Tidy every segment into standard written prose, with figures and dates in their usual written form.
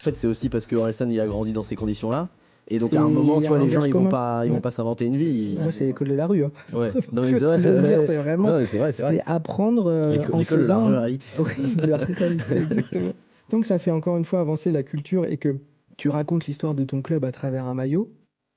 En fait, c'est aussi parce que Orelsan, il a grandi dans ces conditions-là. Et donc, C'est à un moment, il y tu a vois, un les gens, langage ils vont commun. pas, ils vont Ouais. pas s'inventer une vie. Moi, c'est l'école de la rue, hein. Ouais. Non, mais Tu c'est vois vrai. ce que je veux dire, Ouais. c'est vraiment, Non, mais c'est vrai, c'est vrai. c'est apprendre en L'école de la faisant. ruralité. Oui, de la réalité, exactement. Tant que ça fait encore une fois avancer la culture et que tu racontes l'histoire de ton club à travers un maillot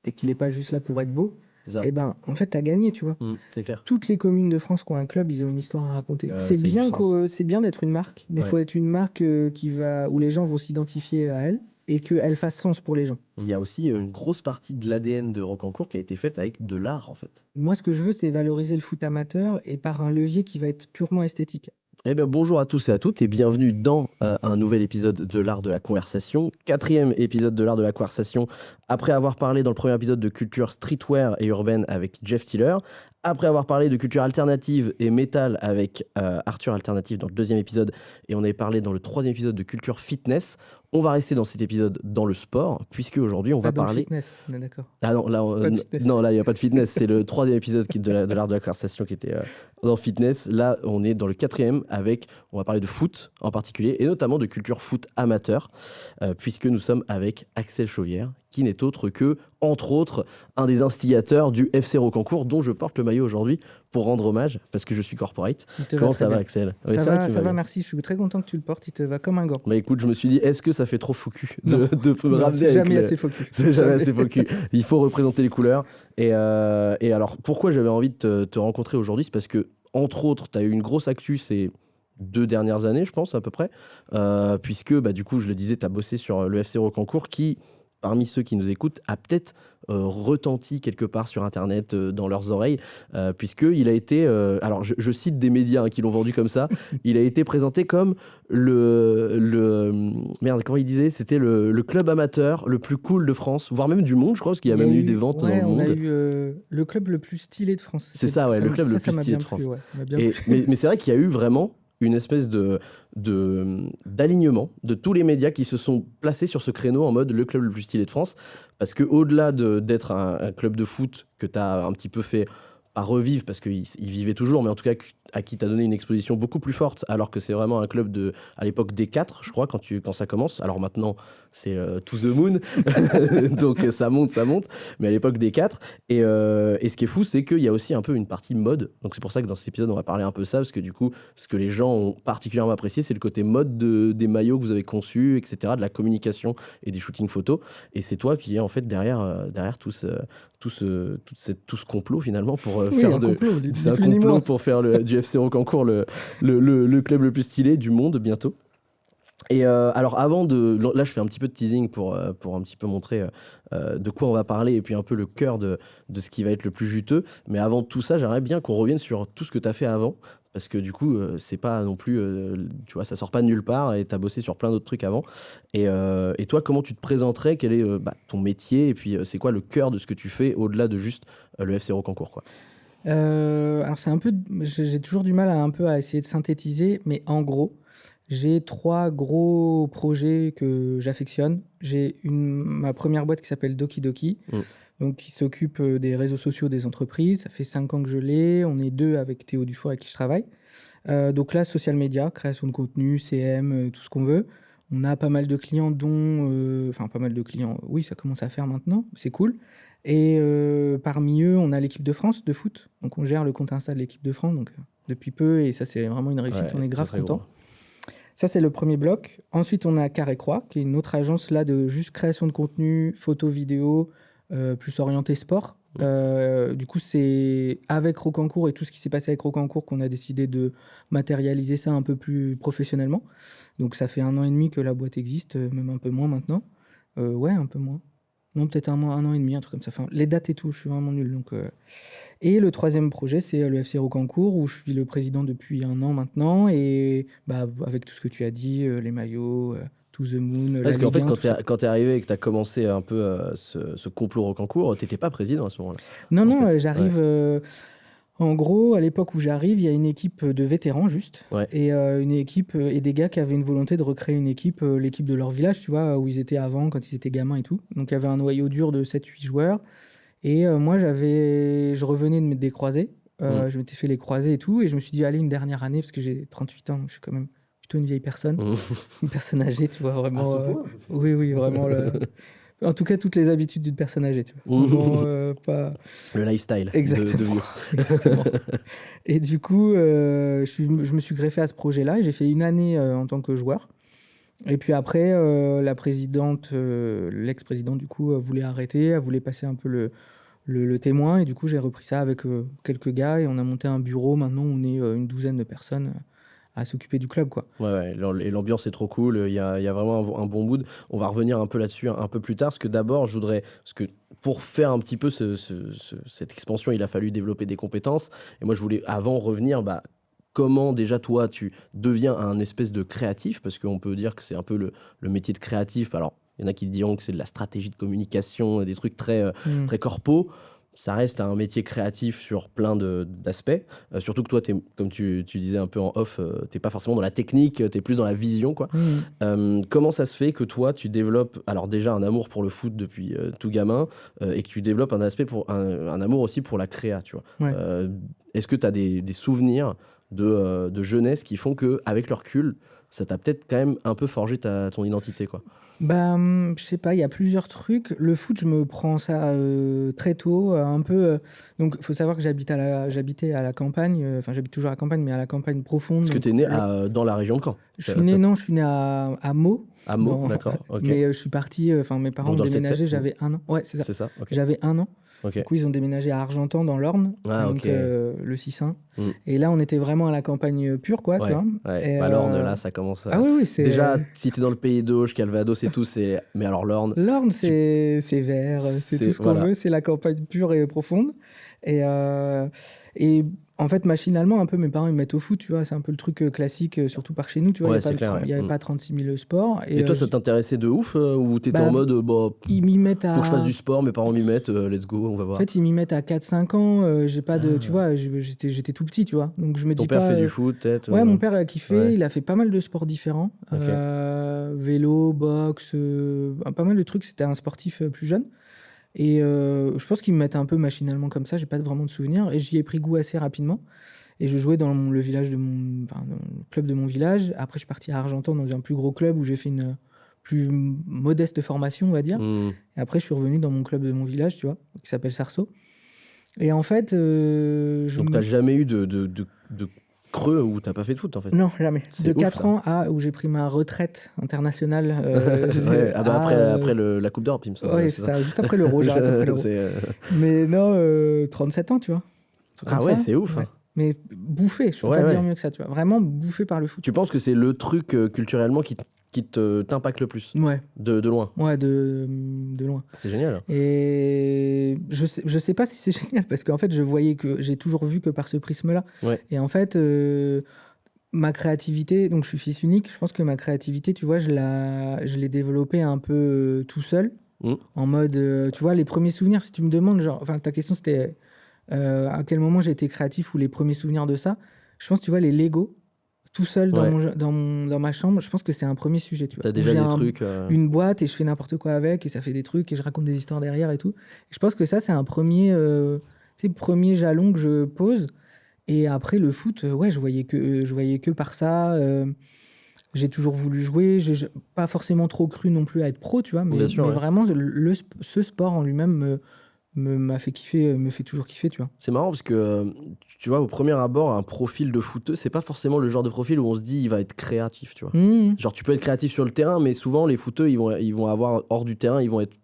et qu'il n'est pas juste là pour être beau, C'est ça. eh ben, en fait, tu as gagné, tu vois. C'est clair. Toutes les communes de France qui ont un club, ils ont une histoire à raconter. Ça a du sens. C'est bien d'être une marque, mais il Ouais. faut être une marque où les gens vont s'identifier à elle et qu'elle fasse sens pour les gens. Il y a aussi une grosse partie de l'ADN de Rocancourt qui a été faite avec de l'art, en fait. Moi, ce que je veux, c'est valoriser le foot amateur et par un levier qui va être purement esthétique. Eh bien, bonjour à tous et à toutes et bienvenue dans un nouvel épisode de l'art de la conversation. 4e épisode de l'art de la conversation, après avoir parlé dans le premier épisode de culture streetwear et urbaine avec Jeff Tiller, après avoir parlé de culture alternative et métal avec Arthur Alternative dans le 2e épisode, et on avait parlé dans le 3e épisode de culture fitness. On va rester dans cet épisode dans le sport, puisque aujourd'hui on va Dans le parler... fitness, on est d'accord. Ah non, là, Pas de fitness. non, là, il n'y a pas de fitness. C'est le 3e épisode de l'art de la conversation qui était dans fitness. Là, on est dans le 4e avec, on va parler de foot en particulier, et notamment de culture foot amateur, puisque nous sommes avec Axel Chauvière, qui n'est autre que, entre autres, un des instigateurs du FC Rocancourt, dont je porte le maillot aujourd'hui pour rendre hommage, parce que je suis corporate. Comment ça va, Axel? Ouais, c'est vrai qu'il Ça va va, bien. merci. Je suis très content que tu le portes. Il te va comme un gant. Bah écoute, je me suis dit, est-ce que ça fait trop faux cul Non. de me Non, ramener c'est avec jamais le- assez focus. C'est jamais Jamais. assez faux cul. Il faut représenter les couleurs. Et alors, pourquoi j'avais envie de te rencontrer aujourd'hui? C'est parce que, entre autres, tu as eu une grosse actu ces 2 dernières années, je pense, à peu près. Puisque, bah, du coup, je le disais, tu as bossé sur le FC Rocancourt qui, parmi ceux qui nous écoutent, a peut-être retenti quelque part sur Internet, dans leurs oreilles, puisqu'il a été, alors je cite des médias qui l'ont vendu comme ça, il a été présenté comme merde, comment il disait? C'était le club amateur le plus cool de France, voire même du monde, je crois, parce qu'il y a même eu des ventes dans le on a monde. eu le club le plus stylé de France. C'est ça, ouais, le club le plus m'a stylé bien de France. plu, ouais, ça m'a bien Et, plu. mais c'est vrai qu'il y a eu vraiment une espèce d'alignement de tous les médias qui se sont placés sur ce créneau en mode le club le plus stylé de France. Parce qu'au-delà d'être un club de foot que tu as un petit peu fait pas revivre, parce qu'il vivait toujours, mais en tout cas à qui tu as donné une exposition beaucoup plus forte, alors que c'est vraiment un club à l'époque D4, je crois, quand ça commence. Alors maintenant, c'est To the Moon, donc ça monte. Mais à l'époque D4. Et ce qui est fou, c'est qu'il y a aussi un peu une partie mode. Donc c'est pour ça que dans cet épisode, on va parler un peu de ça, parce que du coup, ce que les gens ont particulièrement apprécié, c'est le côté mode des maillots que vous avez conçus, etc., de la communication et des shootings photos. Et c'est toi qui es en fait derrière tout ce complot finalement pour Oui, faire un complot, ni c'est un plus ni complot moins. pour faire du FC Rocancourt le club le plus stylé du monde bientôt. Et alors là je fais un petit peu de teasing pour un petit peu montrer de quoi on va parler et puis un peu le cœur de ce qui va être le plus juteux. Mais avant tout ça, j'aimerais bien qu'on revienne sur tout ce que tu as fait avant. Parce que du coup, c'est pas non plus, tu vois, ça sort pas de nulle part et tu as bossé sur plein d'autres trucs avant. Et toi, comment tu te présenterais? Quel est ton métier? Et puis, c'est quoi le cœur de ce que tu fais au-delà de juste le FC Rocancourt, quoi? Alors c'est un peu, j'ai toujours du mal à essayer de synthétiser, mais en gros, j'ai 3 gros projets que j'affectionne. J'ai ma première boîte qui s'appelle Doki Doki, donc qui s'occupe des réseaux sociaux des entreprises. Ça fait 5 ans que je l'ai. On est 2 avec Théo Dufour avec qui je travaille. Donc là, social media, création de contenu, CM, tout ce qu'on veut. On a pas mal de clients enfin pas mal de clients, oui, ça commence à faire maintenant, c'est cool. Et parmi eux, on a l'équipe de France de foot. Donc on gère le compte Insta de l'équipe de France donc, depuis peu, et ça c'est vraiment une réussite, Ouais, on est c'est grave très, très content. gros. Ça, c'est le premier bloc. Ensuite, on a Carré Croix, qui est une autre agence là de juste création de contenu, photo, vidéo, plus orienté sport. Du coup, c'est avec Rocancourt et tout ce qui s'est passé avec Rocancourt qu'on a décidé de matérialiser ça un peu plus professionnellement. Donc, ça fait 1 an et demi que la boîte existe, même un peu moins maintenant. Ouais, un peu moins. Non, peut-être 1 an et demi, un truc comme ça. Enfin, les dates et tout, je suis vraiment nul. Donc, Et le 3e projet, c'est le FC Rocancourt, où je suis le président depuis 1 an maintenant. Et bah, avec tout ce que tu as dit, les maillots, To the Moon, la Parce qu'en Ligue fait, 1, tout ça. quand t'es arrivé et que t'as commencé un peu ce complot Rocancourt, t'étais pas président à ce moment-là. Non, en non, fait. j'arrive. En gros, à l'époque où j'arrive, il y a une équipe de vétérans juste, Ouais. et une équipe et des gars qui avaient une volonté de recréer une équipe, l'équipe de leur village, tu vois, où ils étaient avant, quand ils étaient gamins et tout. Donc il y avait un noyau dur de 7-8 joueurs. Et moi, je revenais de me décroiser. Je m'étais fait les croisés et tout, et je me suis dit, allez, une dernière année, parce que j'ai 38 ans, donc je suis quand même plutôt une vieille personne, une personne âgée, tu vois, À vraiment. ce point Oui, vraiment. En tout cas, toutes les habitudes d'une personne âgée, tu vois. Vraiment, pas... Le lifestyle de Exactement. vieux. Exactement. Et du coup, je me suis greffé à ce projet-là et j'ai fait une année en tant que joueur. Et puis après, la présidente, l'ex-présidente, du coup, voulait arrêter, elle voulait passer un peu le témoin. Et du coup, j'ai repris ça avec quelques gars et on a monté un bureau. Maintenant, on est une douzaine de personnes à s'occuper du club, quoi. Ouais, et l'ambiance est trop cool, il y a vraiment un bon mood. On va revenir un peu là-dessus un peu plus tard, parce que d'abord, parce que pour faire un petit peu cette expansion, il a fallu développer des compétences. Et moi, je voulais avant revenir, comment déjà toi, tu deviens un espèce de créatif, parce qu'on peut dire que c'est un peu le métier de créatif. Alors, il y en a qui diront que c'est de la stratégie de communication, des trucs très corpo. Ça reste un métier créatif sur plein d'aspects. Surtout que toi, comme tu disais un peu en off, t'es pas forcément dans la technique, t'es plus dans la vision, quoi. Comment ça se fait que toi, tu développes alors déjà un amour pour le foot depuis tout gamin et que tu développes un aspect un amour aussi pour la créa, tu vois. Ouais. Est-ce que tu as des souvenirs de jeunesse qui font que, avec le recul, ça t'a peut-être quand même un peu forgé ton identité, quoi. Je sais pas, il y a plusieurs trucs. Le foot, je me prends ça très tôt, un peu. Donc, il faut savoir que j'habitais à la campagne. Enfin, j'habite toujours à la campagne, mais à la campagne profonde. Parce que Donc, tu es né dans la région de Caen. je suis né, non, je suis né à Meaux. À Meaux, d'accord, ok. Mais je suis parti. Enfin, mes parents Donc ont dans le 7-7, déménagé, j'avais 1 an. Ouais, c'est ça. C'est ça, ok. J'avais 1 an. Ok. Du coup, ils ont déménagé à Argentan, dans l'Orne, Ah, donc ok. le 6-1. Mm. Et là, on était vraiment à la campagne pure, quoi, tu Ouais, vois. ouais. Et, L'Orne, là, ça commence à... Ah oui, c'est... Déjà, si t'es dans le pays d'Auge, Calvados et tout, c'est... Mais alors l'Orne... L'Orne, c'est vert, c'est tout ce qu'on voilà. veut, c'est la campagne pure et profonde. Et en fait, machinalement, un peu, mes parents, ils me mettent au foot, tu vois, c'est un peu le truc classique, surtout par chez nous, tu vois, Ouais, il c'est clair, n'y avait ouais. pas 36 000 sports. Et toi, ça t'intéressait de ouf ou t'étais en mode, ils m'y mettent faut que je fasse du sport, mes parents m'y mettent, let's go, on va En voir. fait, ils m'y mettent à 4-5 ans, j'ai pas de... Tu vois, j'étais tout petit, tu vois, donc je me Ton dis père pas... fait du foot, peut-être Ouais, mon père a kiffé, ouais. il a fait pas mal de sports différents, Ok. vélo, boxe, pas mal de trucs, c'était un sportif plus jeune. Et je pense qu'ils me mettent un peu machinalement comme ça, j'ai pas vraiment de souvenirs, et j'y ai pris goût assez rapidement. Et je jouais dans le village dans le club de mon village. Après, je suis parti à Argentan dans un plus gros club où j'ai fait une plus modeste formation, on va dire. Et après, je suis revenu dans mon club de mon village, tu vois, qui s'appelle Sarceau. Et en fait, Donc, t'as jamais eu de creux où t'as pas fait de foot, en fait? Non, jamais. C'est De ouf, 4 ça. ans à où j'ai pris ma retraite internationale. Ouais, après la Coupe d'Europe, il me semble. Ouais, c'est ça, juste après l'Euro, j'ai arrêté après l'Euro. Mais non, 37 ans, tu vois. Ah ouais, c'est ouf. Ouais. Hein. Mais bouffé, je peux pas dire mieux que ça, tu vois. Vraiment bouffé par le foot. Tu penses que c'est le truc culturellement qui t'impacte le plus? Ouais. De loin? Ouais, de loin. C'est génial. Et je sais pas si c'est génial, parce qu'en fait, j'ai toujours vu que par ce prisme-là. Ouais. Et en fait, ma créativité, donc je suis fils unique, je pense que ma créativité, tu vois, je l'ai développée un peu tout seul, en mode, tu vois, les premiers souvenirs, si tu me demandes, genre, enfin, ta question c'était à quel moment j'ai été créatif ou les premiers souvenirs de ça, je pense, tu vois, les Lego, tout seul dans ma chambre, je pense que c'est un premier sujet, tu vois. T'as déjà des trucs... Une boîte et je fais n'importe quoi avec et ça fait des trucs et je raconte des histoires derrière et tout. Et je pense que ça, c'est un premier jalon que je pose. Et après, le foot, ouais, je voyais que par ça. J'ai toujours voulu jouer. J'ai pas forcément trop cru non plus à être pro, tu vois. Mais vraiment, ce sport en lui-même m'a fait kiffer, me fait toujours kiffer, tu vois. C'est marrant parce que, tu vois, au premier abord, un profil de footeux, c'est pas forcément le genre de profil où on se dit il va être créatif, tu vois. Genre, tu peux être créatif sur le terrain, mais souvent, les footeux, ils vont avoir, hors du terrain, ils vont être...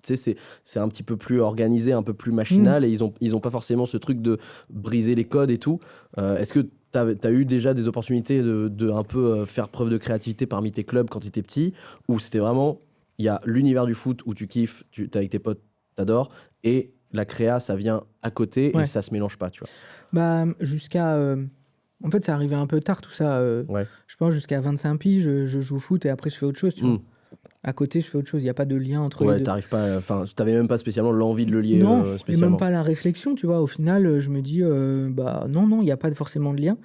Tu sais, c'est un petit peu plus organisé, un peu plus machinal, et ils ont pas forcément ce truc de briser les codes et tout. Est-ce que t'as eu déjà des opportunités de un peu faire preuve de créativité parmi tes clubs quand t'étais petit, ou c'était vraiment, il y a l'univers du foot où tu kiffes, t'es avec tes potes, t'adores, et la créa, ça vient à côté et ça se mélange pas, tu vois. Bah, jusqu'à... En fait, ça arrivait un peu tard, tout ça. Je pense jusqu'à 25 piges, je joue au foot et après, je fais autre chose, tu vois. À côté, je fais autre chose. Il n'y a pas de lien entre les deux. T'arrives pas... Enfin, t'avais même pas spécialement l'envie de le lier non, spécialement. Et même pas la réflexion, tu vois. Au final, je me dis, non, il n'y a pas forcément de lien.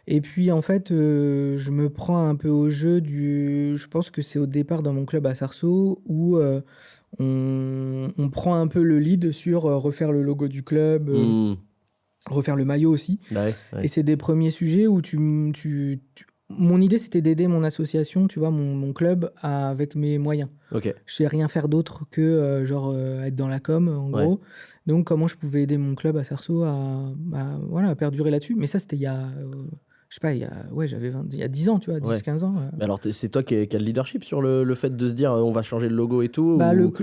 Et puis, en fait, je me prends un peu au jeu du... Je pense que c'est au départ dans mon club à Sarceau où... On prend un peu le lead sur refaire le logo du club, refaire le maillot aussi. Ouais. Et c'est des premiers sujets où mon idée, c'était d'aider mon association, tu vois, mon club, avec mes moyens. Ok. Je sais rien faire d'autre que être dans la com, en Ouais. gros. Donc, comment je pouvais aider mon club à Sarceau voilà, à perdurer là-dessus. Mais ça, c'était il y a, je sais pas, il y a 10 ans, tu vois, Ouais. 10-15 ans. Mais alors, c'est toi qui as le leadership sur le fait de se dire on va changer le logo et tout Bah, ou...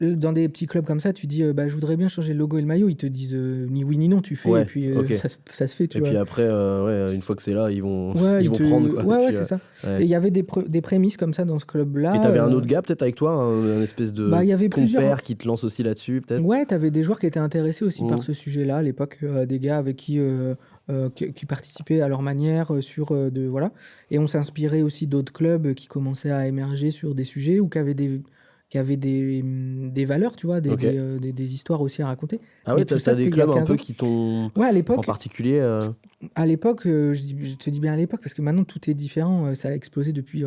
dans des petits clubs comme ça, tu dis bah, je voudrais bien changer le logo et le maillot. Ils te disent ni oui ni non, tu fais, et Ouais, puis ok. ça se fait, tu Et puis vois. après, ouais, une fois que c'est là, ils vont, Ouais, ils vont prendre quoi. ouais, Et ouais, puis, c'est ça. ouais. Et il y avait des prémices comme ça dans ce Et club-là. t'avais un autre gars peut-être avec toi, un espèce Bah, de il y avait compère plusieurs. qui te lance aussi là-dessus peut-être. Ouais, t'avais des joueurs qui étaient intéressés aussi par Mhm. ce sujet-là à l'époque, des gars avec qui participaient à leur manière voilà. Et on s'inspirait aussi d'autres clubs qui commençaient à émerger sur des sujets ou qui avaient des valeurs, tu vois, Ok. des histoires aussi à raconter. Ah Mais ouais, tout t'as ça, des c'était il y a clubs un 15 peu ans. qui t'ont Ouais, à en l'époque, particulier. je te dis bien à l'époque, parce que maintenant tout est différent. Ça a explosé depuis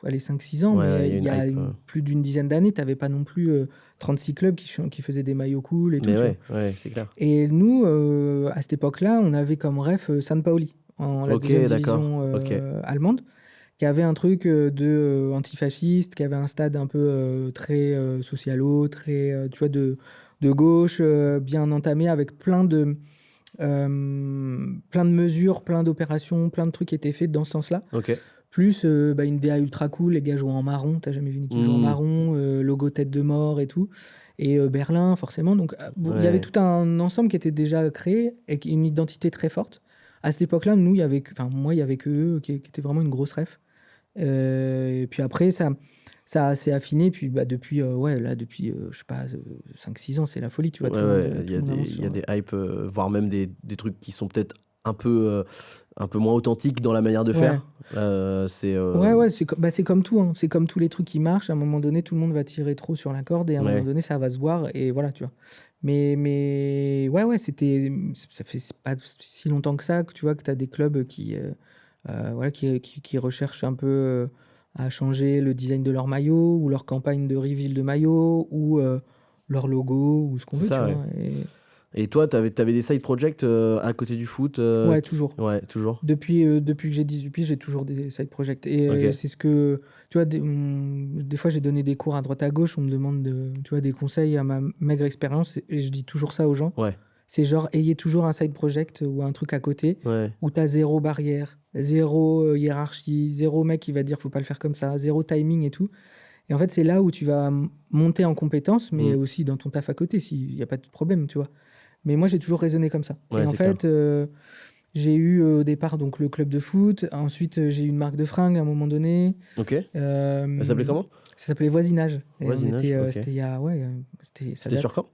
allez, 5-6 ans, Ouais, mais il y a il une y a hype. plus d'une dizaine d'années, tu n'avais pas non plus 36 clubs qui faisaient des maillots cool et tout, Mais tu vois. ouais, c'est clair. Et nous, à cette époque-là, on avait comme ref San Paoli, en la Ok, deuxième d'accord. division Ok. allemande, qui avait un truc antifasciste, qui avait un stade un peu très socialo, très tu vois, de gauche, bien entamé, avec plein de mesures, plein d'opérations, plein de trucs qui étaient faits dans ce sens-là. Ok. Plus une DA ultra cool, les gars jouent en marron, t'as jamais vu une équipe jouer en Hmm. marron, logo tête de mort et tout. Et Berlin, forcément. Donc, bon, il y avait Ouais. tout un ensemble qui était déjà créé et une identité très forte. À cette époque-là, nous, moi, il y avait que eux qui étaient vraiment une grosse ref. Et puis après, ça s'est affiné. Puis depuis, je sais pas, 5-6 ans, c'est la folie, tu vois. Ouais, Tout le monde, ouais, tout le monde avance il y a sur. des hypes, voire même des trucs qui sont peut-être un peu moins authentiques dans la manière de Ouais. faire. C'est Ouais, c'est comme tout, hein. C'est comme tous les trucs qui marchent. À un moment donné, tout le monde va tirer trop sur la corde et à un moment ouais. donné, ça va se voir et voilà, tu vois. Mais ça fait pas si longtemps que ça que tu vois que tu as des clubs voilà, qui recherchent un peu à changer le design de leur maillot ou leur campagne de reveal de maillot ou leur logo ou ce qu'on C'est veut, tu ça, ouais. vois. Et toi, t'avais des side projects à côté du foot Ouais, toujours. Ouais, toujours. Depuis que j'ai 18 piges, j'ai toujours des side projects. Et Ok. c'est ce que, tu vois, des fois j'ai donné des cours à droite à gauche, on me demande tu vois, des conseils à ma maigre expérience, et je dis toujours ça aux gens. Ouais. C'est genre, ayez toujours un side project ou un truc à côté Ouais. où tu as zéro barrière, zéro hiérarchie, zéro mec qui va dire faut pas le faire comme ça, zéro timing et tout. Et en fait, c'est là où tu vas monter en compétences, mais Hmm. aussi dans ton taf à côté, s'il n'y a pas de problème, tu vois. Mais moi, j'ai toujours raisonné comme ça. Et Ouais, en c'est clair. fait, j'ai eu au départ donc le club de foot. Ensuite, j'ai eu une marque de fringues à un moment donné. Ok. Ça s'appelait Euh, comment? Ça s'appelait Voisinage. Et Voisinage, ok. c'était il y a, ouais, ça C'était sur date. quand?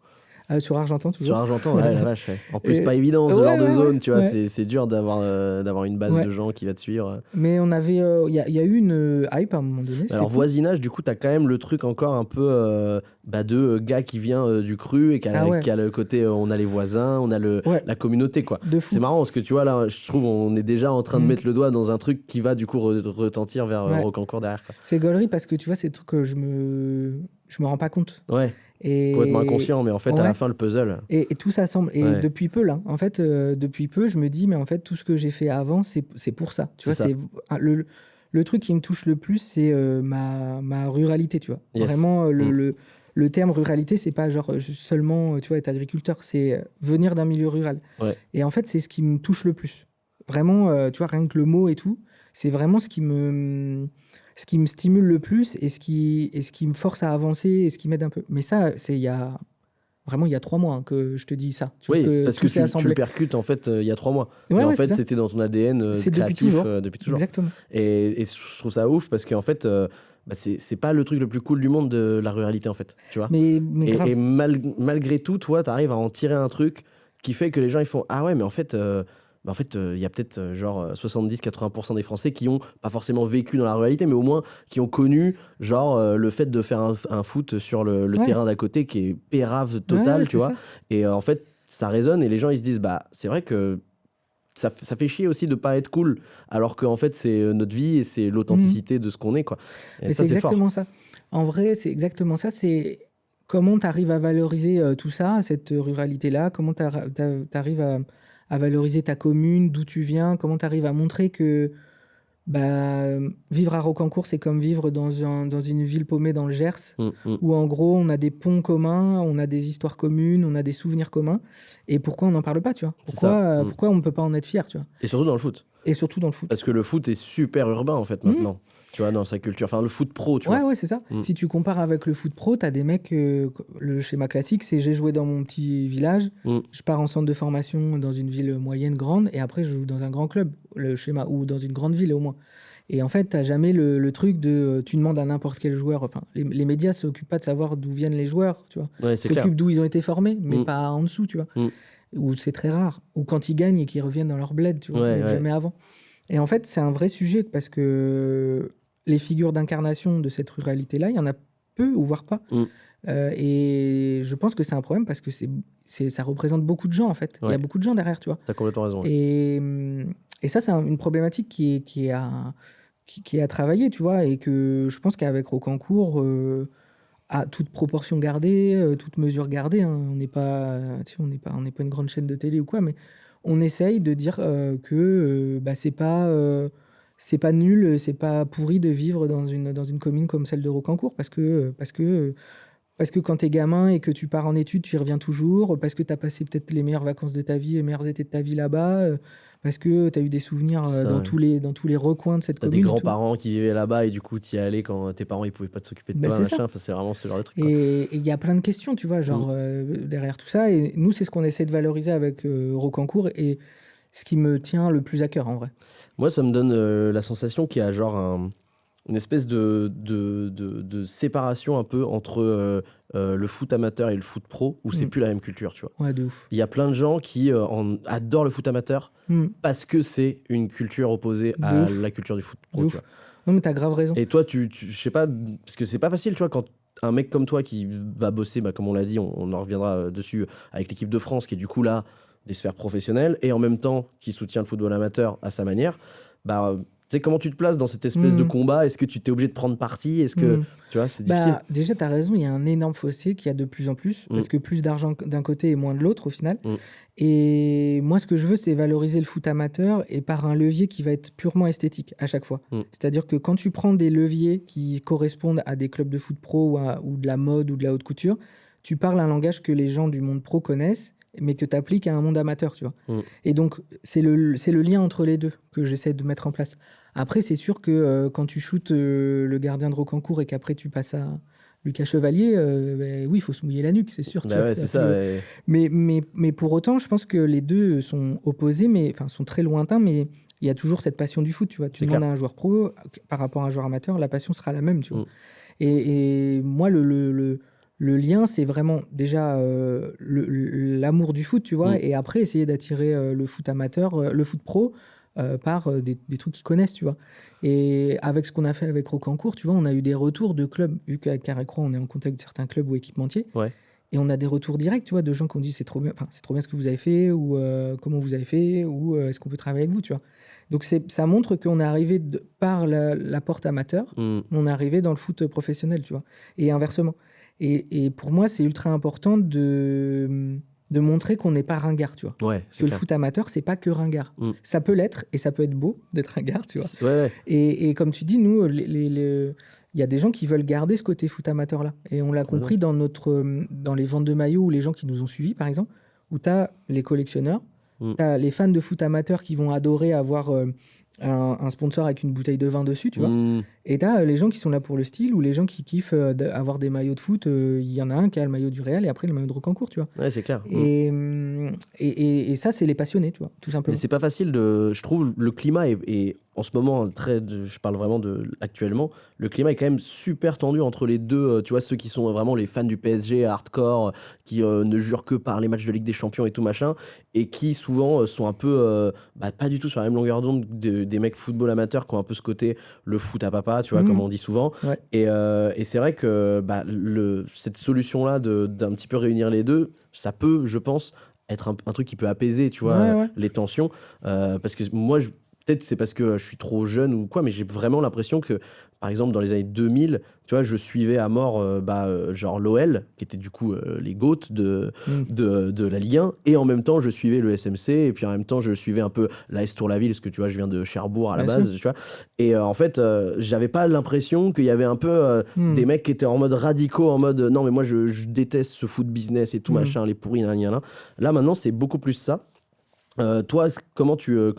Sur Argentan Sur toujours. Argentan, ouais, la vache. Ouais. En plus, Et- pas évident ce genre ouais, de ouais, ouais, zone, tu vois, ouais. c'est dur d'avoir une base Ouais. de gens qui va te suivre. Mais on avait, il y a eu une hype à un moment donné. C'était Alors, cool. voisinage, du coup, t'as quand même le truc encore un peu de gars qui vient du cru et Ah ouais, qui a le côté on a les voisins, on a ouais, la communauté, quoi. de C'est fou. marrant parce que tu vois, là, je trouve on est déjà en train de Mm. mettre le doigt dans un truc qui va du coup retentir vers Ouais. Rocancourt derrière, quoi. C'est gaulerie parce que tu vois, c'est des trucs que je me rends pas compte. Ouais, c'est complètement Et inconscient, mais en fait, à la ouais. fin, le puzzle. Et tout ça semble. Et Ouais, depuis peu, là, en fait, depuis peu, je me dis, mais en fait, tout ce que j'ai fait avant, c'est pour ça. Tu c'est vois, ça. le truc qui me touche le plus, c'est ma ruralité, tu vois. Yes. Vraiment, Mm. le terme ruralité, c'est pas genre seulement, tu vois, être agriculteur, c'est venir d'un milieu rural. Ouais, Et en fait, c'est ce qui me touche le plus. Vraiment, tu vois, rien que le mot et tout, c'est vraiment ce qui me stimule le plus et ce qui me force à avancer et ce qui m'aide un peu. Mais ça, c'est vraiment il y a 3 mois que je te dis ça. Tu vois oui, que parce que tout s'est tu le assemblé. percutes en fait il y a 3 mois. Mais Ouais, en ouais, c'est fait, ça. c'était dans ton ADN C'est depuis créatif toujours. depuis toujours. Exactement. Et je trouve ça ouf parce qu'en fait, c'est pas le truc le plus cool du monde de la ruralité en fait, tu vois. Mais Et grave. malgré tout, toi, t'arrives à en tirer un truc qui fait que les gens ils font ah ouais, mais en fait, il y a peut-être genre 70-80% des Français qui ont pas forcément vécu dans la ruralité, mais au moins qui ont connu genre le fait de faire un foot sur le Ouais, terrain d'à côté qui est pérave ouais, ouais, total, tu c'est vois. ça. Et en fait, ça résonne et les gens ils se disent bah c'est vrai que ça fait chier aussi de pas être cool, alors qu'en fait c'est notre vie et c'est Mhm. l'authenticité de ce qu'on est, quoi. Et Mais ça c'est c'est fort. exactement ça. En vrai, c'est exactement ça. C'est comment tu arrives à valoriser tout ça, cette ruralité-là, comment tu arrives à valoriser ta commune, d'où tu viens, comment tu arrives à montrer que Vivre à Rocancourt, c'est comme vivre dans une ville paumée dans le Gers, Mm. où en gros, on a des ponts communs, on a des histoires communes, on a des souvenirs communs. Et pourquoi on n'en parle pas, tu vois? C'est ça. Pourquoi on ne peut pas en être fier, tu vois? Et surtout dans le foot. Et surtout dans le foot. Parce que le foot est super urbain, en fait, Mhm. maintenant. Tu vois, dans sa culture. Enfin, le foot pro, tu vois. Ouais, c'est ça. Si tu compares avec le foot pro, t'as des mecs, le schéma classique, c'est j'ai joué dans mon petit village, je pars en centre de formation dans une ville moyenne, grande, et après je joue dans un grand club, le schéma, ou dans une grande ville au moins. Et en fait, t'as jamais le truc de tu demandes à n'importe quel joueur. Enfin, les médias s'occupent pas de savoir d'où viennent les joueurs, tu vois. Ouais, Ils c'est clair. s'occupent d'où ils ont été formés, mais pas en dessous, tu vois. Ou c'est très rare. Ou quand ils gagnent et qu'ils reviennent dans leur bled, tu vois, Ouais, mais ouais. jamais avant. Et en fait, c'est un vrai sujet parce que les figures d'incarnation de cette ruralité-là, il y en a peu ou voire pas. Et je pense que c'est un problème parce que ça représente beaucoup de gens, en fait. Il y a Ouais. beaucoup de gens derrière, tu vois. T'as complètement raison. Ouais. Et ça, c'est une problématique qui est à travailler, tu vois, et que je pense qu'avec Rocancourt, à toute proportion gardée, toute mesure gardée, hein, on n'est pas, tu sais, on n'est pas une grande chaîne de télé ou quoi, mais on essaye de dire que c'est pas nul, c'est pas pourri de vivre dans une commune comme celle de Rocancourt parce que quand t'es gamin et que tu pars en études, tu y reviens toujours, parce que t'as passé peut-être les meilleures vacances de ta vie, les meilleurs étés de ta vie là-bas, parce que t'as eu des souvenirs Ça, dans ouais. tous les recoins de cette T'as des commune et tout. grands-parents qui vivaient là-bas et du coup, t'y allais quand tes parents ils pouvaient pas s'occuper de Ben, toi, c'est ça. machin. Enfin, c'est vraiment ce genre de truc, quoi. Et il y a plein de questions, tu vois, genre derrière tout ça. Et nous, c'est ce qu'on essaie de valoriser avec Rocancourt et ce qui me tient le plus à cœur, en vrai. Moi, ça me donne la sensation qu'il y a genre une espèce de séparation un peu entre le foot amateur et le foot pro, où c'est plus la même culture, tu vois. Ouais, de ouf. Il y a plein de gens qui adorent le foot amateur parce que c'est une culture opposée De à ouf. la culture du foot De pro, tu ouf. vois. Non, mais t'as grave raison. Et toi, je sais pas, parce que c'est pas facile, tu vois, quand un mec comme toi qui va bosser, comme on l'a dit, on en reviendra dessus, avec l'équipe de France, qui est du coup là, des sphères professionnelles, et en même temps qui soutient le football amateur à sa manière, tu sais, comment tu te places dans cette espèce de combat? Est-ce que tu t'es obligé de prendre parti? Est-ce que, tu vois, c'est difficile. Déjà, tu as raison, il y a un énorme fossé qu'il y a de plus en plus, parce que plus d'argent d'un côté et moins de l'autre au final. Et moi, ce que je veux, c'est valoriser le foot amateur et par un levier qui va être purement esthétique à chaque fois. C'est-à-dire que quand tu prends des leviers qui correspondent à des clubs de foot pro ou de la mode ou de la haute couture, tu parles un langage que les gens du monde pro connaissent, mais que tu appliques à un monde amateur, tu vois. Et donc, c'est le lien entre les deux que j'essaie de mettre en place. Après, c'est sûr que quand tu shootes le gardien de Rocancourt et qu'après tu passes à Lucas Chevalier, oui, il faut se mouiller la nuque, c'est sûr. Tu vois, Ouais, c'est ça. Ouais. Mais pour autant, je pense que les deux sont opposés, sont très lointains, mais il y a toujours cette passion du foot, tu vois. Tu demandes à un joueur pro, par rapport à un joueur amateur, la passion sera la même, tu vois. Et moi, le lien, c'est vraiment déjà l'amour du foot, tu vois, et après essayer d'attirer le foot amateur, le foot pro, par des trucs qu'ils connaissent, tu vois. Et avec ce qu'on a fait avec Rocancourt, tu vois, on a eu des retours de clubs, vu qu'à Carré-Croix, on est en contact de certains clubs ou équipementiers. Ouais. Et on a des retours directs, tu vois, de gens qui ont dit c'est trop bien ce que vous avez fait, ou comment vous avez fait, ou est-ce qu'on peut travailler avec vous, tu vois. Donc ça montre qu'on est arrivé par la porte amateur, on est arrivé dans le foot professionnel, tu vois. Et inversement. Et pour moi, c'est ultra important de montrer qu'on n'est pas ringard, tu vois. Ouais, que le foot amateur, c'est pas que ringard. Ça peut l'être, et ça peut être beau d'être ringard, tu vois. Ouais. Et comme tu dis, nous, il y a des gens qui veulent garder ce côté foot amateur-là. Et on l'a compris dans les ventes de maillots ou les gens qui nous ont suivis, par exemple, où tu as les collectionneurs, tu as les fans de foot amateur qui vont adorer avoir un sponsor avec une bouteille de vin dessus, tu vois. Et tu as les gens qui sont là pour le style ou les gens qui kiffent avoir des maillots de foot. Il y en a un qui a le maillot du Real et après le maillot de Rocancourt, tu vois. Ouais, c'est clair. Et ça, c'est les passionnés, tu vois, tout simplement. Mais c'est pas facile je trouve le climat est en ce moment je parle vraiment actuellement, le climat est quand même super tendu entre les deux, tu vois, ceux qui sont vraiment les fans du PSG hardcore, qui ne jurent que par les matchs de Ligue des Champions et tout machin, et qui souvent sont un peu pas du tout sur la même longueur d'onde des mecs football amateurs qui ont un peu ce côté le foot à papa, tu vois, comme on dit souvent. Ouais. Et c'est vrai que cette solution là d'un petit peu réunir les deux, ça peut, je pense, être un truc qui peut apaiser, tu vois, les tensions, parce que moi peut-être c'est parce que je suis trop jeune ou quoi, mais j'ai vraiment l'impression que, par exemple, dans les années 2000, tu vois, je suivais à mort genre l'OL, qui était du coup les GOAT Mm. de la Ligue 1, et en même temps, je suivais le SMC, et puis en même temps, je suivais un peu l'AS Tour-la-Ville, parce que tu vois, je viens de Cherbourg à la Bien base, sûr. tu vois. Et en fait, j'avais pas l'impression qu'il y avait un peu des mecs qui étaient en mode radicaux, en mode non, mais moi, je déteste ce foot business et tout, machin, les pourris, nan, nan, nan. Là, maintenant, c'est beaucoup plus ça. Toi, comment tu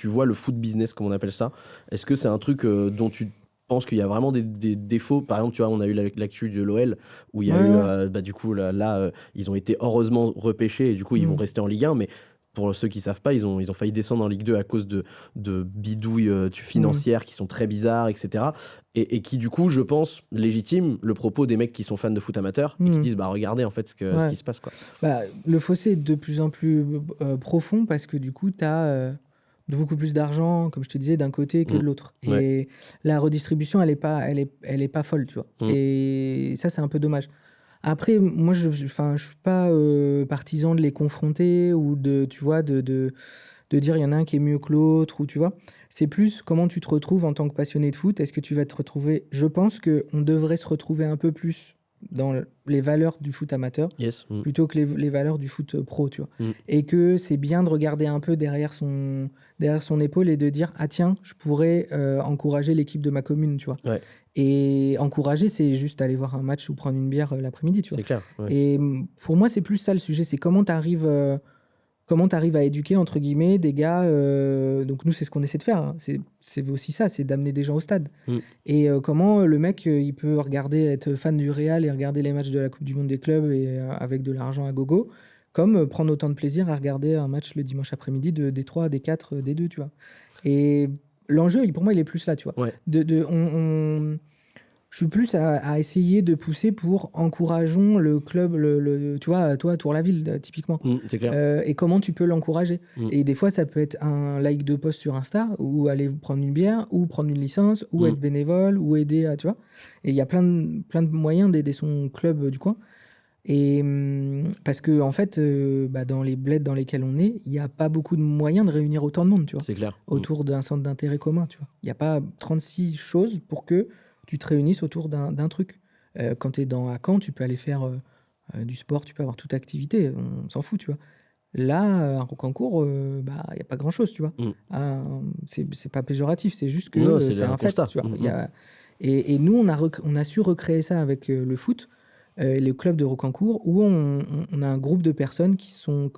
vois le foot business, comme on appelle ça? Est-ce que c'est un truc dont tu penses qu'il y a vraiment des défauts? Par exemple, tu vois, on a eu l'actu de l'OL où il y a Ouais, eu, ouais. du coup, là, ils ont été heureusement repêchés et du coup, ils vont Mm. rester en Ligue 1. Mais pour ceux qui savent pas, ils ont failli descendre en Ligue 2 à cause de bidouilles Mm. financières qui sont très bizarres, etc. Et qui, du coup, je pense, légitiment le propos des mecs qui sont fans de foot amateur et qui Mm. disent, bah regardez en fait ce Ouais. qui se passe, quoi. Bah, le fossé est de plus en plus profond parce que du coup, tu as beaucoup plus d'argent, comme je te disais, d'un côté que Mm. de l'autre. Ouais. Et la redistribution, elle est pas folle, tu vois. Mm. Et ça, c'est un peu dommage. Après, moi, enfin, je suis pas partisan de les confronter ou de, tu vois, de dire il y en a un qui est mieux que l'autre ou tu vois. C'est plus comment tu te retrouves en tant que passionné de foot. Est-ce que tu vas te retrouver? Je pense qu'on devrait se retrouver un peu plus dans les valeurs du foot amateur Yes. Mm. plutôt que les valeurs du foot pro, tu vois. Mm. Et que c'est bien de regarder un peu derrière son épaule et de dire, ah tiens, je pourrais encourager l'équipe de ma commune, tu vois. Ouais, Et encourager, c'est juste aller voir un match ou prendre une bière l'après-midi, tu vois. c'est clair. Ouais. Et pour moi, c'est plus ça le sujet, c'est comment tu arrives à éduquer, entre guillemets, des gars. Donc nous, c'est ce qu'on essaie de faire, hein. C'est aussi ça, c'est d'amener des gens au stade. Mm. Et comment le mec, il peut regarder, être fan du Real et regarder les matchs de la Coupe du Monde des clubs et avec de l'argent à gogo, comme prendre autant de plaisir à regarder un match le dimanche après-midi des 3, des 4, des 2, tu vois. Et l'enjeu, pour moi, il est plus là, tu vois. Ouais. Je suis plus à essayer de pousser pour encourageons le club, tu vois, toi, Tour-la-Ville, typiquement. C'est clair. Et comment tu peux l'encourager. Mm. Et des fois, ça peut être un like de post sur Insta, ou aller prendre une bière, ou prendre une licence, ou Mm. être bénévole, ou aider à, tu vois. Et il y a plein de moyens d'aider son club du coin. Et parce que, en fait, dans les bleds dans lesquels on est, il n'y a pas beaucoup de moyens de réunir autant de monde, tu vois, C'est clair. autour d'un centre d'intérêt commun, tu vois. Il n'y a pas 36 choses pour que tu te réunisses autour d'un truc. Quand tu es à Caen, tu peux aller faire du sport, tu peux avoir toute activité, on s'en fout, tu vois. Là, à Rocancourt, il n'y a pas grand-chose, tu vois. Mm. C'est pas péjoratif, c'est juste que Non, c'est c'est un un fait, constat. tu vois. Mm. Il y a... Et nous, on a su recréer ça avec le foot, le club de Rocancourt, où on a un groupe de personnes qui sont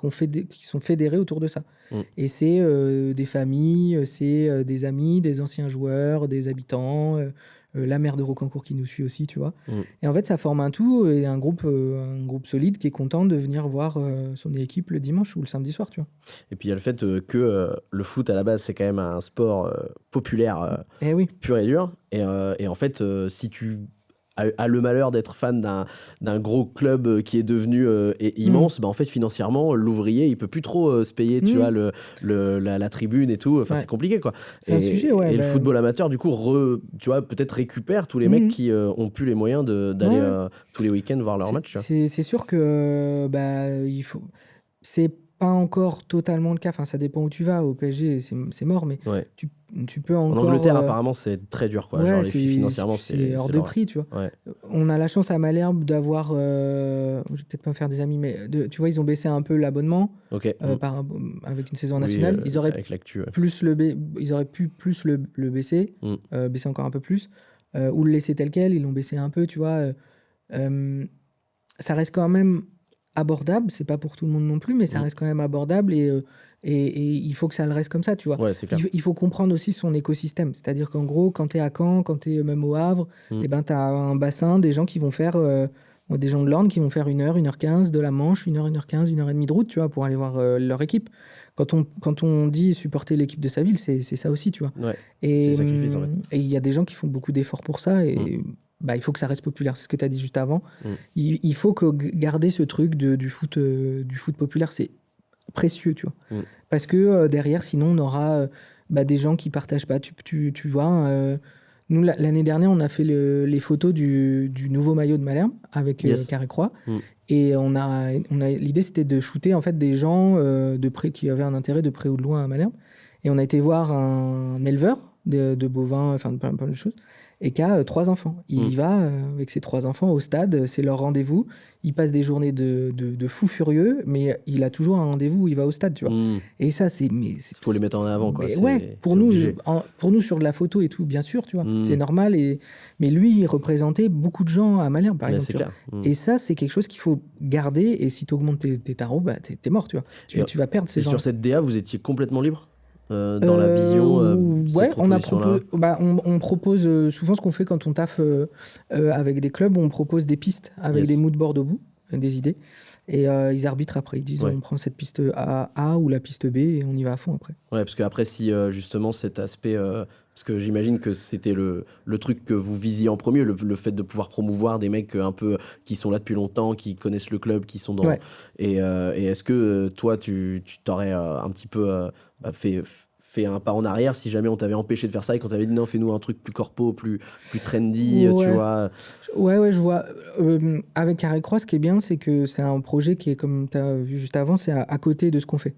fédérées autour de ça. Mm. Et c'est des familles, c'est des amis, des anciens joueurs, des habitants, la maire de Rocancourt qui nous suit aussi, tu vois. Mm. Et en fait, ça forme un tout et un groupe solide qui est content de venir voir son équipe le dimanche ou le samedi soir, tu vois. Et puis il y a le fait que le foot à la base c'est quand même un sport populaire Eh oui. pur et dur. Et en fait, si tu as le malheur d'être fan d'un gros club qui est devenu immense, bah en fait financièrement l'ouvrier il peut plus trop se payer, tu vois, la tribune et tout. Enfin Ouais. c'est compliqué quoi. C'est un sujet, ouais. Et le football amateur du coup tu vois, peut-être récupère tous les mecs qui ont plus les moyens d'aller Ouais. tous les week-ends voir leur match, tu vois. C'est sûr que il faut. C'est pas encore totalement le cas. Enfin, ça dépend où tu vas. Au PSG, c'est mort, mais Ouais. tu peux En encore. Angleterre apparemment c'est très dur quoi. Ouais, Genre les filles financièrement c'est hors de l'horreur. prix, tu vois. Ouais. On a la chance à Malherbe d'avoir. Je vais peut-être pas me faire des amis, mais tu vois, ils ont baissé un peu l'abonnement Ok. avec une saison Oui, nationale. Ils auraient avec l'actu. Ouais. ils auraient pu plus le baisser, baisser encore un peu plus, ou le laisser tel quel. Ils l'ont baissé un peu, tu vois. Ça reste quand même abordable. C'est pas pour tout le monde non plus, mais ça reste quand même abordable et il faut que ça le reste comme ça, tu vois. Ouais, c'est clair. Il faut comprendre aussi son écosystème. C'est-à-dire qu'en gros, quand tu es à Caen, quand tu es même au Havre, et ben, tu as un bassin des gens qui vont faire, des gens de l'Orne qui vont faire 1h, 1h15 de la Manche, 1h, 1h15, 1h30 de route, tu vois, pour aller voir leur équipe. Quand on dit supporter l'équipe de sa ville, c'est ça aussi, tu vois. Ouais, Et c'est sacrifice, en fait. Et il y a des gens qui font beaucoup d'efforts pour ça et bah, il faut que ça reste populaire. C'est ce que tu as dit juste avant. Il faut que garder ce truc du foot populaire, c'est précieux, tu vois. Parce que derrière, sinon, on aura des gens qui partagent pas. Tu vois, nous, l'année dernière, on a fait les photos du nouveau maillot de Malherbe avec Carré Croix. Et l'idée, c'était de shooter en fait, des gens de près qui avaient un intérêt de près ou de loin à Malherbe. Et on a été voir un éleveur de bovins, enfin plein de choses, et qui a 3 enfants. Il y va avec ses 3 enfants au stade, c'est leur rendez-vous. Il passe des journées de fou furieux, mais il a toujours un rendez-vous où il va au stade, tu vois. Et ça, Il faut les mettre en avant, quoi. Ouais, pour nous, sur de la photo et tout, bien sûr, tu vois, c'est normal. Mais lui, il représentait beaucoup de gens à Malherbe, par exemple. C'est clair. Et ça, c'est quelque chose qu'il faut garder. Et si tu augmentes tes tarots, bah, t'es mort, tu vois. Tu vas perdre ces gens. Et sur cette DA, vous étiez complètement libre dans la vision ouais, on propose souvent ce qu'on fait quand on taffe avec des clubs, on propose des pistes avec des moodboards au bout, des idées, et ils arbitrent après. Ils disent on prend cette piste A ou la piste B et on y va à fond après. Ouais, parce qu'après, si justement cet aspect, parce que j'imagine que c'était le truc que vous visiez en premier, le fait de pouvoir promouvoir des mecs un peu qui sont là depuis longtemps, qui connaissent le club, qui sont dans. Ouais. Et est-ce que toi, tu t'aurais un petit peu fait un pas en arrière si jamais on t'avait empêché de faire ça et qu'on t'avait dit non, fais-nous un truc plus corpo, plus trendy, tu vois. Ouais, je vois. Avec Carré Croix, ce qui est bien, c'est que c'est un projet qui est, comme tu as vu juste avant, c'est à côté de ce qu'on fait.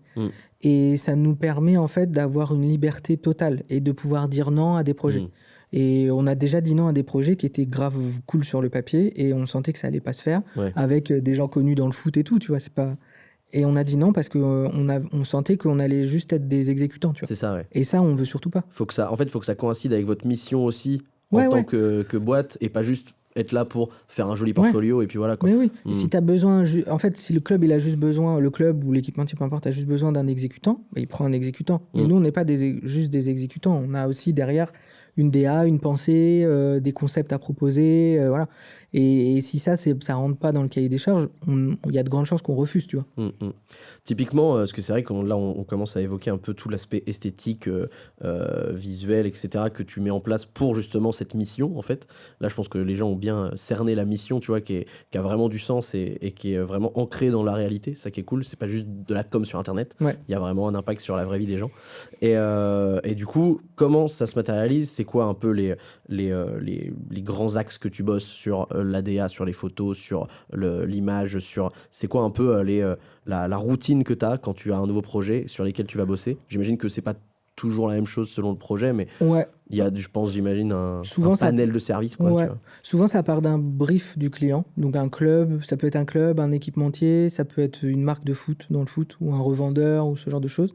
Et ça nous permet en fait d'avoir une liberté totale et de pouvoir dire non à des projets. Et on a déjà dit non à des projets qui étaient grave cool sur le papier et on sentait que ça allait pas se faire avec des gens connus dans le foot et tout, tu vois, c'est pas... Et on a dit non parce qu'on sentait qu'on allait juste être des exécutants, tu vois. C'est ça, ouais. Et ça, on veut surtout pas. Faut que ça coïncide avec votre mission aussi en tant que boîte et pas juste être là pour faire un joli portfolio et puis voilà, quoi. Mais oui, si tu as besoin, en fait, si le club, il a juste besoin, le club ou l'équipementier, peu importe, a juste besoin d'un exécutant, bah, il prend un exécutant. Mais nous, on n'est pas juste des exécutants, on a aussi derrière une DA, une pensée, des concepts à proposer, voilà. Et si ça rentre pas dans le cahier des charges, il y a de grandes chances qu'on refuse, tu vois. Typiquement, parce que c'est vrai qu'on commence à évoquer un peu tout l'aspect esthétique, visuel, etc., que tu mets en place pour justement cette mission, en fait. Là, je pense que les gens ont bien cerné la mission, tu vois, qui a vraiment du sens et qui est vraiment ancrée dans la réalité. Ça qui est cool, c'est pas juste de la com sur Internet. Il y a vraiment un impact sur la vraie vie des gens. Et du coup, comment ça se matérialise ? C'est quoi un peu les grands axes que tu bosses sur l'ADA, sur les photos, sur l'image, c'est quoi un peu la routine que tu as quand tu as un nouveau projet sur lesquels tu vas bosser ? J'imagine que c'est pas toujours la même chose selon le projet, mais il y a, j'imagine, un panel de services, quoi, tu vois. Souvent, ça part d'un brief du client. Donc un club, ça peut être un club, un équipementier, ça peut être une marque de foot dans le foot, ou un revendeur, ou ce genre de choses.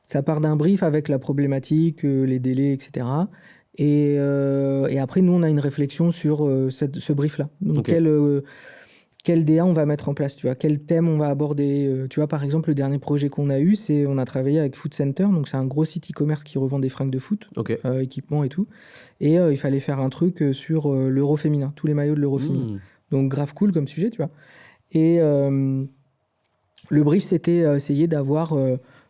Ça part d'un brief avec la problématique, les délais, etc. Et après, nous, on a une réflexion sur ce brief-là. Donc, quel DA on va mettre en place, tu vois, quel thème on va aborder. Tu vois, par exemple, le dernier projet qu'on a eu, on a travaillé avec Foot Center. Donc, c'est un gros site e-commerce qui revend des fringues de foot, équipements et tout. Et il fallait faire un truc sur l'Euro féminin, tous les maillots de l'Euro féminin. Donc, grave cool comme sujet, tu vois. Et le brief, c'était essayer d'avoir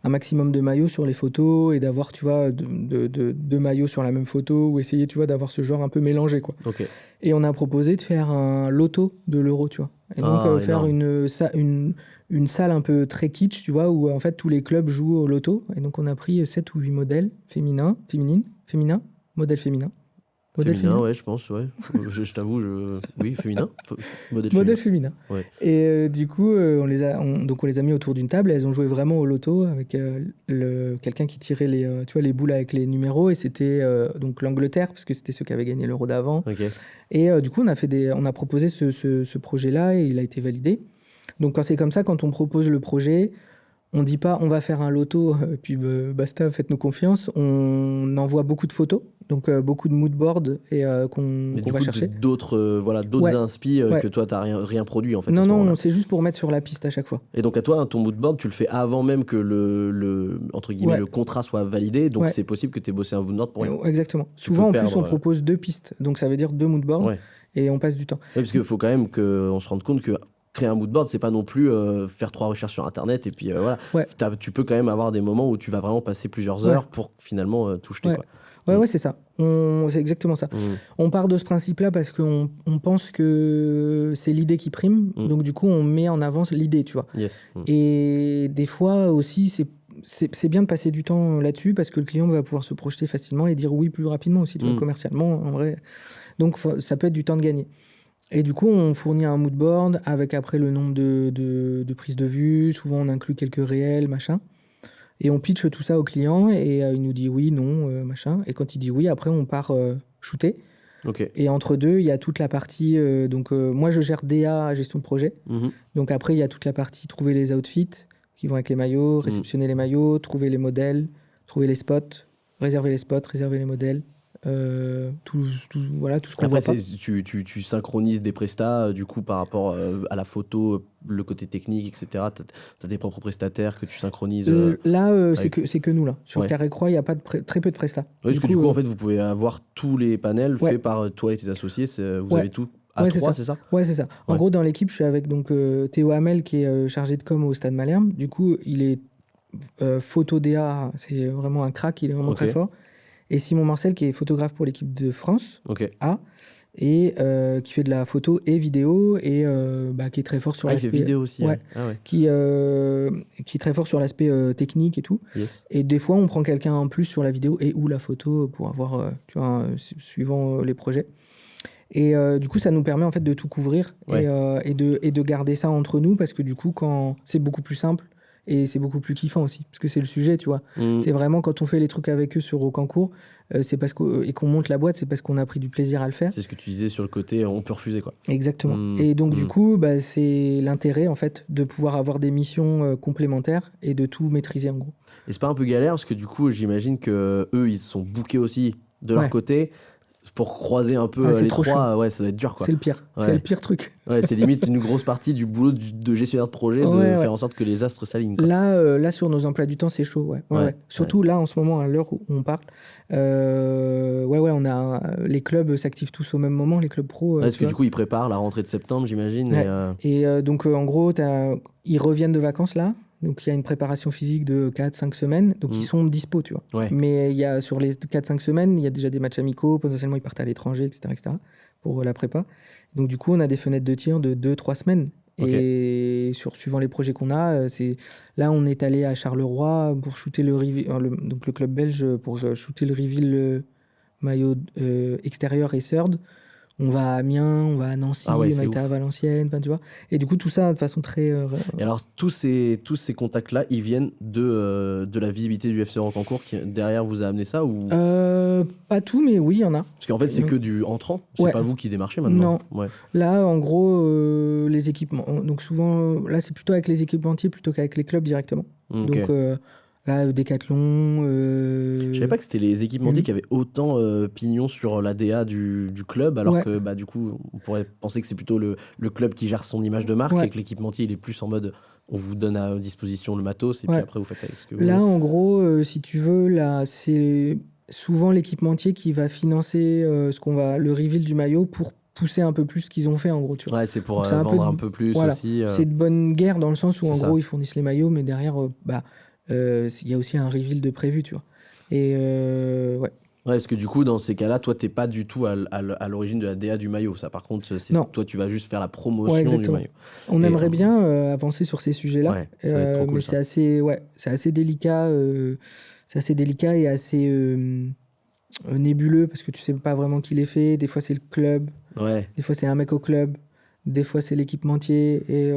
un maximum de maillots sur les photos et d'avoir, tu vois, deux maillots sur la même photo, ou essayer, tu vois, d'avoir ce genre un peu mélangé, quoi. Et on a proposé de faire un loto de l'Euro, tu vois. Et donc faire une salle un peu très kitsch, tu vois, où en fait tous les clubs jouent au loto. Et donc on a pris 7 ou 8 modèles féminins, modèles féminins. Féminin, ouais, je pense, ouais. Je t'avoue, oui, féminin. Modèle féminin. Ouais. Et du coup, on les a mis autour d'une table et elles ont joué vraiment au loto avec quelqu'un qui tirait les boules avec les numéros. Et c'était donc l'Angleterre, parce que c'était ceux qui avaient gagné l'Euro d'avant. Et du coup, on a proposé ce projet-là et il a été validé. Donc, quand c'est comme ça, quand on propose le projet, on ne dit pas on va faire un loto, puis basta, faites-nous confiance. On envoie beaucoup de photos, donc beaucoup de moodboards qu'on va chercher. D'autres inspi que toi, tu n'as rien produit en fait. Non, c'est juste pour mettre sur la piste à chaque fois. Et donc à toi, ton moodboard, tu le fais avant même que entre guillemets, le contrat soit validé, donc c'est possible que tu aies bossé un moodboard pour rien. Exactement. Souvent, en plus, on propose 2 pistes, donc ça veut dire 2 moodboards, et on passe du temps. Parce qu'il faut quand même qu'on se rende compte que créer un moodboard, c'est pas non plus faire 3 recherches sur Internet et puis voilà. Tu peux quand même avoir des moments où tu vas vraiment passer plusieurs heures pour finalement tout jeter. Ouais, c'est ça. C'est exactement ça. On part de ce principe-là parce qu'on pense que c'est l'idée qui prime. Donc, du coup, on met en avant l'idée, tu vois. Et des fois aussi, c'est bien de passer du temps là-dessus parce que le client va pouvoir se projeter facilement et dire oui plus rapidement aussi, tu vois, commercialement, en vrai. Donc, ça peut être du temps de gagner. Et du coup, on fournit un moodboard avec après le nombre de prises de vue. Souvent, on inclut quelques réels, machin. Et on pitch tout ça au client et il nous dit oui, non, machin. Et quand il dit oui, après, on part shooter. Ok. Et entre deux, il y a toute la partie. Moi, je gère DA, gestion de projet. Mhm. Donc après, il y a toute la partie trouver les outfits qui vont avec les maillots, réceptionner les maillots, trouver les modèles, trouver les spots, réserver les modèles. Voilà, tout ce qu'on voit Après, pas. tu synchronises des prestats, du coup, par rapport à la photo, le côté technique, etc. Tu as tes propres prestataires que tu synchronises. Là, c'est avec- que nous, là. Sur Ouais. Carré Croix, il y a pas très peu de prestats. Ouais, parce que du coup, en fait, vous pouvez avoir tous les panels Ouais. faits par toi et tes associés. Vous Ouais. avez tout à Ouais, c'est 3, ça. c'est ça? Ouais, c'est ça. En Ouais. gros, dans l'équipe, je suis avec donc, Théo Hamel, qui est chargé de com au Stade Malherbe. Du coup, il est photo DA, c'est vraiment un crack, il est vraiment Ok. très fort. Et Simon Marcel, qui est photographe pour l'équipe de France Ok. A, et qui fait de la photo et vidéo, et qui est très fort sur Ah, il fait l'aspect. vidéo aussi. Ouais. Ah ouais. Qui est très fort sur l'aspect technique et tout. Yes. Et des fois, on prend quelqu'un en plus sur la vidéo et ou la photo pour avoir, tu vois, suivant les projets. Et du coup, ça nous permet en fait de tout couvrir Ouais. et de garder ça entre nous parce que du coup, quand c'est beaucoup plus simple et c'est beaucoup plus kiffant aussi parce que c'est le sujet, tu vois. Mm. C'est vraiment quand on fait les trucs avec eux sur Rocancourt, c'est parce et qu'on monte la boîte, c'est parce qu'on a pris du plaisir à le faire. C'est ce que tu disais sur le côté, on peut refuser, quoi. Exactement. Mm. Et donc du Mm. coup, c'est l'intérêt en fait de pouvoir avoir des missions complémentaires et de tout maîtriser en gros. Et c'est pas un peu galère parce que du coup, j'imagine que eux, ils se sont bookés aussi de leur Ouais. côté pour croiser un peu Ah, c'est les trop trois. Ouais, ça doit être dur, quoi. C'est le pire. Ouais. C'est le pire truc. Ouais, c'est limite une grosse partie du boulot de gestionnaire de projet de Ouais, faire en sorte que les astres s'alignent, quoi. Là, sur nos emplois du temps, c'est chaud. Ouais. Ouais, Surtout là, en ce moment, à l'heure où on parle, on a les clubs s'activent tous au même moment, les clubs pro. Parce tu que vois. du coup, ils préparent la rentrée de septembre, j'imagine. Ouais. Et, Et donc, en gros, ils reviennent de vacances là. Donc, il y a une préparation physique de 4-5 semaines. Donc, ils sont dispo, tu vois. Ouais. Mais il y a, sur les 4-5 semaines, il y a déjà des matchs amicaux. Potentiellement, ils partent à l'étranger, etc. pour la prépa. Donc, du coup, on a des fenêtres de tir de 2-3 semaines. Ok. Et suivant les projets qu'on a, là, on est allé à Charleroi pour shooter donc le club belge, pour shooter le reveal maillot extérieur et third. On va à Amiens, on va à Nancy, Ah ouais, on c'est a été ouf. à Valenciennes, enfin, tu vois. Et du coup, tout ça de façon très. Et alors, tous ces contacts-là, ils viennent de la visibilité du FC Rocancourt qui, derrière, vous a amené ça ou... Pas tout, mais oui, il y en a. Parce qu'en fait, c'est que du entrant. C'est Ouais. pas vous qui démarchez maintenant. Non. Ouais. Là, en gros, les équipements. Donc, souvent, là, c'est plutôt avec les équipementiers plutôt qu'avec les clubs directement. Ok. Donc, là, Decathlon. Je savais pas que c'était les équipementiers qui avaient autant pignon sur la DA du club, alors Ouais. que bah, du coup, on pourrait penser que c'est plutôt le club qui gère son image de marque Ouais. et que l'équipementier, il est plus en mode on vous donne à disposition le matos et Ouais. puis après vous faites avec ce que vous Là, voulez. en gros, si tu veux, là, c'est souvent l'équipementier qui va financer le reveal du maillot pour pousser un peu plus ce qu'ils ont fait, en gros, tu vois. Ouais, c'est pour Donc, c'est un peu vendre de- un peu plus voilà. aussi. C'est de bonne guerre dans le sens où, C'est en ça. gros, ils fournissent les maillots, mais derrière, il y a aussi un reveal de prévu, tu vois. Et ouais. Ouais, parce que du coup, dans ces cas-là, toi, t'es pas du tout à l'origine de la DA du maillot. Ça, par contre, Non. toi, tu vas juste faire la Ouais, promotion du exactement. maillot. On Et, aimerait bien avancer sur ces sujets-là, Ouais, ça va être trop cool, mais ça. c'est assez délicat. C'est assez délicat et assez nébuleux parce que tu sais pas vraiment qui les fait. Des fois, c'est le club, Ouais. des fois, c'est un mec au club, des fois, c'est l'équipementier. Et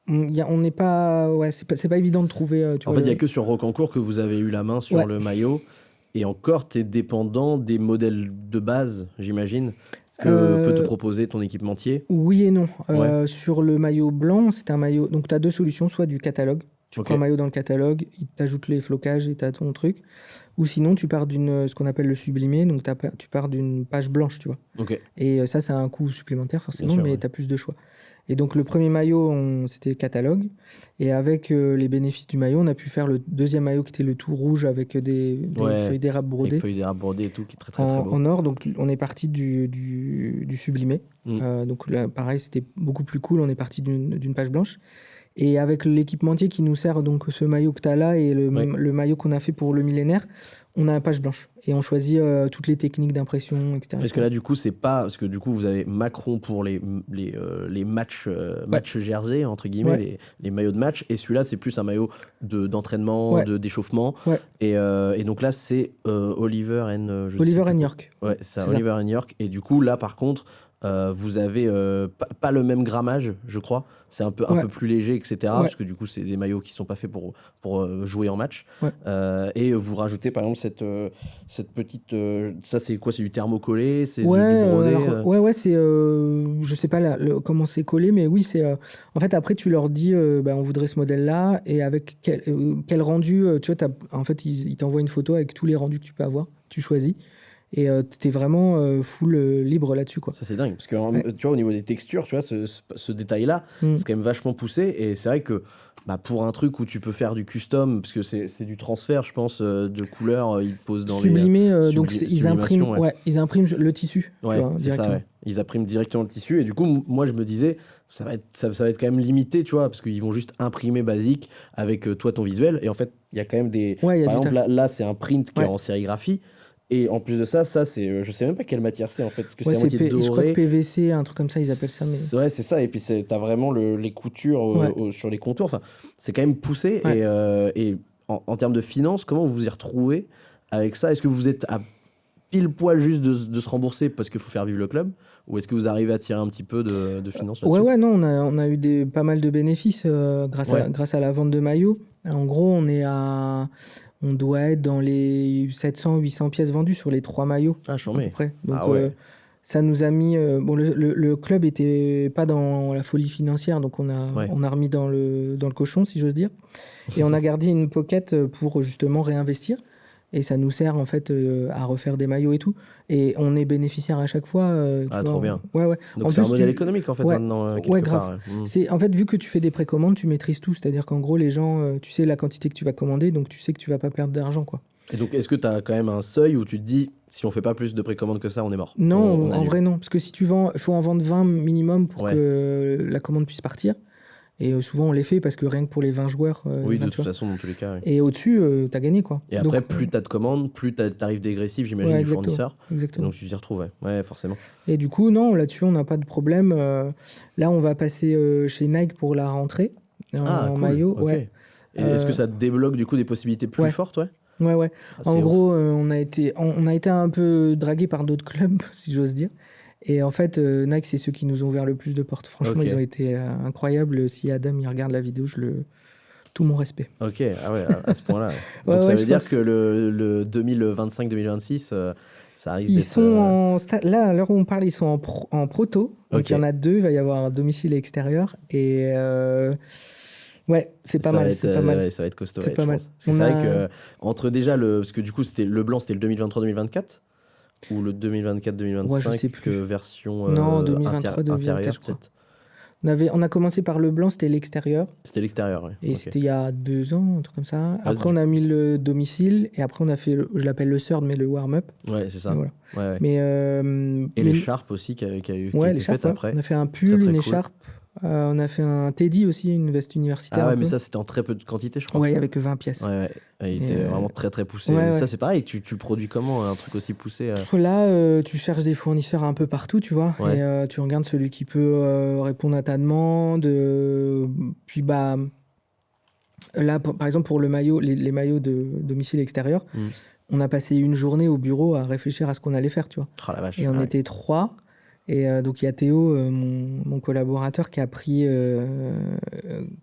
on n'est pas. Ouais, c'est pas évident de trouver. Tu En vois, fait, il n'y a que sur Rocancourt que vous avez eu la main sur Ouais. le maillot. Et encore, tu es dépendant des modèles de base, j'imagine, que peut te proposer ton équipementier. Oui et non. Ouais. Sur le maillot blanc, c'est un maillot. Donc, tu as deux solutions, soit du catalogue. Tu Ok. prends un maillot dans le catalogue, il t'ajoute les flocages et tu as ton truc. Ou sinon, tu pars ce qu'on appelle le sublimé. Donc, tu pars d'une page blanche, tu vois. Ok. Et ça, c'est un coût supplémentaire, forcément, Bien sûr, mais ouais. tu as plus de choix. Et donc, le premier maillot, c'était catalogue. Et avec les bénéfices du maillot, on a pu faire le deuxième maillot qui était le tout rouge avec des Ouais. feuilles d'érable Avec brodées feuilles d'érable brodées et tout, qui est très très très beau. en or. Donc, on est parti du sublimé. Donc, là, pareil, c'était beaucoup plus cool. On est parti d'une page blanche. Et avec l'équipementier qui nous sert, donc ce maillot que tu as là et le maillot qu'on a fait pour le millénaire, on a une page blanche. Et on choisit toutes les techniques d'impression, etc. Parce que là, du coup, c'est pas. Parce que du coup, vous avez Macron pour les matchs, match jersey, entre guillemets, Ouais. les maillots de match. Et celui-là, c'est plus un maillot d'entraînement, Ouais. d'échauffement. Ouais. Et donc là, c'est Oliver and. Oliver and York. Ouais, c'est C'est ça. Oliver and York. Et du coup, là, par contre, vous avez pas le même grammage, je crois. C'est un peu plus léger, etc. Ouais. Parce que du coup, c'est des maillots qui sont pas faits pour jouer en match. Ouais. Et vous rajoutez par exemple cette petite. Ça, c'est quoi? C'est du thermocollé? C'est du Ouais, brodé? alors, ouais, c'est, je sais pas comment c'est collé, mais oui, c'est, en fait, après, tu leur dis, bah, on voudrait ce modèle-là, et avec quel rendu, tu vois, en fait, ils t'envoient une photo avec tous les rendus que tu peux avoir, tu choisis, et t'es vraiment full libre là-dessus, quoi. Ça, c'est dingue. Parce que Ouais. tu vois, au niveau des textures, tu vois, ce détail-là, Mm. c'est quand même vachement poussé. Et c'est vrai que bah, pour un truc où tu peux faire du custom, parce que c'est du transfert, je pense, de couleurs, ils te posent dans Sublimé, les donc ils impriment, sublimations. Ouais, ils impriment le tissu, tu ouais, vois, c'est ça, directement. ouais. Ils impriment directement le tissu. Et du coup, moi, je me disais, ça va être quand même limité, tu vois, parce qu'ils vont juste imprimer basique avec toi, ton visuel. Et en fait, il y a quand même des. Ouais, il y a Par du exemple, taf. là c'est un print qui est Ouais. en sérigraphie. Et en plus de ça, c'est. Je sais même pas quelle matière c'est en fait. Parce que Ouais, c'est à moitié je crois que doré. PVC, un truc comme ça, ils appellent ça, mais Ouais, c'est ça. Et puis, t'as vraiment les coutures ouais, sur les contours. Enfin, c'est quand même poussé. ouais. Et en termes de finances, comment vous vous y retrouvez avec ça? Est-ce que vous êtes à pile poil juste de se rembourser parce qu'il faut faire vivre le club? Ou est-ce que vous arrivez à tirer un petit peu de finances Ouais, là-dessus? ouais, non, on a eu pas mal de bénéfices Ouais. grâce à la vente de maillots. En gros, on doit être dans les 700-800 pièces vendues sur les 3 maillots, Ah, à peu chambé. près. Donc, Ah ouais. ça nous a mis. Bon, le club était pas dans la folie financière, donc Ouais. on a remis dans le cochon, si j'ose dire. Et on a gardé une pocket pour justement réinvestir. Et ça nous sert en fait à refaire des maillots et tout. Et on est bénéficiaire à chaque fois. Tu Ah, vois, trop bien. ouais, ouais. Donc, En c'est un plus, modèle économique en fait ouais, maintenant, ouais, quelque grave. part. Ouais. C'est, en fait, vu que tu fais des précommandes, tu maîtrises tout. C'est-à-dire qu'en gros, les gens, tu sais la quantité que tu vas commander, donc tu sais que tu vas pas perdre d'argent, quoi. Et donc, est-ce que tu as quand même un seuil où tu te dis, si on fait pas plus de précommandes que ça, on est mort? Non, On en annule. vrai, non. Parce que si tu vends, il faut en vendre 20 minimum pour Ouais. que la commande puisse partir. Et souvent, on les fait parce que rien que pour les 20 joueurs, Oui, là, de tu toute vois. façon, dans tous les cas. Ouais. Et au-dessus, t'as gagné, quoi. Et Donc, après, plus t'as de commandes, plus t'as de tarifs dégressifs, j'imagine, ouais, du exactement. fournisseur. Et Exactement. donc, tu t'y retrouves, ouais. Ouais, forcément. Et du coup, non, là-dessus, on n'a pas de problème. Là, on va passer chez Nike pour la rentrée Ah, en cool. maillot. Ok. Ouais. Et est-ce que ça te débloque du coup des possibilités plus Ouais. fortes, ouais? Ouais, ouais. Ah, En c'est ouf. gros, on a été un peu dragué par d'autres clubs, si j'ose dire. Et en fait, Nike, c'est ceux qui nous ont ouvert le plus de portes. Franchement, Ok. ils ont été incroyables. Si Adam, il regarde la vidéo, tout mon respect. Ok, ah ouais, à ce point-là. Ouais. Ouais, Donc ça ouais, veut je dire pense. que le 2025-2026, ça risque Ils d'être. sont là, à l'heure où on parle, ils sont en proto. Donc, Ok. il y en a 2. Il va y avoir un domicile et extérieur. Et ouais, c'est pas Ça va mal. être, C'est pas mal. ouais, ça va être costaud, C'est ouais, pas je mal. pense. Parce que On c'est vrai a... que entre déjà parce que du coup le blanc c'était le 2023-2024 ou le 2024-2025 Ouais, je sais plus. version Non, 2023-2024, intérieure je crois. peut-être. On a commencé par le blanc, c'était l'extérieur. C'était l'extérieur, ouais. Et Ok. c'était il y a 2 ans, un truc comme ça. Ah, Après, on a mis le domicile. Et après, on a fait, je l'appelle le third, mais le warm-up. Ouais, c'est Et ça. voilà. Ouais, ouais. Mais, Et l'écharpe aussi qui a ouais, été l'écharpe, faite ouais. après. On a fait un Très, pull, très une cool. écharpe. On a fait un teddy aussi, une veste universitaire Ah ouais, un mais peu. ça c'était en très peu de quantité, je crois. Ouais, avec 20 pièces. Ouais, ouais. Ouais, il Et, était vraiment très très poussé. ouais, Ça ouais. c'est pareil, tu le produis comment, un truc aussi poussé? Là, tu cherches des fournisseurs un peu partout, tu vois. Ouais. Et tu regardes celui qui peut répondre à ta demande. Puis, bah, là, par exemple, pour le maillot, les maillots de domicile extérieur, Mm. on a passé une journée au bureau à réfléchir à ce qu'on allait faire, tu vois. Oh la vache. Et on Ah ouais. était 3. Et donc, il y a Théo, mon collaborateur, qui a pris,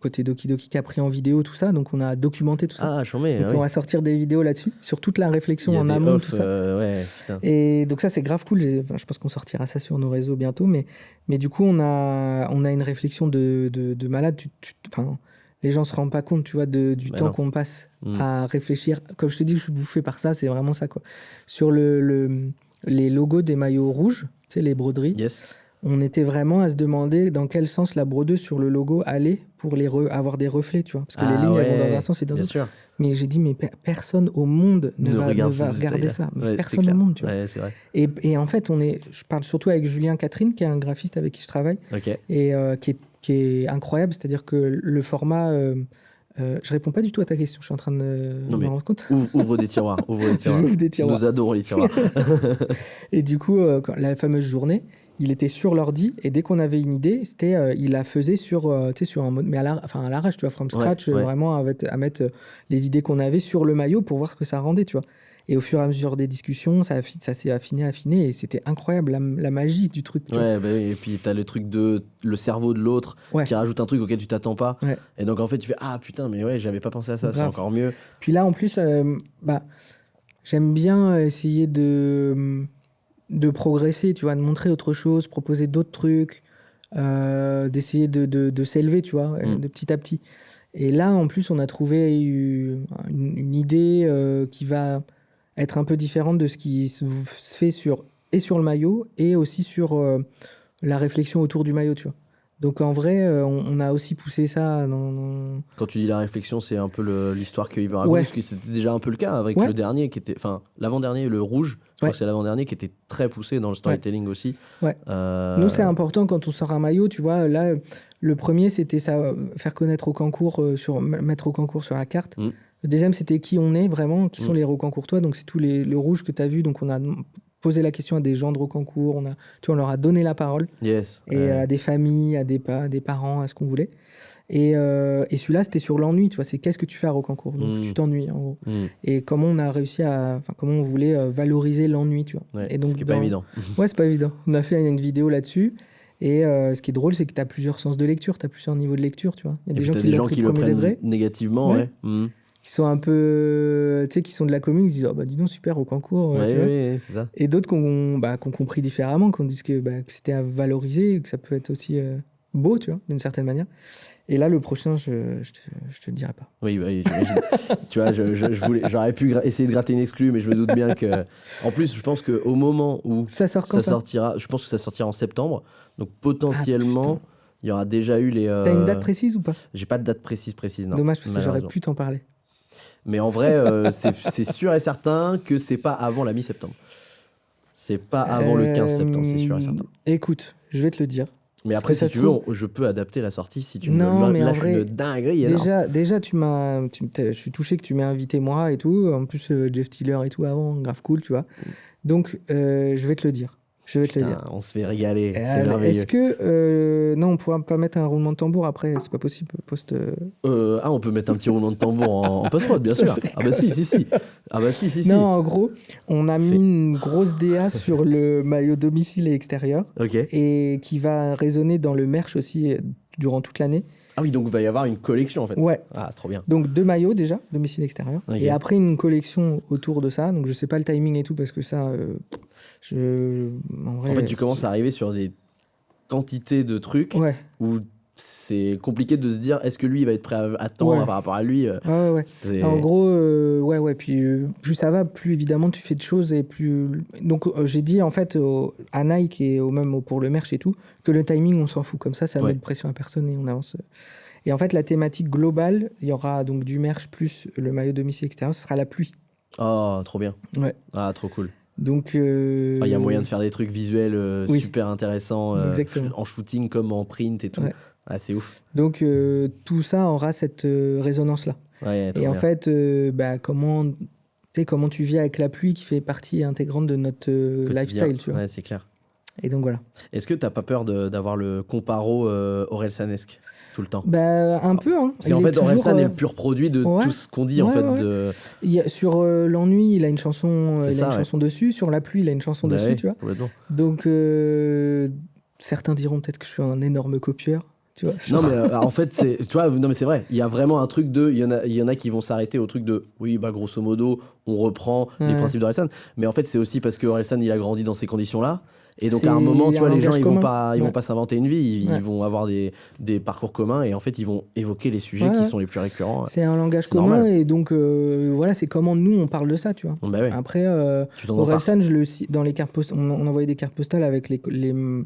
côté Doki Doki, qui a pris en vidéo tout ça. Donc, on a documenté tout ça. Ah, chambé, Donc, oui. on va sortir des vidéos là-dessus, sur toute la Il réflexion y a en des amont, off, tout ça. ouais, putain. Et donc, ça, c'est grave cool. Je pense qu'on sortira ça sur nos réseaux bientôt. Mais du coup, on a une réflexion de malade. Enfin, les gens se rendent pas compte, tu vois, du Bah temps non. qu'on passe Mm. à réfléchir. Comme je te dis, je suis bouffé par ça, c'est vraiment ça, quoi. Sur les logos des maillots rouges, tu sais, les broderies, Yes. on était vraiment à se demander dans quel sens la brodeuse sur le logo allait pour avoir des reflets, tu vois. Parce que les Ah lignes, elles vont ouais, dans un sens et dans bien l'autre. sûr. Mais j'ai dit, mais personne au monde ne va regarde ces regarder détails-là. ça. Mais Ouais, c'est personne au clair. monde, tu vois. Ouais, c'est vrai. Et en fait, je parle surtout avec Julien Catherine, qui est un graphiste avec qui je travaille, Ok. et qui est incroyable. C'est-à-dire que le format... je réponds pas du tout à ta question, je suis en train de Non, me mais rendre compte. Ouvre des tiroirs. Ouvre des tiroirs. J'ouvre des tiroirs. Nous adorons les tiroirs. Et du coup, la fameuse journée, il était sur l'ordi, et dès qu'on avait une idée, il la faisait sur un mode, mais à l'arrache, tu vois, from scratch, ouais. vraiment à mettre les idées qu'on avait sur le maillot pour voir ce que ça rendait, tu vois. Et au fur et à mesure des discussions, ça s'est affiné, et c'était incroyable, la magie du truc. Tu vois. Ouais, bah oui, et puis t'as le truc de le cerveau de l'autre Ouais, qui rajoute un truc auquel tu t'attends pas. ouais, Et donc en fait, tu fais ah putain, mais ouais, j'avais pas pensé à ça, c'est grave. encore mieux. Puis là, en plus, bah, j'aime bien essayer de progresser, tu vois, de montrer autre chose, proposer d'autres trucs, d'essayer de s'élever, tu vois, de petit à petit. Et là, en plus, on a trouvé une idée qui va être un peu différente de ce qui se fait sur le maillot et aussi sur la réflexion autour du maillot, tu vois. Donc en vrai, on a aussi poussé ça Quand tu dis la réflexion, c'est un peu l'histoire qu'il veut raconter, Ouais, parce que c'était déjà un peu le cas avec ouais, le dernier qui était, enfin l'avant-dernier, le rouge, je crois ouais, que c'est l'avant-dernier qui était très poussé dans le ouais, storytelling aussi. ouais. Nous, c'est Euh, important quand on sort un maillot, tu vois. Là, le premier, c'était ça, faire connaître Rocancourt, mettre Rocancourt sur la carte. mm, Le deuxième, c'était qui on est vraiment, qui sont mm, les Rocancourtois. Donc, c'est le rouge que tu as vu. Donc, on a posé la question à des gens de Rocancourt. On leur a donné la parole. yes. Et à des familles, à des parents, à ce qu'on voulait. Et celui-là, c'était sur l'ennui, tu vois. C'est qu'est-ce que tu fais à Rocancourt. Donc, tu Mm, t'ennuies, en gros. mm, Et comment on a réussi enfin, comment on voulait valoriser l'ennui, tu vois. ouais, Et ce donc, qui est pas évident. ouais, c'est pas évident. On a fait une vidéo là-dessus. Et ce qui est drôle, c'est que tu as plusieurs sens de lecture, tu as plusieurs niveaux de lecture, tu vois. Il y a Et des puis gens t'as qui des l'ont gens pris qui le premier prennent degré, négativement, ouais, ouais. Mm. qui sont un peu, tu sais, qui sont de la commune, qui disent, oh, bah, dis donc, super, au concours, Ouais, tu ouais, vois. ouais, c'est ça. Et d'autres qui ont compris différemment, qui ont dit que c'était à valoriser, que ça peut être aussi beau, tu vois, d'une certaine manière. Et là, le prochain, je te le dirai pas. Oui, bah oui, j'imagine. Tu vois, j'aurais pu essayer de gratter une exclue, mais je me doute bien que. En plus, je pense qu'au moment où Ça sort quand ça ça? sortira, je pense que ça sortira en septembre. Donc Ah putain. potentiellement, il y aura déjà eu les. T'as une date précise ou pas? J'ai pas de date précise, non, Dommage, parce que j'aurais malheureusement. pu t'en parler. Mais en vrai, c'est sûr et certain que c'est pas avant la mi-septembre. C'est pas avant le 15 septembre, c'est sûr et certain. Écoute, je vais te le dire. Mais Parce après, que si ça se tu veux, trouve. je peux adapter la sortie si tu Non, me mais en lâches une vrai, dinguerie énorme. déjà je suis touché que tu m'aies invité moi et tout. En plus, Jeff Tiller et tout avant, grave cool, tu vois. Donc, je vais te le dire. Je vais te le dire. Putain, on se fait régaler, c'est merveilleux. Est-ce que. Non, on pourra pas mettre un roulement de tambour après, c'est pas possible. On peut mettre un petit roulement de tambour en post-prod, bien sûr. Ah bah si. Ah bah si. Non, en gros, on a mis Fait. une grosse DA sur le maillot domicile et extérieur Ok. et qui va résonner dans le merch aussi durant toute l'année. Ah oui, donc il va y avoir une collection en fait. Ouais. Ah, c'est trop bien. Donc 2 maillots déjà, domicile extérieur. Ok. Et après une collection autour de ça. Donc je sais pas le timing et tout parce que ça, en vrai, En fait, tu commences à arriver sur des quantités de trucs ouais, où c'est compliqué de se dire est-ce que lui il va être prêt à temps ouais. par rapport à lui. Ouais. C'est. En gros, ouais. Puis plus ça va, plus évidemment tu fais de choses et plus. Donc j'ai dit en fait à Nike et pour le merch et tout que le timing on s'en fout. Comme ça Ouais. met de pression à personne et on avance. Et en fait la thématique globale, il y aura donc du merch plus le maillot domicile extérieur, ce sera la pluie. Oh, trop bien. Ouais. Ah, trop cool. Donc. Ah, il y a moyen de faire des trucs visuels Oui. super intéressants Exactement. en shooting comme en print et tout. Ouais. Ah, c'est ouf. Donc tout ça aura cette résonance-là. Ouais, trop Et en bien. fait, comment tu vis avec la pluie qui fait partie intégrante de notre Quotidien. lifestyle, tu vois. Ouais, c'est clair. Et donc voilà. Est-ce que t'as pas peur d'avoir le comparo Orelsanesque tout le temps? Bah, un peu, hein. Parce qu'en fait, Orelsan est le pur produit de ouais. tout ce qu'on dit, en Ouais, fait. ouais. Sur l'ennui, il a une chanson, C'est ça, ouais. chanson dessus. Sur la pluie, il a une chanson Bah dessus, ouais, tu vois. complètement. Donc, certains diront peut-être que je suis un énorme copieur, tu vois. Non, mais en fait, tu vois, non, mais c'est vrai. Il y a vraiment un truc de. Il y en a qui vont s'arrêter au truc de. Oui, bah, grosso modo, on reprend les Ouais. principes d'Orelsan. Mais en fait, c'est aussi parce que Orelsan, il a grandi dans ces conditions-là. Et donc, C'est à un moment, tu vois, un les gens, langage ils vont commun. Ouais. pas s'inventer une vie. Ils Ouais. vont avoir des parcours communs. Et en fait, ils vont évoquer les sujets qui Ouais. sont les plus récurrents. C'est un langage C'est commun normal. et donc voilà, c'est comment nous on parle de ça, tu vois. Bah ouais, Après, tu t'en empares. Orelsan, dans les cartes on envoyait des cartes postales avec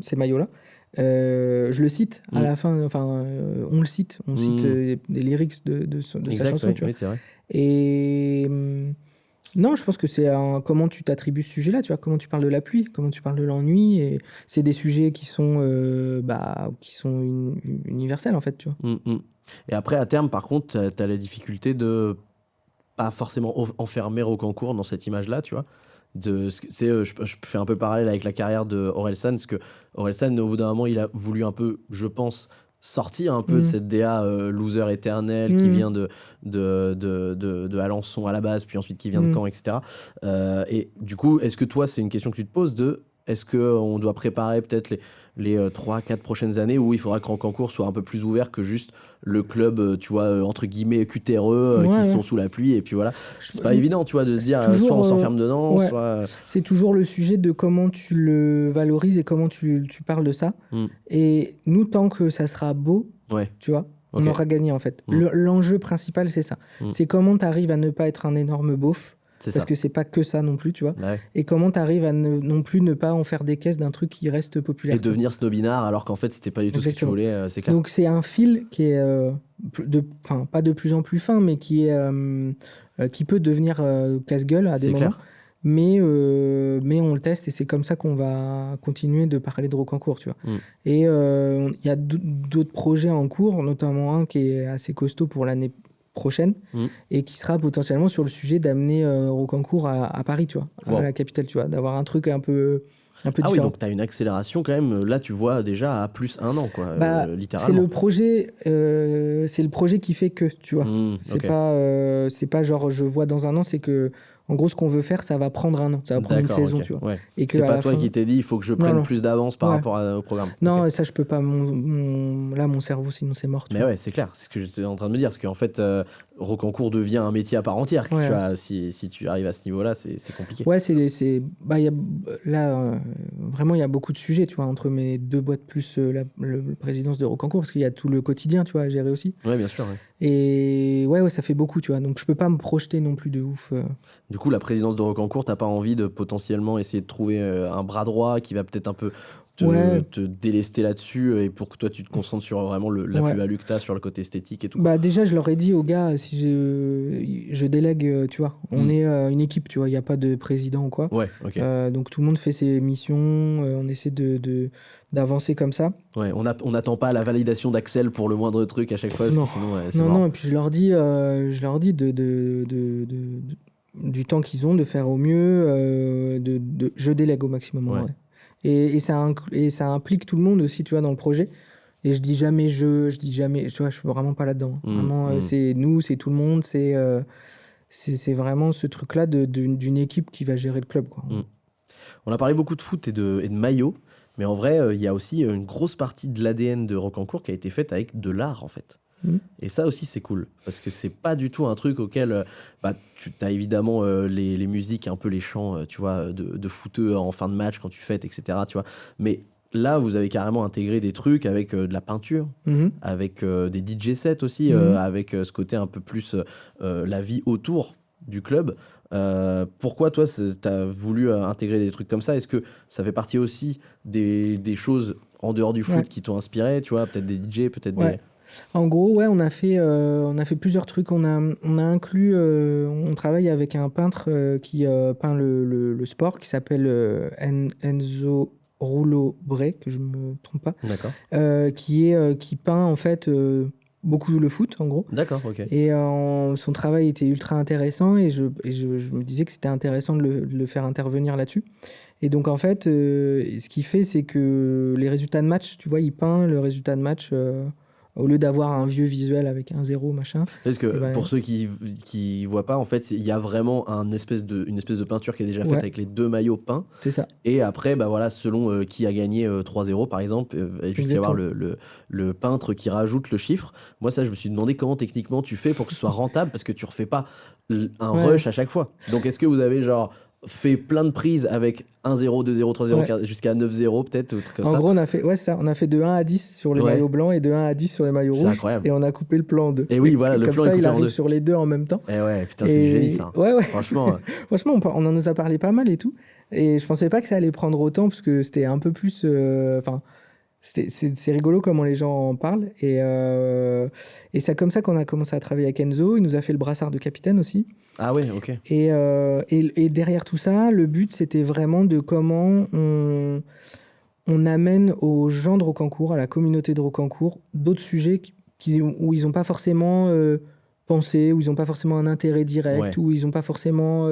ces maillots-là. Je le cite à la fin, enfin, on le cite, on cite des lyrics de sa chanson, ouais, tu vois. oui, c'est vrai. Et non, je pense que c'est comment tu t'attribues ce sujet-là, tu vois, comment tu parles de la pluie, comment tu parles de l'ennui, et c'est des sujets qui sont universels en fait, tu vois. Et après, à terme, par contre, t'as la difficulté de pas forcément enfermer Rocancourt dans cette image-là, tu vois. Je fais un peu parallèle avec la carrière de Orelsan, parce que Orelsan, au bout d'un moment, il a voulu un peu, je pense, sorti un peu de cette DA loser éternel qui vient de Alençon à la base, puis ensuite qui vient de Caen, etc. Et du coup, est-ce que toi, c'est une question que tu te poses est-ce qu'on doit préparer peut-être les 3-4 prochaines années où il faudra que Rocancourt soit un peu plus ouvert que juste le club, tu vois, entre guillemets, cutéreux, qui sont sous la pluie, et puis voilà. C'est pas évident, tu vois, de se dire, toujours, soit on s'enferme dedans, soit... C'est toujours le sujet de comment tu le valorises et comment tu parles de ça. Et nous, tant que ça sera beau, tu vois, on aura gagné, en fait. L'enjeu principal, c'est ça. C'est comment tu arrives à ne pas être un énorme beauf. Parce que c'est pas que ça non plus, tu vois. Et comment tu arrives à non plus ne pas en faire des caisses d'un truc qui reste populaire. Et devenir snobinard alors qu'en fait c'était pas du tout ce que tu voulais, c'est clair. Donc c'est un fil qui est, pas de plus en plus fin, mais qui peut devenir casse-gueule à des moments. Mais on le teste et c'est comme ça qu'on va continuer de parler de Rocancourt, tu vois. Et il y a d'autres projets en cours, notamment un qui est assez costaud pour l'année prochaine et qui sera potentiellement sur le sujet d'amener Rocancourt à Paris, tu vois, à la capitale, tu vois, d'avoir un truc un peu différent. Oui, donc tu as une accélération quand même, là tu vois déjà à plus 1 an, quoi, littéralement. C'est le projet qui fait que, tu vois. C'est pas genre je vois dans 1 an, c'est que en gros, ce qu'on veut faire, ça va prendre 1 an, ça va prendre une saison, tu vois. Et que c'est pas toi qui t'es dit, il faut que je prenne plus d'avance par rapport au programme. Non, ça, je peux pas. Mon cerveau, sinon c'est mort. Mais ouais, c'est clair, c'est ce que j'étais en train de me dire, parce qu'en fait, Rocancourt devient un métier à part entière. Tu vois, si tu arrives à ce niveau-là, c'est compliqué. Ouais, vraiment, il y a beaucoup de sujets, tu vois, entre mes 2 boîtes plus la présidence de Rocancourt, parce qu'il y a tout le quotidien, tu vois, à gérer aussi. Ouais, bien sûr. Et ça fait beaucoup, tu vois. Donc, je peux pas me projeter non plus de ouf. Du coup, la présidence de Rocancourt, t'as pas envie de potentiellement essayer de trouver un bras droit qui va peut-être un peu te délester là-dessus, et pour que toi, tu te concentres sur vraiment la plus-value que t'as sur le côté esthétique et tout. Déjà, je leur ai dit aux gars, si je délègue, tu vois. On est une équipe, tu vois. Il n'y a pas de président ou quoi. Donc, tout le monde fait ses missions. On essaie d'avancer comme ça. On n'attend pas la validation d'Axel pour le moindre truc à chaque fois, parce que sinon, c'est mort. Non, et puis je leur dis du temps qu'ils ont, de faire au mieux, je délègue au maximum. Et ça implique tout le monde aussi, tu vois, dans le projet. Et je dis jamais, tu vois, je suis vraiment pas là-dedans. Vraiment, c'est nous, c'est tout le monde, c'est vraiment ce truc-là d'une équipe qui va gérer le club, quoi. On a parlé beaucoup de foot et de maillot, mais en vrai, il y a aussi une grosse partie de l'ADN de Rocancourt qui a été faite avec de l'art, en fait. Et ça aussi, c'est cool, parce que c'est pas du tout un truc auquel tu as évidemment les musiques, un peu les chants, tu vois, de footeux en fin de match quand tu fêtes, etc. Tu vois. Mais là, vous avez carrément intégré des trucs avec de la peinture, avec des DJ sets aussi, avec ce côté un peu plus la vie autour du club. Pourquoi toi, tu as voulu intégrer des trucs comme ça? Est-ce que ça fait partie aussi des choses en dehors du foot qui t'ont inspiré, tu vois, peut-être des DJ, peut-être des... En gros, on a fait plusieurs trucs. On a inclus, on travaille avec un peintre qui peint le sport, qui s'appelle Enzo Rouleau Bray, que je me trompe pas. D'accord. Qui peint en fait beaucoup le foot, en gros. D'accord, ok. Et son travail était ultra intéressant, et je me disais que c'était intéressant de le faire intervenir là-dessus. Et donc en fait, ce qu'il fait, c'est que les résultats de match, tu vois, il peint le résultat de match. Au lieu d'avoir un vieux visuel avec un 0, machin. Parce que pour ceux qui voient pas, en fait, il y a vraiment une espèce de peinture qui est déjà faite avec les 2 maillots peints. C'est ça. Et après, selon qui a gagné 3-0, par exemple, il va juste y avoir le peintre qui rajoute le chiffre. Moi, ça, je me suis demandé comment techniquement tu fais pour que ce soit rentable, parce que tu refais pas un rush à chaque fois. Donc, est-ce que vous avez fait plein de prises avec 1-0, 2-0, 3-0, jusqu'à 9-0 peut-être, ou truc comme ça. En gros, on a fait de 1 à 10 sur les maillots blancs et de 1 à 10 sur les maillots rouges. C'est incroyable. Et on a coupé le plan en 2. Et oui, voilà, le plan est coupé en 2. Comme ça, il arrive sur les 2 en même temps. Et ouais, putain, c'est génie ça. Ouais. Franchement, on en nous a parlé pas mal et tout. Et je pensais pas que ça allait prendre autant, parce que c'était un peu plus... c'est rigolo comment les gens en parlent. Et c'est comme ça qu'on a commencé à travailler avec Enzo. Il nous a fait le brassard de capitaine aussi. Ah ouais, ok. Et derrière tout ça, le but, c'était vraiment de comment on amène aux gens de Rocancourt, à la communauté de Rocancourt, d'autres sujets où ils n'ont pas forcément pensé, où ils n'ont pas forcément un intérêt direct, où ils n'ont pas forcément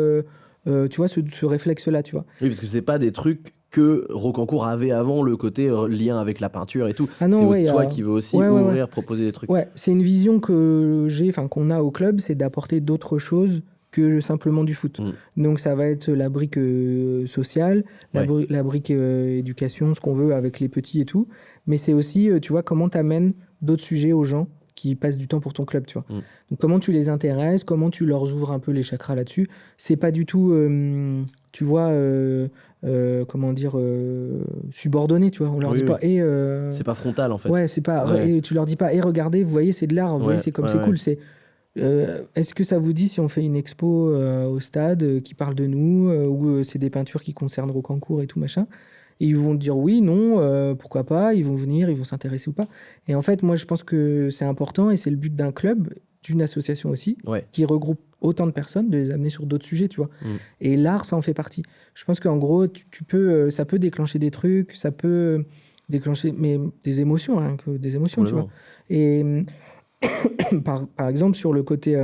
tu vois, ce réflexe-là, tu vois. Oui, parce que c'est pas des trucs que Rocancourt avait avant, le côté lien avec la peinture et tout. Ah C'est non, ouais, toi qui veux aussi ouvrir, proposer des trucs. Ouais, c'est une vision que qu'on a au club, c'est d'apporter d'autres choses que simplement du foot. Donc ça va être la brique sociale, la brique éducation, ce qu'on veut avec les petits et tout. Mais c'est aussi, tu vois, comment tu amènes d'autres sujets aux gens qui passent du temps pour ton club, tu vois. Donc comment tu les intéresses, comment tu leur ouvres un peu les chakras là-dessus. C'est pas du tout, tu vois, comment dire, subordonné, tu vois. On leur dit pas, c'est pas frontal en fait. Ouais, c'est pas. Et tu leur dis pas, regardez, vous voyez, c'est de l'art, vous voyez, c'est comme c'est cool. C'est est-ce que ça vous dit si on fait une expo au stade qui parle de nous, ou c'est des peintures qui concernent Rocancourt et tout machin? Et ils vont dire oui, non, pourquoi pas, ils vont venir, ils vont s'intéresser ou pas. Et en fait, moi, je pense que c'est important et c'est le but d'un club, d'une association aussi, qui regroupe autant de personnes, de les amener sur d'autres sujets, tu vois. Et l'art, ça en fait partie. Je pense qu'en gros, tu peux, ça peut déclencher des trucs, ça peut déclencher des émotions, hein, des émotions, tu vois. Et par exemple, sur le côté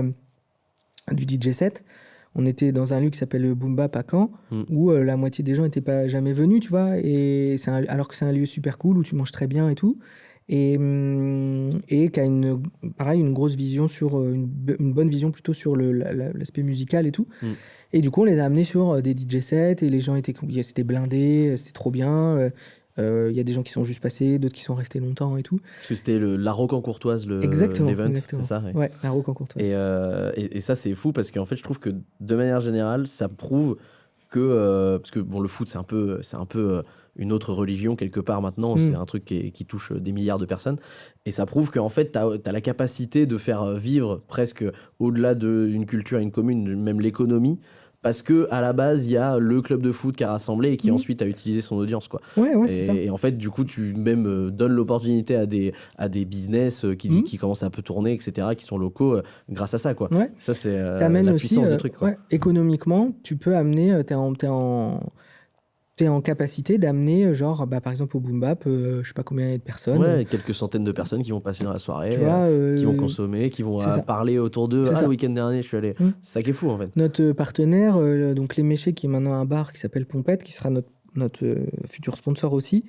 du DJ set, on était dans un lieu qui s'appelle Boom Bap à Caen, où la moitié des gens n'étaient pas jamais venus, tu vois, et alors que c'est un lieu super cool, où tu manges très bien et tout, et qui a une grosse vision sur, une bonne vision plutôt sur l'aspect musical et tout. Et du coup, on les a amenés sur des DJ sets, et les gens c'était blindé, c'était trop bien. Y a des gens qui sont juste passés, d'autres qui sont restés longtemps et tout. Parce que c'était la Rocancourtoise, exactement, c'est ça? Ouais, la Rocancourtoise. Et ça, c'est fou parce qu'en fait, je trouve que de manière générale, ça prouve que... parce que bon, le foot, c'est un peu une autre religion quelque part maintenant. C'est un truc qui touche des milliards de personnes. Et ça prouve qu'en fait, t'as la capacité de faire vivre presque au-delà d'une culture, une commune, même l'économie. Parce que à la base, il y a le club de foot qui a rassemblé et qui ensuite a utilisé son audience, quoi. Ouais, c'est ça. Et en fait, du coup, tu même donnes l'opportunité à des business qui commencent à un peu tourner, etc., qui sont locaux, grâce à ça, quoi. Ouais. Ça, c'est la aussi, puissance du truc, quoi. Économiquement, tu peux amener, t'es en capacité d'amener, genre, par exemple, au Boom Bap, je sais pas combien il y a de personnes. Ouais, quelques centaines de personnes qui vont passer dans la soirée, tu vois, qui vont consommer, qui vont parler autour d'eux. Le week-end dernier, je suis allé. C'est ça qui est fou, en fait. Notre partenaire, donc Les Méchés, qui est maintenant un bar qui s'appelle Pompette, qui sera notre futur sponsor aussi,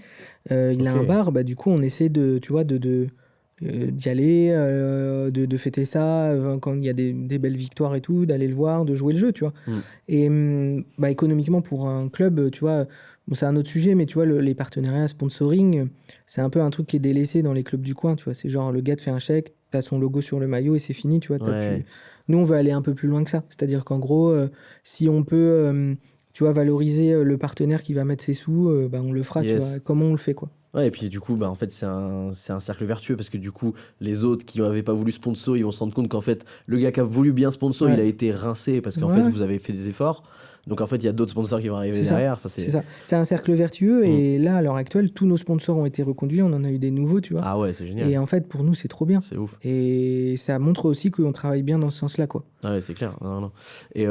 il a un bar, du coup, on essaie tu vois, d'y aller, de fêter ça quand il y a des belles victoires et tout, d'aller le voir, de jouer le jeu, tu vois. Et économiquement, pour un club, tu vois, bon, c'est un autre sujet, mais tu vois, les partenariats sponsoring, c'est un peu un truc qui est délaissé dans les clubs du coin, tu vois. C'est genre, le gars te fait un chèque, t'as son logo sur le maillot et c'est fini, tu vois. Nous, on veut aller un peu plus loin que ça. C'est-à-dire qu'en gros, si on peut, tu vois, valoriser le partenaire qui va mettre ses sous, on le fera, tu vois. Comment on le fait, quoi. Ouais, et puis du coup, en fait, c'est un cercle vertueux parce que du coup, les autres qui n'avaient pas voulu sponsor, ils vont se rendre compte qu'en fait, le gars qui a voulu bien sponsor, il a été rincé parce qu'en fait, vous avez fait des efforts. Donc en fait, il y a d'autres sponsors qui vont arriver derrière. C'est ça. C'est un cercle vertueux et là, à l'heure actuelle, tous nos sponsors ont été reconduits. On en a eu des nouveaux, tu vois. Ah ouais, c'est génial. Et en fait, pour nous, c'est trop bien. C'est ouf. Et ça montre aussi qu'on travaille bien dans ce sens-là, quoi. Ah ouais, c'est clair. Non. Et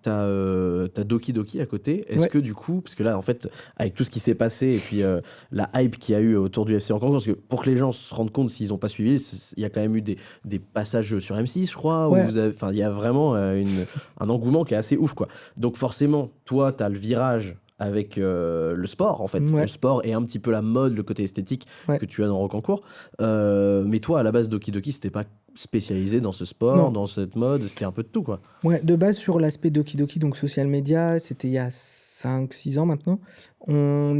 t'as Doki Doki à côté. Est-ce que du coup, parce que là, en fait, avec tout ce qui s'est passé et puis la hype qu'il y a eu autour du FC Rocancourt, parce que pour que les gens se rendent compte s'ils n'ont pas suivi, il y a quand même eu des passages sur M6, je crois, où il y a vraiment un engouement qui est assez ouf, quoi. Donc forcément, toi, tu as le virage avec le sport, en fait. Le sport et un petit peu la mode, le côté esthétique que tu as dans Rocancourt. Mais toi, à la base, Doki Doki, c'était pas spécialisé dans ce sport, dans cette mode, c'était un peu de tout, quoi. Ouais, de base, sur l'aspect Doki Doki, donc social media, c'était il y a 5-6 ans maintenant, on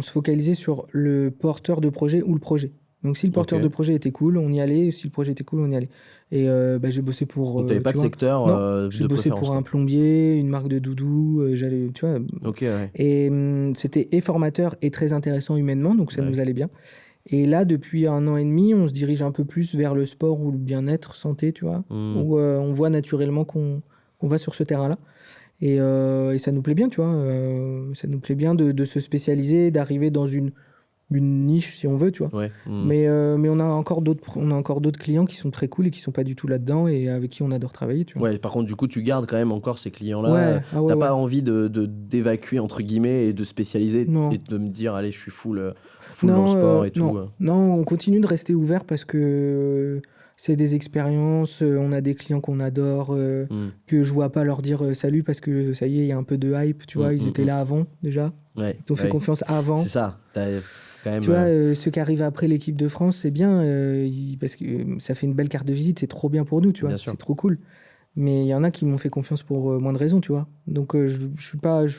se focalisait sur le porteur de projet ou le projet. Donc si le porteur de projet était cool, on y allait. Si le projet était cool, on y allait. Et j'ai bossé pour... Donc t'avais pas de secteur de j'ai bossé pour un plombier, une marque de doudou, j'allais, tu vois. Et c'était et formateur et très intéressant humainement, donc ça nous allait bien. Et là, depuis 1 an et demi, on se dirige un peu plus vers le sport ou le bien-être, santé, tu vois, où on voit naturellement qu'on va sur ce terrain-là. Et ça nous plaît bien, tu vois. Ça nous plaît bien de se spécialiser, d'arriver dans une niche, si on veut, tu vois. Mais on a encore d'autres clients qui sont très cool et qui sont pas du tout là-dedans et avec qui on adore travailler, tu vois. Ouais, par contre, du coup, tu gardes quand même encore ces clients-là. T'as pas envie d'évacuer, entre guillemets, et de spécialiser et de me dire, allez, je suis full dans le sport et tout. Non, on continue de rester ouvert parce que c'est des expériences. On a des clients qu'on adore, que je vois pas leur dire salut parce que ça y est, il y a un peu de hype, tu vois. Ils étaient là avant déjà. Ouais, Ils t'ont fait ouais. confiance avant. C'est ça. T'as quand même. Tu vois, ceux qui arrivent après l'équipe de France, c'est bien parce que ça fait une belle carte de visite, c'est trop bien pour nous, tu vois. Bien sûr. C'est trop cool. Mais il y en a qui m'ont fait confiance pour moins de raisons, tu vois. Donc je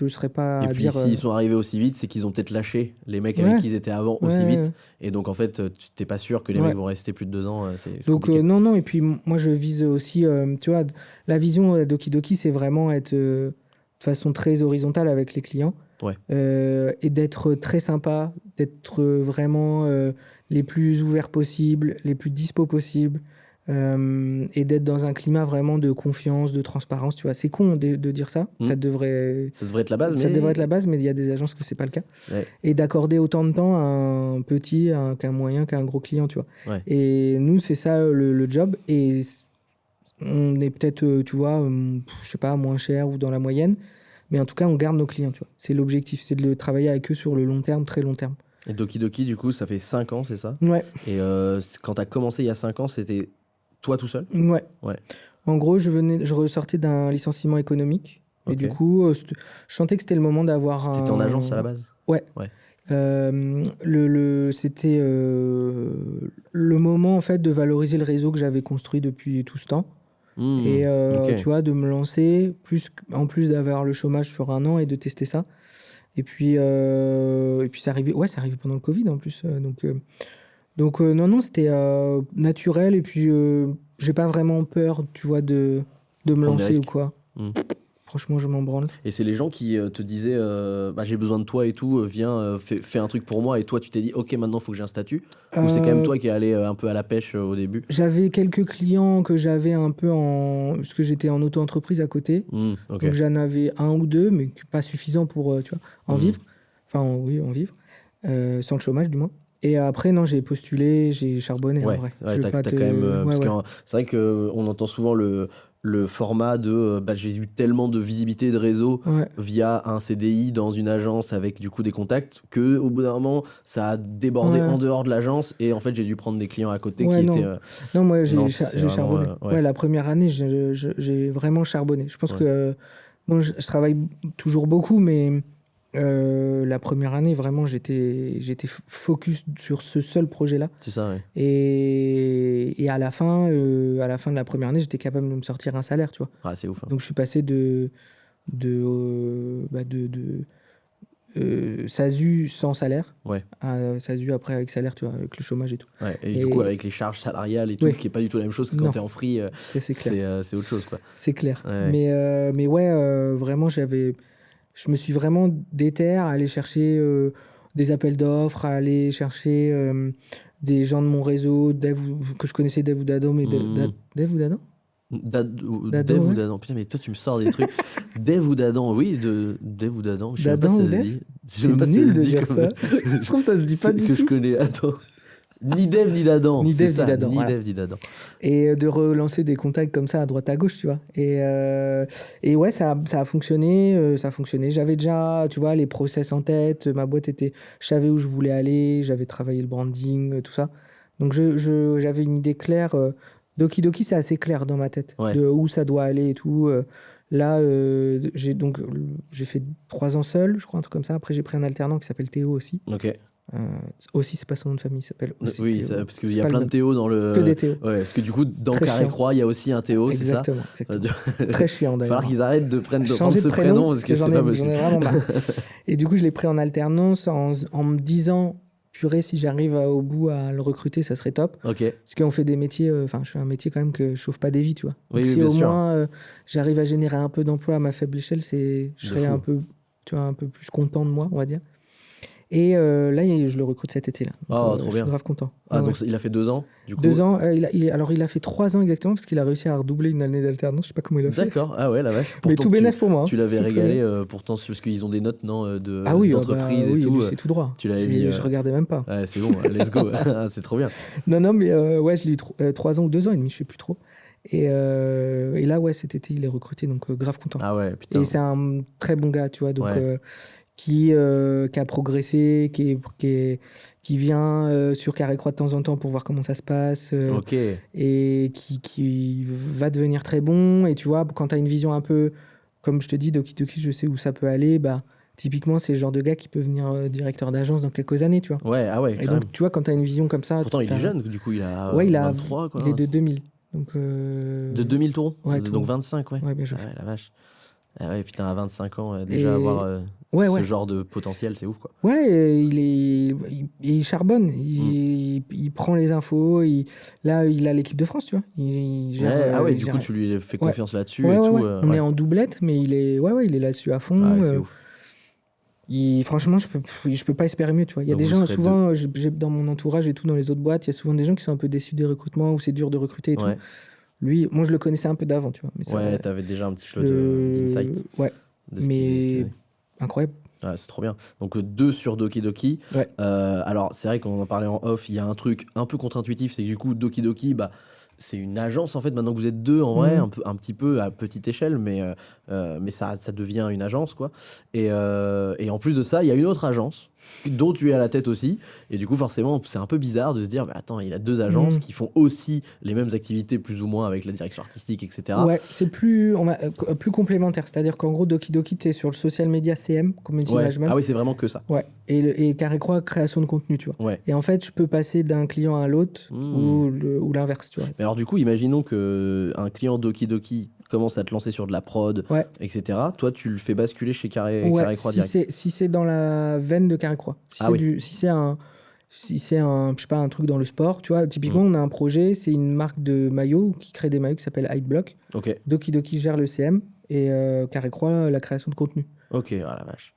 serais pas Et à puis dire. s'ils sont arrivés aussi vite, c'est qu'ils ont peut-être lâché les mecs Ouais. avec qui ils étaient avant aussi Ouais, vite. ouais. Et donc en fait, tu t'es pas sûr que les Ouais. mecs vont rester plus de 2 ans. C'est Donc compliqué. non. Et puis moi je vise aussi, tu vois, la vision Doki Doki, c'est vraiment être de façon très horizontale avec les clients. Ouais. Et d'être très sympa, d'être vraiment les plus ouverts possibles, les plus dispo possibles, et d'être dans un climat vraiment de confiance, de transparence. Tu vois, c'est con de dire ça. Ça devrait être la base, ça mais. devrait être la base, mais il y a des agences que c'est pas le cas. Ouais. Et d'accorder autant de temps à un petit, qu'un moyen, qu'à un gros client, tu vois. Ouais. Et nous, c'est ça le job. Et on est peut-être, tu vois, je sais pas, moins cher ou dans la moyenne. Mais en tout cas, on garde nos clients, tu vois. C'est l'objectif, c'est de travailler avec eux sur le long terme, très long terme. Et Doki Doki, du coup, ça fait 5 ans, c'est ça? Ouais. Et quand t'as commencé il y a 5 ans, c'était toi tout seul? Ouais. Ouais. En gros, je ressortais d'un licenciement économique. Et Ok. du coup, je sentais que c'était le moment d'avoir un... T'étais en agence à la base? Ouais. Ouais. C'était le moment, en fait, de valoriser le réseau que j'avais construit depuis tout ce temps. Et ok. tu vois, de me lancer, en plus d'avoir le chômage sur 1 an et de tester ça. Et puis c'est arrivé pendant le Covid en plus. Donc non, c'était naturel. Et puis, j'ai pas vraiment peur, tu vois, de me Prendre des lancer ou risques. quoi. Franchement, je m'en branle. Et c'est les gens qui te disaient j'ai besoin de toi et tout, viens, fais un truc pour moi. Et toi, tu t'es dit, ok, maintenant, il faut que j'ai un statut. Ou c'est quand même toi qui es allé un peu à la pêche au début? J'avais quelques clients que j'avais un peu parce que j'étais en auto-entreprise à côté. Ok. Donc j'en avais 1 ou 2, mais pas suffisant pour tu vois, en vivre. Enfin, oui, en vivre. Sans le chômage, du moins. Et après, non, j'ai postulé, j'ai charbonné, Ouais, en vrai. ouais, Je t'as vais pas quand même. Parce ouais. que c'est vrai qu'on entend souvent le format de j'ai eu tellement de visibilité de réseau Ouais. via un CDI dans une agence avec du coup des contacts que au bout d'un moment ça a débordé Ouais. en dehors de l'agence et en fait j'ai dû prendre des clients à côté Ouais, qui non. étaient. Non, moi, non, j'ai c'est j'ai vraiment, charbonné. ouais. Ouais, la première année, j'ai vraiment charbonné. Je pense Ouais. que bon, je travaille toujours beaucoup, mais la première année, vraiment, j'étais focus sur ce seul projet-là. C'est ça, ouais. Et à la fin de la première année, j'étais capable de me sortir un salaire, tu vois. Ah, c'est ouf. Hein. Donc, je suis passé de SASU sans salaire Ouais. à SASU après avec salaire, tu vois, avec le chômage et tout. Ouais. Et du coup, avec les charges salariales et tout, Ouais. qui est pas du tout la même chose que quand Non. t'es en free, C'est clair. c'est autre chose, quoi. C'est clair. Ouais. Mais ouais, vraiment, je me suis vraiment déter à aller chercher des appels d'offres, à aller chercher des gens de mon réseau, que je connaissais, Dev ou Dadon, mais Dev ou Dadon? Dev ou ouais. Dadan. Putain, mais toi, tu me sors des trucs. Dev ou Dadan, oui, Dev ou Dadan. Je sais même pas Dadan si ou ça se Dev? dit. Je sais C'est même pas si ça nul se de dit dire comme- ça. Ça se trouve, ça se dit pas C'est du que tout. je connais. Attends. Ni Dev ni Dadan. Ni c'est Dev, ni ça, Dadan, Ni voilà. Dev ni Dadan. Et de relancer des contacts comme ça à droite à gauche, tu vois. Et ouais, ça a fonctionné, J'avais déjà, tu vois, les process en tête, je savais où je voulais aller, j'avais travaillé le branding, tout ça. Donc j'avais une idée claire. Doki Doki, c'est assez clair dans ma tête, Ouais. de où ça doit aller et tout. Là, j'ai fait 3 ans seul, je crois, un truc comme ça. Après, j'ai pris un alternant qui s'appelle Théo aussi. Ok. Aussi, c'est pas son nom de famille, il s'appelle aussi Oui, Théo. parce qu'il C'est y a pas plein le de Théo dans le. Que des Théo. Ouais, parce que du coup, dans Très Carré chiant. Croix, il y a aussi un Théo, c'est ça? Exactement. Très chiant Il va d'ailleurs. falloir qu'ils arrêtent de prendre Changer ce de prénom parce que c'est pas j'en possible. ai vraiment marre. Et du coup, je l'ai pris en alternance en me disant, purée, si j'arrive au bout à le recruter, ça serait top. Ok. Parce qu'on fait des métiers, je fais un métier quand même que je chauffe pas des vies, tu vois. Donc Oui, si bien au sûr. moins j'arrive à générer un peu d'emploi à ma faible échelle, je serais fou. un peu, tu vois, un peu plus content de moi, on va dire. Et là, je le recrute cet été là. Donc, Oh, trop je suis bien. grave content. Ah, Ouais, donc il a fait 2 ans, du coup. 2 ans. Alors, il a fait 3 ans exactement parce qu'il a réussi à redoubler une année d'alternance. Je sais pas comment il a fait. D'accord. Ah ouais, la vache. Mais Pourtant, tout bénef pour moi. tu l'avais C'est très régalé, bien. pourtant, parce qu'ils ont des notes, non, Ah oui, d'entreprise et oui, tout. lui, c'est tout droit. tu l'avais mis, Je regardais même pas. Ouais, c'est bon, let's go. C'est trop bien. Non, mais ouais, je l'ai eu 3 ans ou 2 ans et demi, je sais plus trop. Et là, ouais, cet été, il est recruté, donc grave content. Ah ouais, putain. Et c'est un très bon gars, tu vois. Donc, Ouais. qui a progressé, qui vient sur Carré Croix de temps en temps pour voir comment ça se passe, Ok. et qui va devenir très bon. Et tu vois, quand tu as une vision un peu, comme je te dis, Doki Doki, je sais où ça peut aller, bah, typiquement, c'est le genre de gars qui peut venir directeur d'agence dans quelques années, tu vois. Ouais, ah ouais, Et quand même. donc, tu vois, quand tu as une vision comme ça... Pourtant, il est jeune, du coup, il a Ouais, 23, quoi. il est de 2000. Donc, De 2000 tours? Ouais, Donc Touron. 25, ouais. Ouais, bien joué. Ah ouais, la vache. Ah ouais, putain, à 25 ans, déjà Et... avoir Ouais, ce ouais. genre de potentiel, c'est ouf, quoi. Ouais, il charbonne, il prend les infos, là, il a l'équipe de France, tu vois. Il gère, Ouais, ah ouais, il du gère- coup, tu lui fais Ouais. confiance là-dessus Ouais, et ouais, tout. ouais. On est Ouais. en doublette, mais il est là-dessus à fond. Ah ouais, c'est ouf. Franchement, je peux pas espérer mieux, tu vois. Il y a Donc des vous gens, serez souvent, dans mon entourage et tout, dans les autres boîtes, il y a souvent des gens qui sont un peu déçus des recrutements, où c'est dur de recruter et tout. Ouais, Lui, moi, je le connaissais un peu d'avant, tu vois. Mais ouais, t'avais déjà un petit peu d'insight Ouais, de ce qu'il mais incroyable. Ouais, c'est trop bien. Donc 2 sur Doki Doki. Ouais. Alors c'est vrai qu'on en parlait en off, il y a un truc un peu contre-intuitif, c'est que du coup Doki Doki, bah, c'est une agence en fait, maintenant que vous êtes deux en vrai, Mhm. un petit peu à petite échelle, mais ça devient une agence quoi. Et en plus de ça, il y a une autre agence dont tu es à la tête aussi. Et du coup forcément c'est un peu bizarre de se dire, mais attends, il a deux agences Mhm. qui font aussi les mêmes activités plus ou moins avec la direction artistique, etc. Ouais, c'est plus complémentaire. C'est-à-dire qu'en gros, Doki Doki, t'es sur le social media CM, Community Ouais. Management. Ah oui, c'est vraiment que ça. Ouais. Et Carré Croix, création de contenu, tu vois. Ouais. Et en fait, je peux passer d'un client à l'autre ou l'inverse, tu vois. Mais alors du coup, imaginons qu'un client Doki Doki commence à te lancer sur de la prod, Ouais. etc. Toi, tu le fais basculer chez Carré Croix si direct. c'est dans la veine de Carré Croix. Ah oui. Si c'est je sais pas, un truc dans le sport, tu vois, typiquement, on a un projet, c'est une marque de maillots qui crée des maillots qui s'appelle Hideblock. Ok. Doki Doki gère le CM et Carré Croix, la création de contenu. Ok, oh la vache.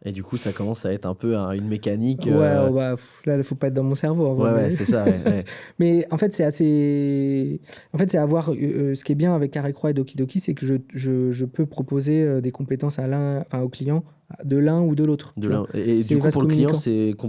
Et du coup, ça commence à être un peu une mécanique. Ouais, oh bah, là, il faut pas être dans mon cerveau. En vrai, Ouais, mais... ouais, c'est ça. Ouais. mais en fait, c'est assez. En fait, c'est avoir. Ce qui est bien avec Carré Croix et Doki Doki, c'est que je peux proposer des compétences au client de l'un ou de l'autre. Et C'est du coup, vase pour le client, communicant.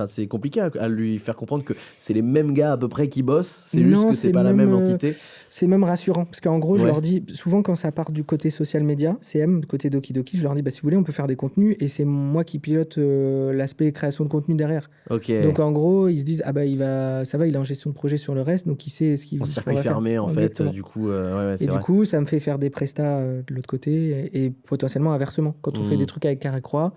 c'est compliqué à lui faire comprendre que c'est les mêmes gars à peu près qui bossent, c'est juste Non, que c'est pas la même entité. C'est même rassurant. Parce qu'en gros, je Ouais. leur dis, souvent quand ça part du côté social media, CM, du côté Doki Doki, je leur dis, bah, si vous voulez, on peut faire des contenus et c'est moi qui pilote l'aspect création de contenu derrière. Ok. Donc en gros, ils se disent, ah bah il est en gestion de projet sur le reste, donc il sait ce qu'il En ce qu'on circuit va faire. fermé, en fait, Exactement. du coup, ouais, c'est Et du vrai. coup, ça me fait faire des prestats de l'autre côté et potentiellement inversement. Quand on fait des trucs avec Carré Croix,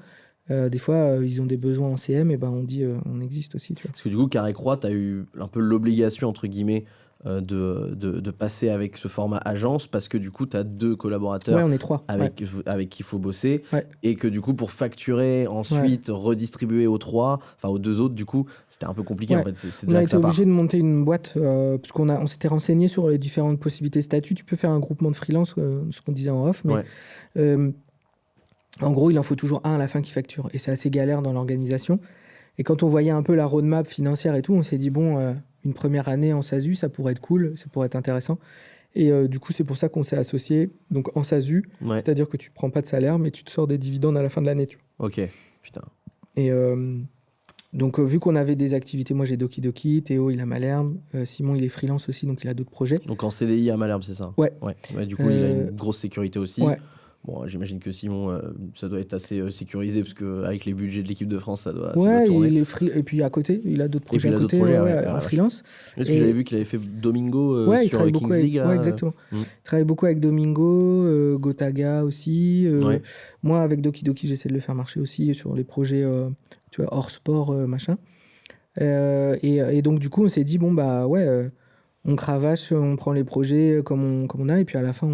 des fois, ils ont des besoins en CM, et ben on dit on existe aussi, tu vois. Parce que du coup, Carré Croix, tu as eu un peu l'obligation, entre guillemets, de passer avec ce format agence parce que du coup, tu as 2 collaborateurs Ouais, on est 3. avec qui il faut bosser. Ouais. Et que du coup, pour facturer, ensuite redistribuer aux 3, enfin aux 2 autres, du coup, c'était un peu compliqué Ouais. en fait. C'est de On là a que été ça part. obligé de monter une boîte parce on s'était renseigné sur les différentes possibilités de statut. Tu peux faire un groupement de freelance, ce qu'on disait en off, mais Ouais. en gros, il en faut toujours un à la fin qui facture. Et c'est assez galère dans l'organisation. Et quand on voyait un peu la roadmap financière et tout, on s'est dit, bon, une première année en SASU, ça pourrait être cool, ça pourrait être intéressant. Et du coup, c'est pour ça qu'on s'est associé. Donc en SASU, Ouais. c'est-à-dire que tu prends pas de salaire, mais tu te sors des dividendes à la fin de l'année. Tu vois. Ok, putain. Et donc, vu qu'on avait des activités, moi j'ai Doki Doki, Théo il a Malherbe, Simon il est freelance aussi, donc il a d'autres projets. Donc en CDI à Malherbe, c'est ça? Ouais. Du coup, il a une grosse sécurité aussi. Ouais. Bon, j'imagine que Simon, ça doit être assez sécurisé parce qu'avec les budgets de l'équipe de France, ça doit Ouais, tourner. il est et puis à côté, il a d'autres projets puis, il à a d'autres côté, projets, ouais, ouais, en ouais. freelance. Est-ce que Et- j'avais vu qu'il avait fait Domingo Ouais, il sur travaille Kings beaucoup avec... League là, Ouais, exactement. Mm. Il travaille beaucoup avec Domingo, Gotaga aussi. Ouais. Moi, avec Doki Doki, j'essaie de le faire marcher aussi sur les projets tu vois, hors sport, machin. Et donc, du coup, on s'est dit, bon, bah ouais, on cravache, on prend les projets comme on a, et puis à la fin,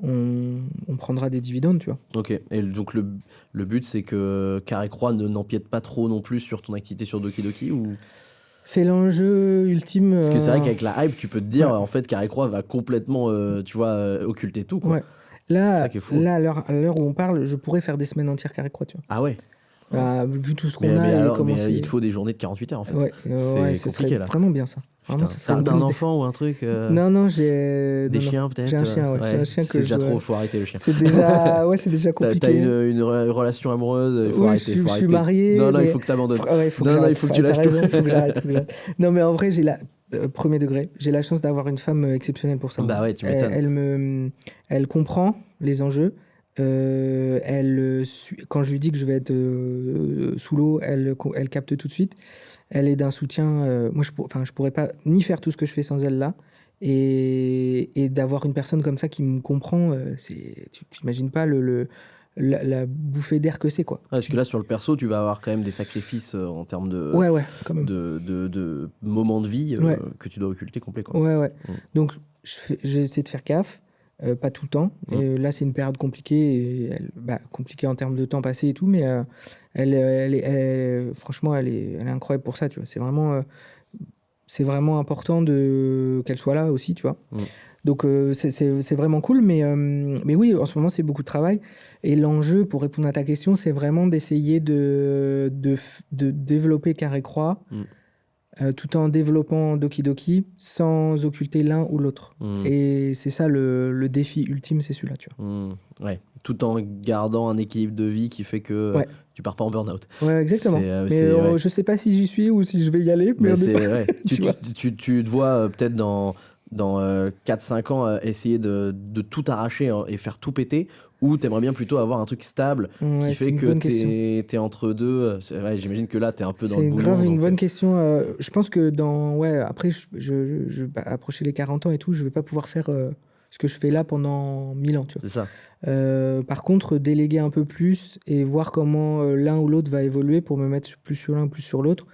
on prendra des dividendes, tu vois. Ok. Et donc le but, c'est que Carré Croix n'empiète pas trop non plus sur ton activité sur Doki Doki ou... C'est l'enjeu ultime. Parce que c'est vrai qu'avec la hype, tu peux te dire, Ouais. en fait, Carré Croix va complètement, tu vois, occulter tout, quoi. Ouais. C'est Là, ça qui est fou. à l'heure où on parle, je pourrais faire des semaines entières Carré Croix, tu vois. Ah ouais. Vu tout ce qu'on Mais, a mais et alors, comment mais c'est... il te faut des journées de 48 heures, en fait. Ouais, C'est ça compliqué, serait là. vraiment bien ça. Vraiment, Putain. ça serait une T'as bonne un idée. enfant ou un truc Non, j'ai... Des non, non. chiens, peut-être J'ai un chien, ouais. J'ai un chien C'est que déjà je dois- trop, faut arrêter le chien. C'est déjà... Ouais, c'est déjà compliqué. T'as une relation amoureuse, il faut Oui, arrêter. je faut suis arrêter. marié, Non, non, il mais- faut que t'abandonnes. Ouais, il faut que Non, non, j'arrête. il faut que tu T'as lâches raison, tout. il faut que j'arrête. Non, mais en vrai, j'ai premier degré, j'ai la chance d'avoir une femme exceptionnelle pour ça. Bah ouais, tu m'étonnes. Elle comprend les enjeux. Quand je lui dis que je vais être sous l'eau, elle capte tout de suite. Elle est d'un soutien. Moi, je pourrais pas ni faire tout ce que je fais sans elle là. Et d'avoir une personne comme ça qui me comprend, tu n'imagines pas la bouffée d'air que c'est, quoi. Parce que là, sur le perso, tu vas avoir quand même des sacrifices en termes Ouais, quand même. de moments de vie Ouais. que tu dois occulter complet, quoi. Ouais. Donc, j'essaie de faire gaffe, pas tout le temps. Et là, c'est une période compliquée, et compliquée en termes de temps passé et tout, mais franchement, elle est incroyable pour ça, tu vois. C'est vraiment important qu'elle soit là aussi, tu vois. Donc, c'est vraiment cool, mais oui, en ce moment, c'est beaucoup de travail. Et l'enjeu, pour répondre à ta question, c'est vraiment d'essayer de développer Carré Croix, tout en développant Doki Doki, sans occulter l'un ou l'autre. Et c'est ça le défi ultime, c'est celui-là, tu vois. Ouais, tout en gardant un équilibre de vie qui fait que tu pars pas en burn-out. Ouais, exactement. Je sais pas si j'y suis ou si je vais y aller. Mais tu te vois peut-être dans 4-5 ans essayer de tout arracher et faire tout péter, ou t'aimerais bien plutôt avoir un truc stable qui fait que t'es entre deux. J'imagine que là t'es un peu dans le boulot. C'est grave une bonne question. Je pense que après je approcher les 40 ans et tout, je vais pas pouvoir faire ce que je fais là pendant 1000 ans, tu vois. C'est ça. Par contre, déléguer un peu plus et voir comment l'un ou l'autre va évoluer pour me mettre plus sur l'un, plus sur l'autre.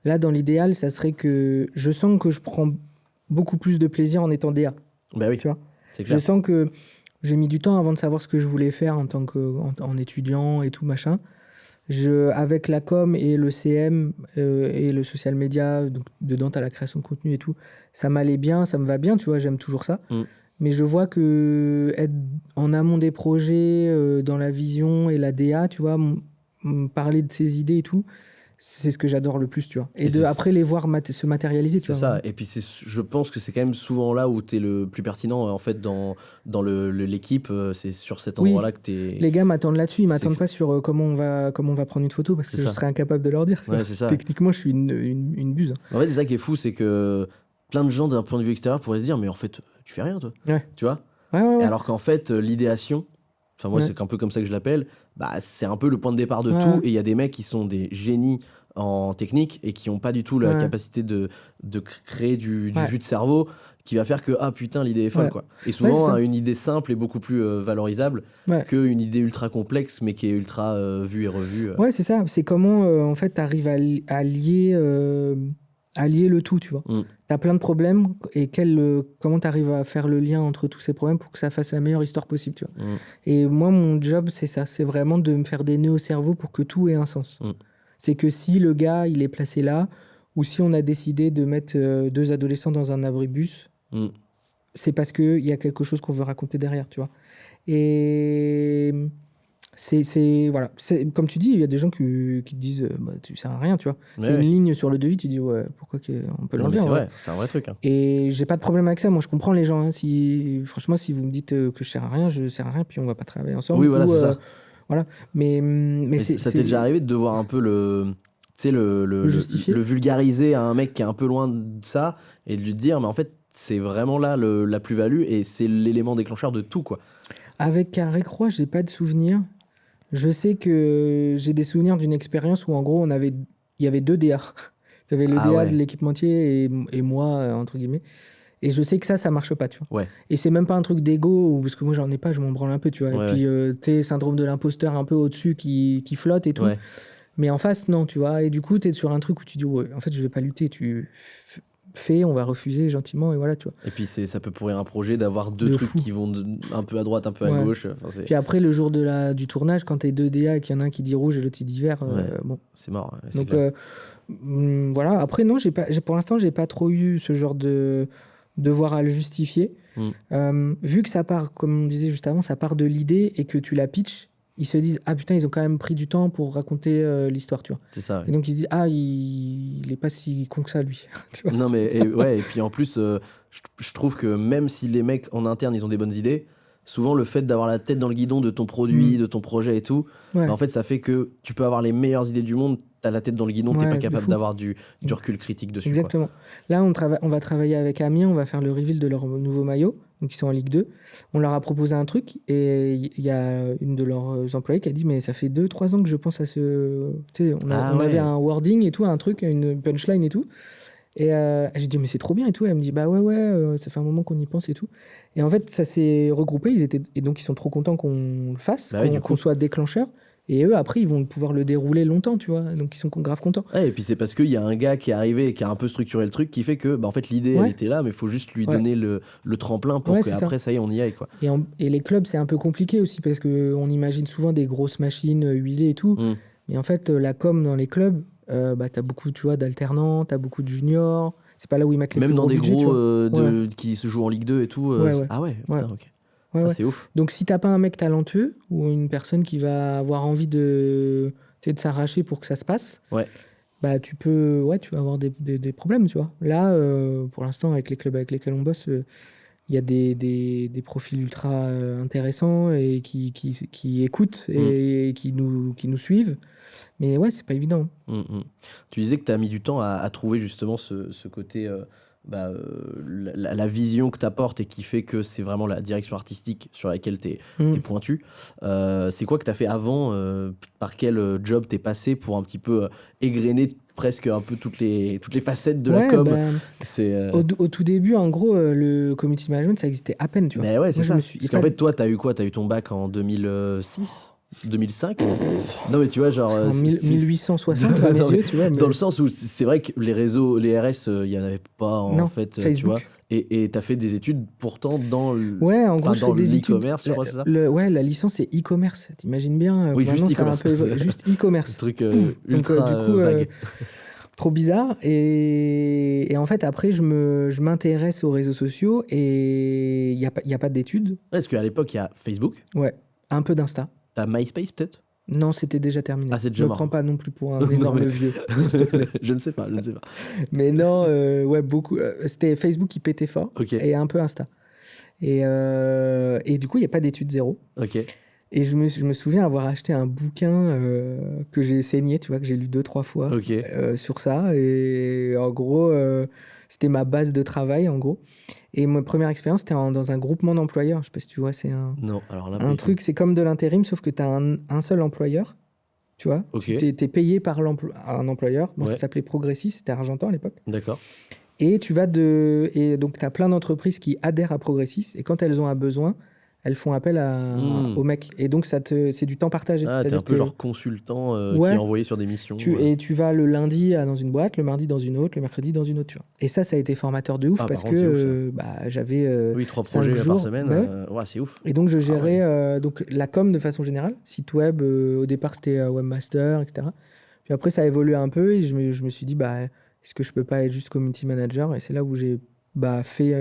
Là, dans l'idéal, ça serait que je sens que je prends beaucoup plus de plaisir en étant DA. Bah oui, tu vois. C'est clair. Je sens que j'ai mis du temps avant de savoir ce que je voulais faire en étudiant et tout, machin. Avec la com et le CM et le social media, donc dedans, tu as la création de contenu et tout, ça m'allait bien, ça me va bien, tu vois, j'aime toujours ça. Mais je vois que être en amont des projets, dans la vision et la DA, tu vois, parler de ses idées et tout, c'est ce que j'adore le plus, tu vois. Et après les voir se matérialiser, tu vois. C'est ça. Et puis je pense que c'est quand même souvent là où tu es le plus pertinent, en fait, dans l'équipe. C'est sur cet endroit-là que tu es... Les gars m'attendent là-dessus, ils m'attendent pas sur comment on va prendre une photo, parce que je serais incapable de leur dire. Ouais, c'est ça. Techniquement, je suis une buse. En fait, c'est ça qui est fou, c'est que plein de gens, d'un point de vue extérieur, pourraient se dire, mais en fait, tu fais rien, toi. Tu vois. Ouais. Et alors qu'en fait, l'idéation, enfin moi, c'est un peu comme ça que je l'appelle, c'est un peu le point de départ de tout. Et il y a des mecs qui sont des génies en technique et qui n'ont pas du tout la capacité de créer du jus de cerveau qui va faire que putain, l'idée est folle, quoi. Et souvent une idée simple est beaucoup plus valorisable qu'une idée ultra complexe mais qui est ultra vue et revue. Ouais, c'est ça, c'est comment en fait t'arrives à lier le tout, tu vois. T'as plein de problèmes et comment t'arrives à faire le lien entre tous ces problèmes pour que ça fasse la meilleure histoire possible, tu vois. Et moi, mon job, c'est ça, c'est vraiment de me faire des nœuds au cerveau pour que tout ait un sens. C'est que si le gars, il est placé là, ou si on a décidé de mettre 2 adolescents dans un abribus, c'est parce qu'il y a quelque chose qu'on veut raconter derrière, tu vois. Et voilà. Comme tu dis, il y a des gens qui te disent tu sers à rien, tu vois. C'est une ligne sur le devis, tu dis pourquoi on peut l'enlever. C'est vrai, c'est un vrai truc. Et j'ai pas de problème avec ça. Moi, je comprends les gens. Franchement, si vous me dites que je sers à rien, je sers à rien, puis on va pas travailler ensemble. Oui, voilà, c'est ça. Voilà. Mais ça t'est déjà arrivé de devoir un peu le vulgariser à un mec qui est un peu loin de ça et de lui dire, mais en fait, c'est vraiment là la plus-value et c'est l'élément déclencheur de tout, quoi. Avec Carré Croix, j'ai pas de souvenirs. Je sais que j'ai des souvenirs d'une expérience où, en gros, il y avait 2 DA. Tu avais le DA de l'équipementier et moi, entre guillemets. Et je sais que ça marche pas, tu vois. Et c'est même pas un truc d'ego, parce que moi, j'en ai pas, je m'en branle un peu, tu vois. Et puis, tu sais, syndrome de l'imposteur un peu au-dessus qui flotte et tout. Mais en face, non, tu vois. Et du coup, tu es sur un truc où tu dis, en fait, je vais pas lutter, tu fais, on va refuser gentiment, et voilà, tu vois. Et puis, ça peut pourrir un projet d'avoir 2 trucs qui vont un peu à droite, un peu à gauche. Puis après, le jour du tournage, quand t'es 2 DA et qu'il y en a un qui dit rouge et l'autre qui dit vert, bon. C'est mort. Donc, voilà. Après, non, pour l'instant, j'ai pas trop eu ce genre de devoir à le justifier. Vu que ça part, comme on disait juste avant, ça part de l'idée et que tu la pitches, ils se disent putain, ils ont quand même pris du temps pour raconter l'histoire, tu vois. C'est ça. Et donc ils se disent il est pas si con que ça, lui. Tu vois. Non, mais et puis en plus, je trouve que même si les mecs en interne ils ont des bonnes idées, souvent le fait d'avoir la tête dans le guidon de ton produit, de ton projet et tout, en fait ça fait que tu peux avoir les meilleures idées du monde, t'as la tête dans le guidon, t'es pas Ouais, de capable fou. d'avoir du recul critique dessus, quoi. Exactement. Là, on va travailler avec Amiens, on va faire le reveal de leur nouveau maillot, donc ils sont en Ligue 2. On leur a proposé un truc et il y a une de leurs employés qui a dit mais ça fait 2-3 ans que je pense à ce... Tu sais, Ah on avait ouais. un wording et tout, un truc, une punchline et tout. Et j'ai dit mais c'est trop bien et tout. Elle me dit bah ouais, ça fait un moment qu'on y pense et tout. Et en fait, ça s'est regroupé, et donc ils sont trop contents qu'on le fasse, Bah ouais, du qu'on coup. soit déclencheur. Et eux, après, ils vont pouvoir le dérouler longtemps, tu vois. Donc ils sont grave contents. Ouais, et puis c'est parce qu'il y a un gars qui est arrivé et qui a un peu structuré le truc qui fait que, bah, en fait, l'idée, elle Ouais, était là, mais il faut juste lui ouais, donner le tremplin pour ouais, c'est ça. qu'après, ça y est, on y aille, quoi. Et les clubs, c'est un peu compliqué aussi parce qu'on imagine souvent des grosses machines huilées et tout. Hmm. Mais en fait, la com dans les clubs, bah, t'as beaucoup, tu vois, d'alternants, t'as beaucoup de juniors. C'est pas là où ils mettent les Même plus dans gros des budgets, tu gros vois. Ouais, qui se jouent en Ligue 2 et tout. ouais, ouais, Ah ouais, ouais, putain, ok. ouais, Ah, ouais. c'est ouf. Donc, si t'as pas un mec talentueux ou une personne qui va avoir envie de, tu sais, de s'arracher pour que ça se passe, Ouais. bah, tu vas avoir des problèmes, tu vois. Là, pour l'instant, avec les clubs avec lesquels on bosse, il y a des profils ultra intéressants et qui écoutent Hmm. et qui nous suivent. Mais ouais, c'est pas évident. Hmm, hmm. Tu disais que tu as mis du temps à trouver justement ce côté, bah, la vision que tu apportes et qui fait que c'est vraiment la direction artistique sur laquelle tu es Mm. pointu. C'est quoi que tu as fait avant par quel job t'es passé pour un petit peu égrener presque un peu toutes les facettes de la Ouais, com? bah, C'est, au tout début, en gros, le community management, ça existait à peine, tu vois. mais ouais, c'est Moi, je ça. me suis... Parce qu'en fait, toi, t'as eu quoi? T'as eu ton bac en 2006? 2005? Non, mais tu vois, genre. En 1860 à mes Non, mais yeux, tu vois. dans Mais... le sens où c'est vrai que les réseaux, les RS, il n'y en avait pas, en Non, fait, tu vois. Facebook. Et t'as fait des études pourtant Ouais, en gros, enfin, je dans fais des études. l'e-commerce, je crois, c'est ça? Ouais, la licence, c'est e-commerce. T'imagines bien, Oui, juste maintenant, ça a un e-commerce. peu juste Un e-commerce. truc Pouf. Donc, ultra du coup, vague. trop bizarre. Et en fait, après, je m'intéresse aux réseaux sociaux et il y a pas d'études. Ouais, parce qu'à l'époque, il y a Facebook. Ouais, un peu d'Insta. T'as MySpace, peut-être? Non, c'était déjà terminé. Ah, c'est déjà Me prends marrant. pas non plus pour un Non, énorme mais vieux, s'il te plaît. je ne sais pas, je ne sais pas. Mais non, ouais, beaucoup. C'était Facebook qui pétait fort Ok, et un peu Insta. Et du coup, il n'y a pas d'études zéro. ok. Et je me souviens avoir acheté un bouquin que j'ai saigné, tu vois, que j'ai lu 2-3 fois Ok. sur ça. Et en gros, c'était ma base de travail, en gros. Et ma première expérience, c'était dans un groupement d'employeurs. Je sais pas si tu vois, c'est Non, alors là, pas un du tout. truc, c'est comme de l'intérim, sauf que tu as un seul employeur, tu vois. Ok. Tu t'es payé par un employeur. Moi, ça Ouais. s'appelait Progressis, c'était Argentan à l'époque. D'accord. Et et donc, tu as plein d'entreprises qui adhèrent à Progressis. Et quand elles ont un besoin, elles font appel Hmm. aux mecs. Et donc, c'est du temps partagé. Ah, t'es un C'est-à-dire peu que, genre consultant qui est ouais, envoyé sur des missions. tu vas le lundi dans une boîte, le mardi dans une autre, le mercredi dans une autre, tu vois. Et ça a été formateur de ouf Ah, par parce contre, c'est ouf, ça. que bah, j'avais Oui, 3 5 projets par jours. semaine. Bah ouais. Ouais, c'est ouf. Et donc, je Ah gérais ouais. donc, la com de façon générale. Site web, au départ, c'était webmaster, etc. Puis après, ça a évolué un peu et je me suis dit, bah, est-ce que je peux pas être juste community manager? Et c'est là où j'ai fait,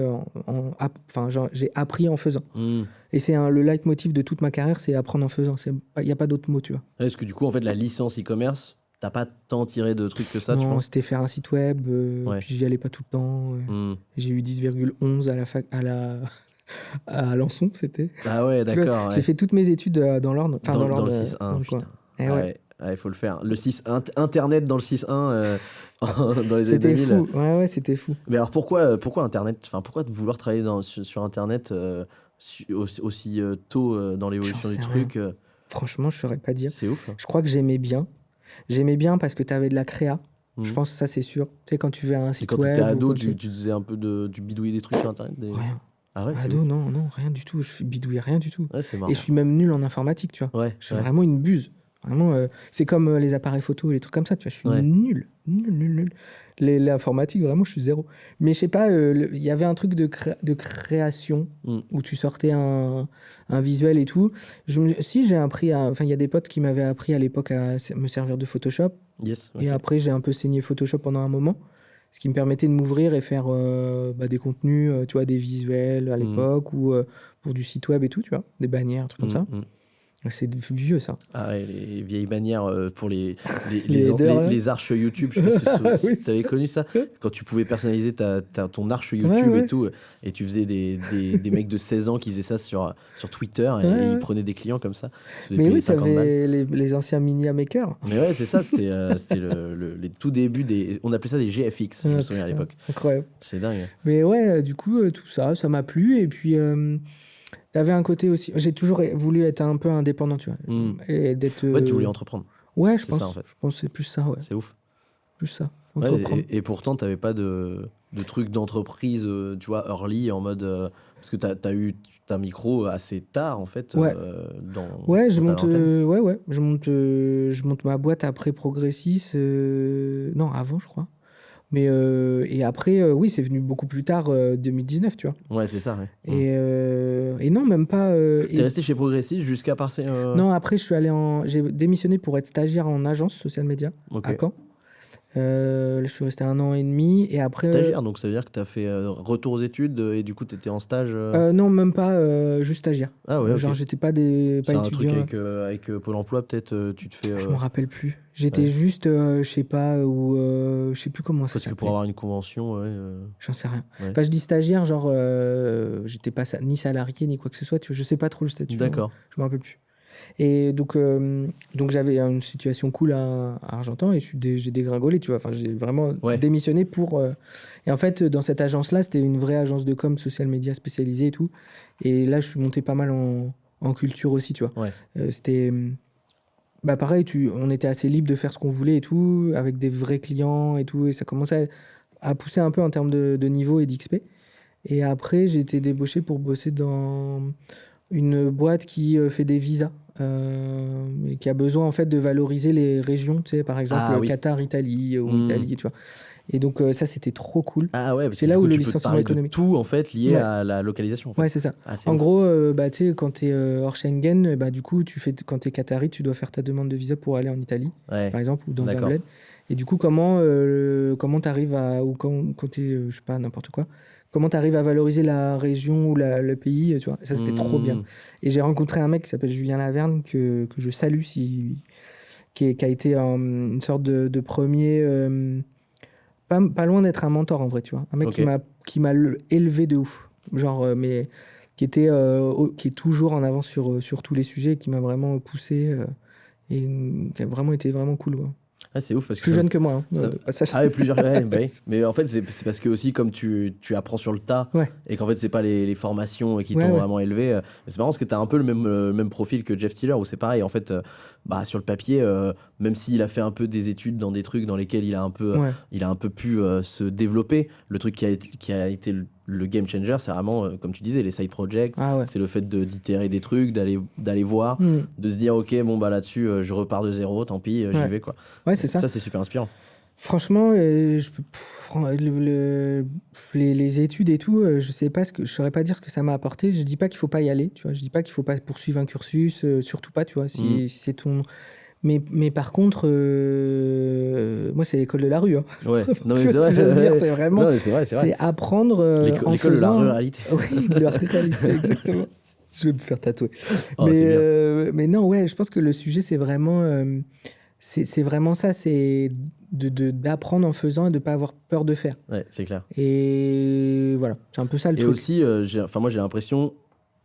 enfin, genre, j'ai appris en faisant. Hmm. Et c'est le leitmotiv de toute ma carrière, c'est apprendre en faisant. Il n'y a pas d'autre mot, tu vois. Est-ce que du coup, en fait, la licence e-commerce, t'as pas tant tiré de trucs que ça, tu Non, penses? c'était faire un site web, Ouais. puis j'y allais pas tout le temps. Hmm. J'ai eu 10,11 à la fac, à Alençon, c'était. Ah ouais, Tu vois, d'accord. j'ai Ouais. fait toutes mes études dans l'ordre, enfin dans Dans l'ordre, le dans 6-1, le coin. putain. Et Ah ouais, ouais, il faut le faire. Le 6 Internet dans le 6-1 dans les années c'était 2000. fou. Ouais, c'était fou. Mais alors pourquoi Internet? Enfin, pourquoi vouloir travailler sur Internet aussi tôt dans J'en l'évolution du sais rien. truc? Franchement, je saurais pas dire. C'est ouf, hein. Je crois que j'aimais bien. J'aimais bien parce que tu avais de la créa. Je Mhm. pense que ça, c'est sûr. Tu sais, quand tu fais un Et site quand tu étais web ou ado, quoi que ce soit. tu faisais un peu du bidouiller des trucs sur Internet? Rien. Ah ouais, c'est Ado, ouf. non, non, rien du tout. Je fais bidouiller rien du tout. Ouais, c'est Et marrant. je suis même nul en informatique, tu vois. Ouais, Je suis ouais, vraiment une buse. Vraiment, c'est comme les appareils photo et les trucs comme ça, tu vois. Je suis ouais. nul. Nul, nul, nul. L'informatique, vraiment, je suis zéro. Mais je sais pas, il y avait un truc de création Mm. où tu sortais un visuel et tout. Si, j'ai appris enfin, il y a des potes qui m'avaient appris à l'époque à me servir de Photoshop. Yes, Et ok. après, j'ai un peu saigné Photoshop pendant un moment. Ce qui me permettait de m'ouvrir et faire des contenus, tu vois, des visuels à Mm. l'époque ou pour du site web et tout, tu vois, des bannières, un truc comme ça. Mm, mm. C'est vieux, ça. Ah ouais, les vieilles manières pour Les headers, là. les arches YouTube, je sais pas si Oui, tu avais connu ça. Quand tu pouvais personnaliser ton arche YouTube ouais. et tout, et tu faisais des mecs de 16 ans qui faisaient ça sur Twitter, et Ouais. ils prenaient des clients comme ça. Ils se faisaient Mais payer oui, 50 balles. t'avais les anciens Mini Maker. Mais ouais, c'est ça, c'était les tout débuts des. On appelait ça des GFX, je me souviens à l'époque. Incroyable. C'est dingue. Mais ouais, du coup, tout ça, ça m'a plu. Et puis, t'avais un côté aussi. J'ai toujours voulu être un peu indépendant, tu vois. Mm. Et d'être. Ouais, tu voulais entreprendre. Ouais, je C'est pense. ça, en fait. Je pense que c'est plus ça, ouais. C'est ouf. Plus ça. Ouais, Entreprendre. et pourtant, t'avais pas de truc d'entreprise, tu vois, early, en mode. Parce que t'as eu un micro assez tard, en fait. Ouais. Ouais, je dans ta monte. vingtaine. Ouais. Je monte ma boîte après Progressis. Non, avant, je crois. Mais et après, oui, c'est venu beaucoup plus tard, 2019, tu vois. Ouais, c'est ça, ouais. Et non, même pas. T'es resté chez Progressis jusqu'à passer. Non, après, j'ai démissionné pour être stagiaire en agence social media Ok. à Caen. Je suis resté 1 an et demi et après. Stagiaire, donc ça veut dire que t'as fait retour aux études et du coup t'étais en stage. Non, même pas, juste stagiaire. Ah ouais, ok. Genre, j'étais pas C'est un truc étudiant. avec Pôle emploi, peut-être tu te fais. Je me rappelle plus. J'étais ouais. juste, je sais pas, ou je sais plus comment ça Parce que pour s'appelait. avoir une convention, ouais. J'en sais rien. Ouais. Enfin, je dis stagiaire, genre, j'étais pas ni salarié ni quoi que ce soit. Tu vois, je sais pas trop le statut. D'accord. Je me rappelle plus. Et donc j'avais une situation cool à Argentan et j'ai dégringolé, tu vois. Enfin, j'ai vraiment Ouais. démissionné pour. Et en fait, dans cette agence-là, c'était une vraie agence de com, social media spécialisée et tout. Et là, je suis monté pas mal en culture aussi, tu vois. Ouais. C'était. Bah, pareil, on était assez libre de faire ce qu'on voulait et tout, avec des vrais clients et tout. Et ça commençait à pousser un peu en termes de niveau et d'XP. Et après, j'ai été débauché pour bosser dans une boîte qui fait des visas. Et qui a besoin en fait de valoriser les régions, tu sais, par exemple Ah oui. Qatar, Italie ou Italie, tu vois. Et donc ça c'était trop cool. Ah ouais, parce C'est que là du où coup, le tu peux te licenciement parler économique. de tout en fait lié Ouais. à la localisation. En fait. Ouais, c'est ça. Ah, c'est En ouf. gros, bah, tu sais, quand tu es hors Schengen, bah, du coup, quand tu es Qatari, tu dois faire ta demande de visa pour aller en Italie, Ouais. par exemple, ou dans un D'accord. bled. Et du coup, comment tu arrives à. Ou quand tu es, je sais pas, n'importe quoi, comment tu arrives à valoriser la région ou le pays, tu vois. Ça, c'était trop bien. Et j'ai rencontré un mec qui s'appelle Julien Laverne, que je salue, qui a été une sorte de premier. Pas loin d'être un mentor en vrai, tu vois. Un mec Ok. qui m'a élevé de ouf. Genre, mais qui est toujours en avance sur tous les sujets, qui m'a vraiment poussé et qui a vraiment été vraiment cool. Ouais. Ah, c'est ouf parce que Plus ça- jeune que moi. Hein, ça- de passage. Ah ouais, plusieurs. Ouais, bah oui. Mais en fait, c'est parce que aussi, comme tu apprends sur le tas, Ouais. et qu'en fait, c'est pas les formations qui Ouais, t'ont ouais. vraiment élevé. Mais c'est marrant parce que t'as un peu le même profil que Jeff Tiller, où c'est pareil. En fait, bah, sur le papier, même s'il a fait un peu des études dans des trucs dans lesquels il a un peu pu se développer, le truc qui a été le game changer, c'est vraiment, comme tu disais, les side projects. Ah ouais. C'est le fait d'itérer des trucs, d'aller voir, de se dire, ok, bon, bah là-dessus, je repars de zéro, tant pis, j'y Ouais. vais, quoi. Ouais, c'est ça. Ça, c'est super inspirant. Franchement, les études et tout, je saurais pas dire ce que ça m'a apporté. Je dis pas qu'il faut pas y aller, tu vois. Je dis pas qu'il faut pas poursuivre un cursus, surtout pas, tu vois, si c'est ton. Mais par contre, moi, c'est l'école de la rue. Hein. Ouais, non, mais Tu c'est vois, vrai. si j'ose dire, c'est vraiment. Non, mais c'est vrai, c'est vrai. C'est apprendre en L'école de la faisant. ruralité. Oui, de la ruralité, exactement. Je vais me faire tatouer. Oh, c'est bien. Mais non, ouais, je pense que le sujet, c'est vraiment, c'est vraiment ça, c'est d'apprendre en faisant et de ne pas avoir peur de faire. Ouais, c'est clair. Et voilà, c'est un peu ça le Et truc. aussi, moi, j'ai l'impression,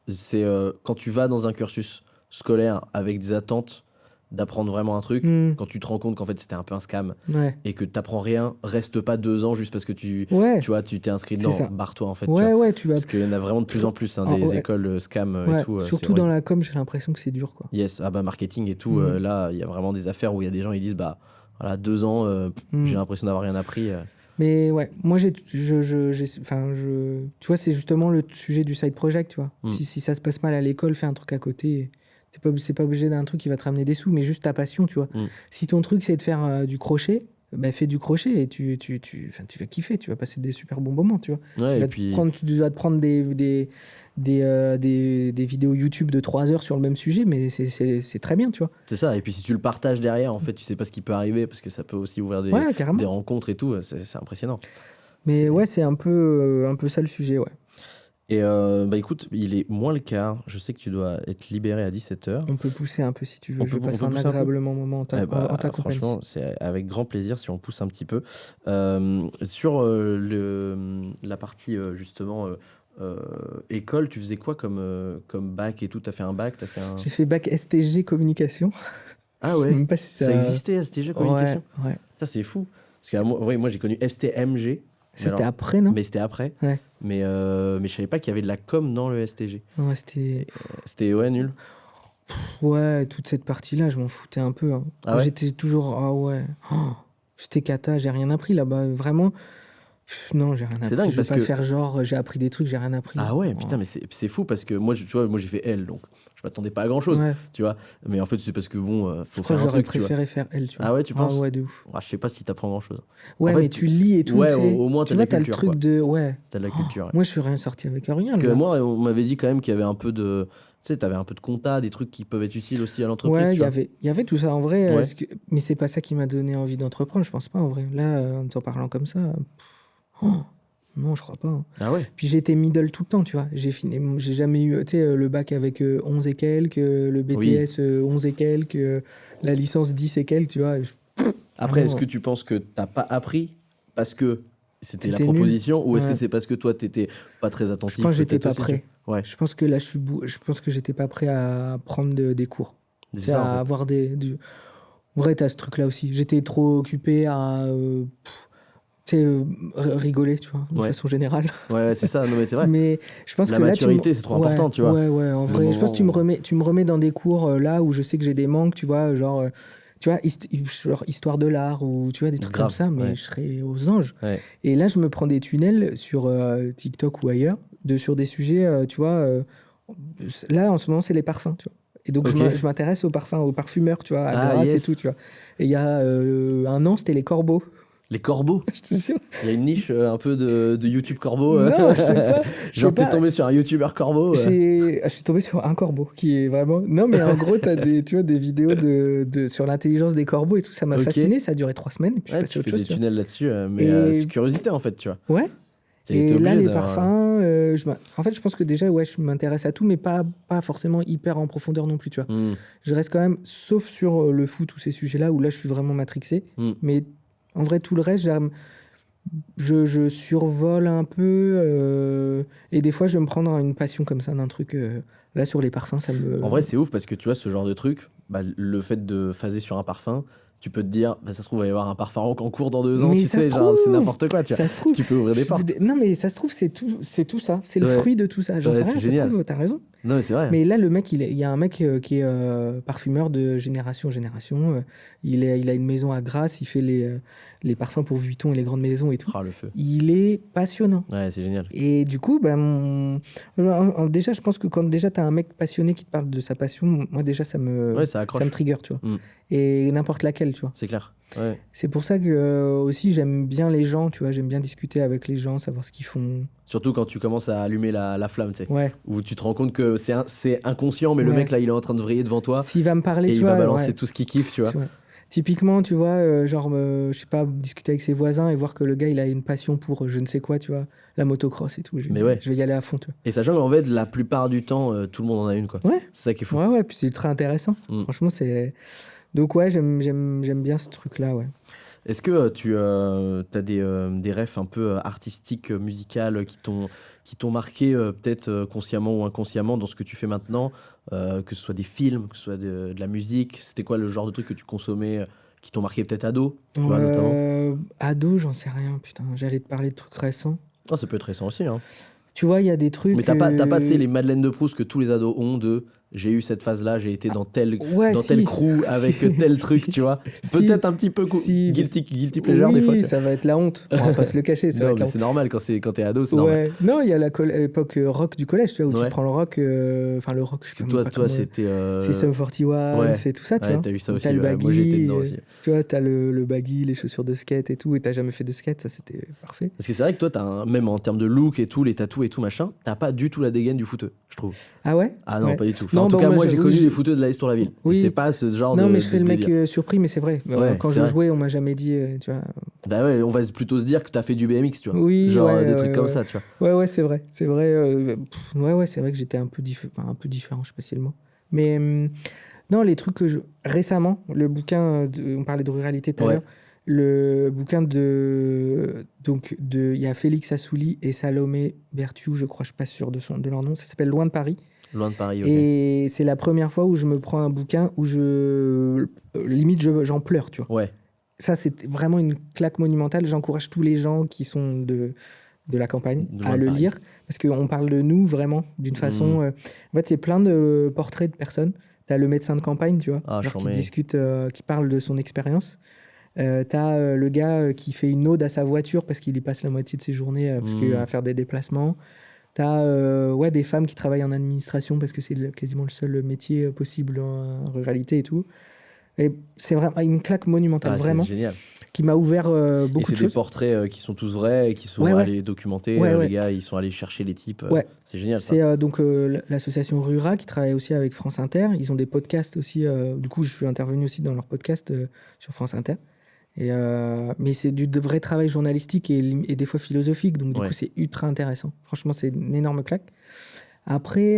c'est quand tu vas dans un cursus scolaire avec des attentes d'apprendre vraiment un truc, quand tu te rends compte qu'en fait c'était un peu un scam Ouais. et que t'apprends rien, reste pas 2 ans juste parce que tu vois, tu t'es inscrit dedans, C'est ça. barre-toi en fait. Ouais, tu vas. Parce qu'il y en a vraiment de plus en plus des écoles scam Ouais, et tout. surtout dans la com, j'ai l'impression que c'est dur, quoi. Yes, ah bah marketing et tout, là il y a vraiment des affaires où il y a des gens ils disent bah voilà 2 ans, j'ai l'impression d'avoir rien appris. Mais ouais, moi tu vois, c'est justement le sujet du side project, tu vois. Si ça se passe mal à l'école, fais un truc à côté. C'est pas obligé d'un truc qui va te ramener des sous, mais juste ta passion, tu vois. Si ton truc c'est de faire du crochet, bah fais du crochet et tu vas kiffer, tu vas passer des super bons moments, tu vois. Ouais, tu vas te prendre des vidéos YouTube de 3 heures sur le même sujet, mais c'est très bien, tu vois. C'est ça, et puis si tu le partages derrière, en fait, tu sais pas ce qui peut arriver, parce que ça peut aussi ouvrir des rencontres et tout, c'est impressionnant. Mais ouais, c'est un peu ça le sujet, ouais. Et bah écoute, il est moins le quart. Je sais que tu dois être libéré à 17h. On peut pousser un peu si tu veux. On Je peut, on passe peut un pousser un peu? agréablement moment Eh en ta bah, compagnie. franchement, c'est avec grand plaisir si on pousse un petit peu. Sur la partie justement école, tu faisais quoi comme bac et tout? T'as fait un bac? T'as fait un... J'ai fait bac STG communication. Je Ah sais ouais, même pas si ça ça. existait, STG Ouais, Communication? ouais. Ça, c'est fou. Parce que ouais, moi, j'ai connu STMG. Mais Ça, c'était alors, après, non? mais c'était après. Ouais. Mais je savais pas qu'il y avait de la com dans le STG. Ouais, c'était. C'était ouais, nul. Ouais, toute cette partie-là, je m'en foutais un peu. Hein. Ah ouais? J'étais toujours. Ah ouais. Oh, c'était cata, j'ai rien appris là-bas. Vraiment. Non, j'ai rien C'est appris. dingue Je vais parce pas que... faire genre, j'ai appris des trucs, j'ai rien appris. Ah ouais, Oh. putain, mais c'est fou parce que moi, tu vois, moi j'ai fait L, donc je m'attendais pas à grand chose, Ouais. tu vois. Mais en fait, c'est parce que bon, Je faut crois faire que un j'aurais truc, tu vois. préféré faire L, tu vois. Ah ouais, tu Ah penses? ouais, de ouf. Ah, je sais pas si t'apprends grand chose. Ouais, En fait, mais tu lis et tout, ouais, tu sais. au moins Tu t'as de vois, la t'as le culture, truc quoi. de. Ouais. T'as de la culture, ouais. Moi, je suis rien sorti avec rien. Parce que Là. moi, on m'avait dit quand même qu'il y avait un peu de. Tu sais, t'avais un peu de compta, des trucs qui peuvent être utiles aussi à l'entreprise, Ouais, tu vois. il y avait tout ça en vrai. Ouais. Mais c'est pas ça qui m'a donné envie d'entreprendre, je pense pas en vrai. Là, en t'en parlant comme ça. Oh, non, je crois pas. Hein. Ah ouais? Puis j'étais middle tout le temps, tu vois. J'ai jamais eu, tu sais, le bac avec 11 et quelques, le Oui. BTS 11 et quelques, la licence 10 et quelques, tu vois. Après, est-ce Vraiment, que tu penses que t'as pas appris parce que c'était la c'était nul. proposition ou est-ce que Ouais. c'est parce que toi t'étais pas très Je attentif pense que j'étais peut-être pas aussi, tu prêt. vois? Ouais, Je pense que là, je pense que j'étais pas prêt à prendre des cours. c'est C'est ça en à fait. avoir En vrai, t'as ce truc-là aussi. J'étais trop occupé à, tu sais, rigoler, tu vois, de Ouais, façon générale. ouais, c'est ça. Non, mais c'est vrai. Mais je pense La que là, maturité, c'est trop Ouais, important, tu vois. ouais, en Le vrai. Je pense que moment où... tu me remets dans des cours là où je sais que j'ai des manques, tu vois, genre, tu vois, genre histoire de l'art ou tu vois, des trucs comme Grave, ça, mais ouais. je serais aux anges. Ouais. Et là, je me prends des tunnels sur TikTok ou ailleurs, sur des sujets, tu vois, là, en ce moment, c'est les parfums, tu vois. Et donc, Ok. je m'intéresse aux parfums, aux parfumeurs, tu vois, à Ah, Grasse et yes. tout, tu vois. Et il y a un an, c'était les corbeaux, Les corbeaux. je te jure. Il y a une niche un peu de YouTube corbeau. Non, je sais pas. Je sais Genre, t'es pas. tombé sur un YouTuber corbeau. Je suis tombé sur un corbeau qui est vraiment. Non, mais en gros, tu vois, des vidéos sur l'intelligence des corbeaux et tout. Ça m'a Ok. fasciné. Ça a duré 3 semaines. Et puis je Ouais, suis passé tu à autre fais chose, des tu vois. tunnels là-dessus, mais Et c'est curiosité en fait, tu vois. ouais. T'es Et là, obligé les d'avoir... parfums, en fait, je pense que déjà, ouais, je m'intéresse à tout, mais pas forcément hyper en profondeur non plus, tu vois. Hmm, Je reste quand même, sauf sur le foot ou ces sujets-là où là, je suis vraiment matrixé. hmm. Mais en vrai, tout le reste, je survole un peu. Et des fois, je vais me prendre une passion comme ça d'un truc. Là, sur les parfums, ça me. En vrai, c'est ouf parce que tu vois, ce genre de truc, bah, le fait de phaser sur un parfum, tu peux te dire, bah, ça se trouve, il va y avoir un parfum en cours dans 2 ans, Mais tu ça sais, se genre, c'est trouve n'importe quoi, tu vois. Ça se trouve. Tu peux ouvrir des portes. Non, mais ça se trouve, c'est tout ça. C'est le Ouais. fruit de tout ça. J'en Ouais, sais c'est rien, ça se génial. trouve, t'as raison. Non, mais c'est vrai. Mais là, le mec, il y a un mec qui est parfumeur de génération en génération. Il a une maison à Grasse, il fait les parfums pour Vuitton et les grandes maisons et tout. Ah, le feu. Il est passionnant. Ouais, c'est génial. Et du coup, déjà, je pense que quand déjà t'as un mec passionné qui te parle de sa passion, moi déjà, ça Ouais, ça accroche. me trigger, tu vois. Mm. Et n'importe laquelle, tu vois. C'est clair. Ouais. C'est pour ça que aussi j'aime bien les gens, tu vois, j'aime bien discuter avec les gens, savoir ce qu'ils font. Surtout quand tu commences à allumer la flamme, tu sais. Ouais. Où tu te rends compte que c'est inconscient, mais le Ouais. mec là, il est en train de vriller devant toi S'il va me parler, et tu il vois, va balancer ouais, tout ce qu'il kiffe, tu vois. tu vois. Typiquement, tu vois, je sais pas, discuter avec ses voisins et voir que le gars, il a une passion pour je ne sais quoi, tu vois, la motocross et tout. Mais ouais. Je vais y aller à fond, tu Et sachant qu'en fait, la plupart du temps, tout le monde en a une, quoi. vois. Ouais, C'est ça qui est fou. ouais, puis c'est très intéressant. Mm. Franchement, c'est. Donc, ouais, j'aime bien ce truc-là, ouais. Est-ce que tu as des refs un peu artistiques, musicales qui t'ont marqué peut-être consciemment ou inconsciemment dans ce que tu fais maintenant, que ce soit des films, que ce soit de la musique? C'était quoi le genre de trucs que tu consommais qui t'ont marqué peut-être ado, tu vois, notamment? Ado, j'en sais rien, putain. J'allais te parler de trucs récents. Ah, ça peut être récent aussi, hein. Tu vois, il y a des trucs. Mais t'as pas, tu sais, les Madeleines de Proust que tous les ados ont de j'ai eu cette phase-là, j'ai été dans tel si. crew avec tel truc, tu vois. Si. Peut-être un petit peu Si, guilty pleasure oui, des fois. Tu vois. ça va être la honte. On va pas se le cacher, ça va Non, être mais la honte. c'est normal quand t'es ado, c'est normal. Ouais. Non, il y a l'époque rock du collège, tu vois, où Ouais. tu prends le rock. Enfin, le rock, je sais Parce que même toi, pas comment- c'était. C'est Sum 41, Ouais. c'est tout ça, tu Ouais, vois. t'as eu ça Où aussi. t'as le Ouais. Moi, j'étais baggy, dedans aussi. tu vois, t'as le baggy, les chaussures de skate et tout, et t'as jamais fait de skate, ça c'était parfait. Parce que c'est vrai que toi, même en termes de look et tout, les tatous et tout machin, t'as pas du tout la dégaine du footeux, je trouve. Ah ouais? Ah non, Ouais. pas du tout. Enfin, Non, en tout bah, cas, moi, moi, j'ai j'avoue, connu je- les footeux de la Tour la ville. Oui. C'est pas ce genre Non, de. mais je fais de le mec délire. surpris, mais c'est vrai. Ouais, Quand c'est je vrai. jouais, on m'a jamais dit, tu vois. Bah ouais, on va plutôt se dire que t'as fait du BMX, tu vois. Oui, Genre ouais, des trucs comme ouais. ça, tu vois. Ouais, ouais, c'est vrai. C'est vrai. Ouais, c'est vrai que j'étais un peu différent, je sais pas si c'est le mot. Mais non, les trucs que je. Récemment, le bouquin, on parlait de ruralité tout à Ouais, l'heure. Le bouquin de. Donc, il y a Félix Assouli et Salomé Berthiou, je crois, je suis pas sûr de leur nom. Ça s'appelle Loin de Paris. loin de Paris, ok. Et c'est la première fois où je me prends un bouquin où limite, j'en pleure, tu vois. Ouais, Ça, c'est vraiment une claque monumentale. J'encourage tous les gens qui sont de la campagne de à loin de le Paris. lire parce qu'on parle de nous vraiment d'une Hmm. façon. En fait, c'est plein de portraits de personnes. Tu as le médecin de campagne, tu vois, Ah, genre qui j'en mets. discute, qui parle de son expérience. Tu as le gars qui fait une ode à sa voiture parce qu'il y passe la moitié de ses journées parce qu'il Hmm. va faire des déplacements. Tu as ouais, des femmes qui travaillent en administration parce que c'est quasiment le seul métier possible en ruralité et tout. Et c'est vraiment une claque monumentale, Ah, c'est vraiment, génial. qui m'a ouvert Et beaucoup c'est de des choses. portraits qui sont tous vrais, et qui Ouais, sont ouais, allés documenter. ouais, Les ouais. gars, ils sont allés chercher les types. Ouais, C'est génial, ça. c'est donc l'association Rura qui travaille aussi avec France Inter. Ils ont des podcasts aussi. Du coup, je suis intervenu aussi dans leur podcast sur France Inter. Mais c'est du vrai travail journalistique et des fois philosophique. Donc, du coup, Ouais. c'est ultra intéressant. Franchement, c'est une énorme claque. Après,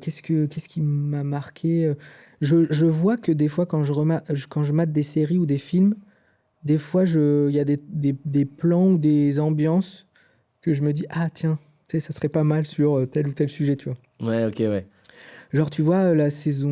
qu'est-ce qui m'a marqué je vois que des fois, quand je mate des séries ou des films, des fois, il y a des plans ou des ambiances que je me dis, ah tiens, tu sais, ça serait pas mal sur tel ou tel sujet, tu vois. Ouais, ok, ouais. Genre, tu vois, la saison.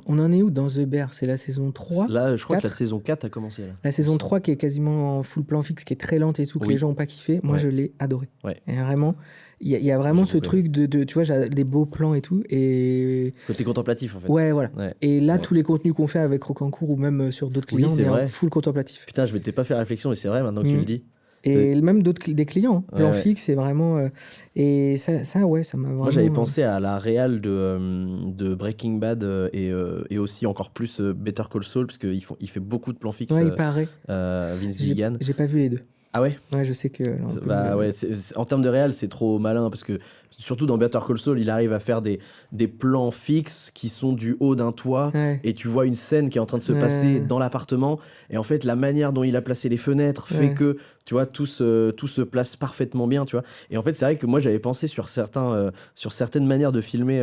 On en est où dans The Bear? C'est la saison 3, Là, je crois que la 4. saison 4 a commencé, là, La il me saison semble. 3 qui est quasiment en full plan fixe, qui est très lente et tout, que les Oui, gens n'ont pas kiffé. Moi, ouais, je l'ai adoré. ouais. Et vraiment, il y a Moi, j'ai vraiment ce beaucoup aimé. truc tu vois, j'ai des beaux plans et tout. Et Côté contemplatif, en fait. ouais, voilà. Ouais, Et là, ouais. tous les contenus qu'on fait avec Rocancourt ou même sur d'autres Oui, clients, on c'est est en vrai. full contemplatif. Putain, je m'étais pas fait réflexion, mais c'est vrai maintenant que tu Mm. le dis. Et même des clients, hein. Ouais, Plan ouais. fixe, c'est vraiment. Et ouais, ça m'a Moi, j'avais vraiment. pensé à la réal de Breaking Bad et aussi encore plus Better Call Saul, parce qu'il fait beaucoup de plans fixes, Ouais, il paraît. Vince Gilligan. J'ai pas vu les deux. Ah ouais? Ouais, je sais que là, on peut Bah me. ouais, en termes de réal, c'est trop malin parce que surtout dans Better Call Saul, il arrive à faire des plans fixes qui sont du haut d'un toit Ouais, et tu vois une scène qui est en train de se passer ouais, dans l'appartement et en fait la manière dont il a placé les fenêtres fait ouais. que tu vois tout se place parfaitement bien, tu vois. Et en fait, c'est vrai que moi j'avais pensé sur certaines manières de filmer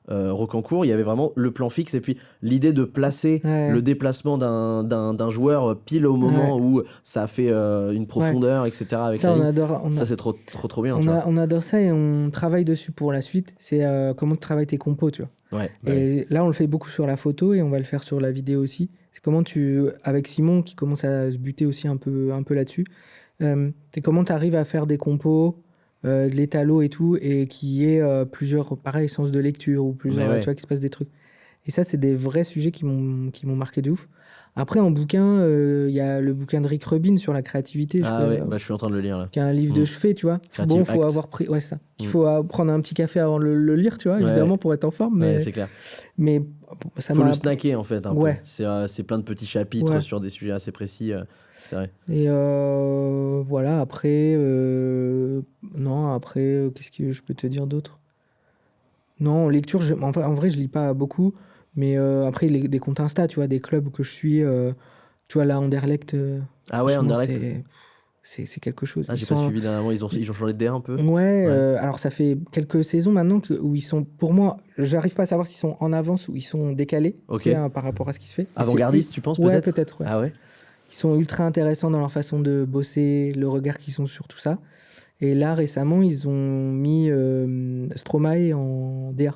Rocancourt, il y avait vraiment le plan fixe et puis l'idée de placer le Ouais, déplacement d'un joueur pile au ouais, moment où ça a fait une ouais. profondeur, etc. avec Ça, la on ligne. adore, Ça, c'est trop bien, tu vois. on adore ça et on travaille dessus pour la suite. C'est comment tu travailles tes compos, tu vois. Ouais, bah oui. Et là, on le fait beaucoup sur la photo et on va le faire sur la vidéo aussi. C'est comment avec Simon qui commence à se buter aussi un peu là-dessus. C'est comment tu arrives à faire des compos, de l'étalo et tout, et qui est plusieurs, pareil, sens de lecture ou Mais plusieurs, tu ouais. vois, qui se passe des trucs. Et ça, c'est des vrais sujets qui m'ont marqué de ouf. Après, en bouquin, il y a le bouquin de Rick Rubin sur la créativité, Ah ouais, bah je suis en train de le lire là. qui est un livre Hmm. de chevet, tu vois. Bon, Creative faut Act. avoir pris, ouais, ça. Il Hmm. faut prendre un petit café avant de le lire, tu vois, Ouais, évidemment, pour être en forme, ouais, c'est clair. mais ça Faut le m'a. snacker en fait un peu. Ouais, C'est plein de petits chapitres ouais. sur des sujets assez précis. C'est vrai. Et voilà, après, non, après, qu'est-ce que je peux te dire d'autre? Non, en lecture, en vrai, je lis pas beaucoup, mais après, des comptes Insta, tu vois, des clubs que je suis, tu vois, là, Anderlecht, Ah ouais, franchement, Anderlecht. c'est quelque chose. Ah, Ils j'ai pas sont, suivi dernièrement. Ils ont changé de DA un peu. ouais, Ouais. alors ça fait quelques saisons maintenant où ils sont, pour moi, j'arrive pas à savoir s'ils sont en avance ou ils sont décalés, tu Ok. sais, hein, par rapport à ce qui se fait. Et Avant-gardiste, tu penses ouais, peut-être? peut-être, ouais. Ah ouais. Ils sont ultra intéressants dans leur façon de bosser, le regard qu'ils ont sur tout ça. Et là, récemment, ils ont mis Stromae en DA.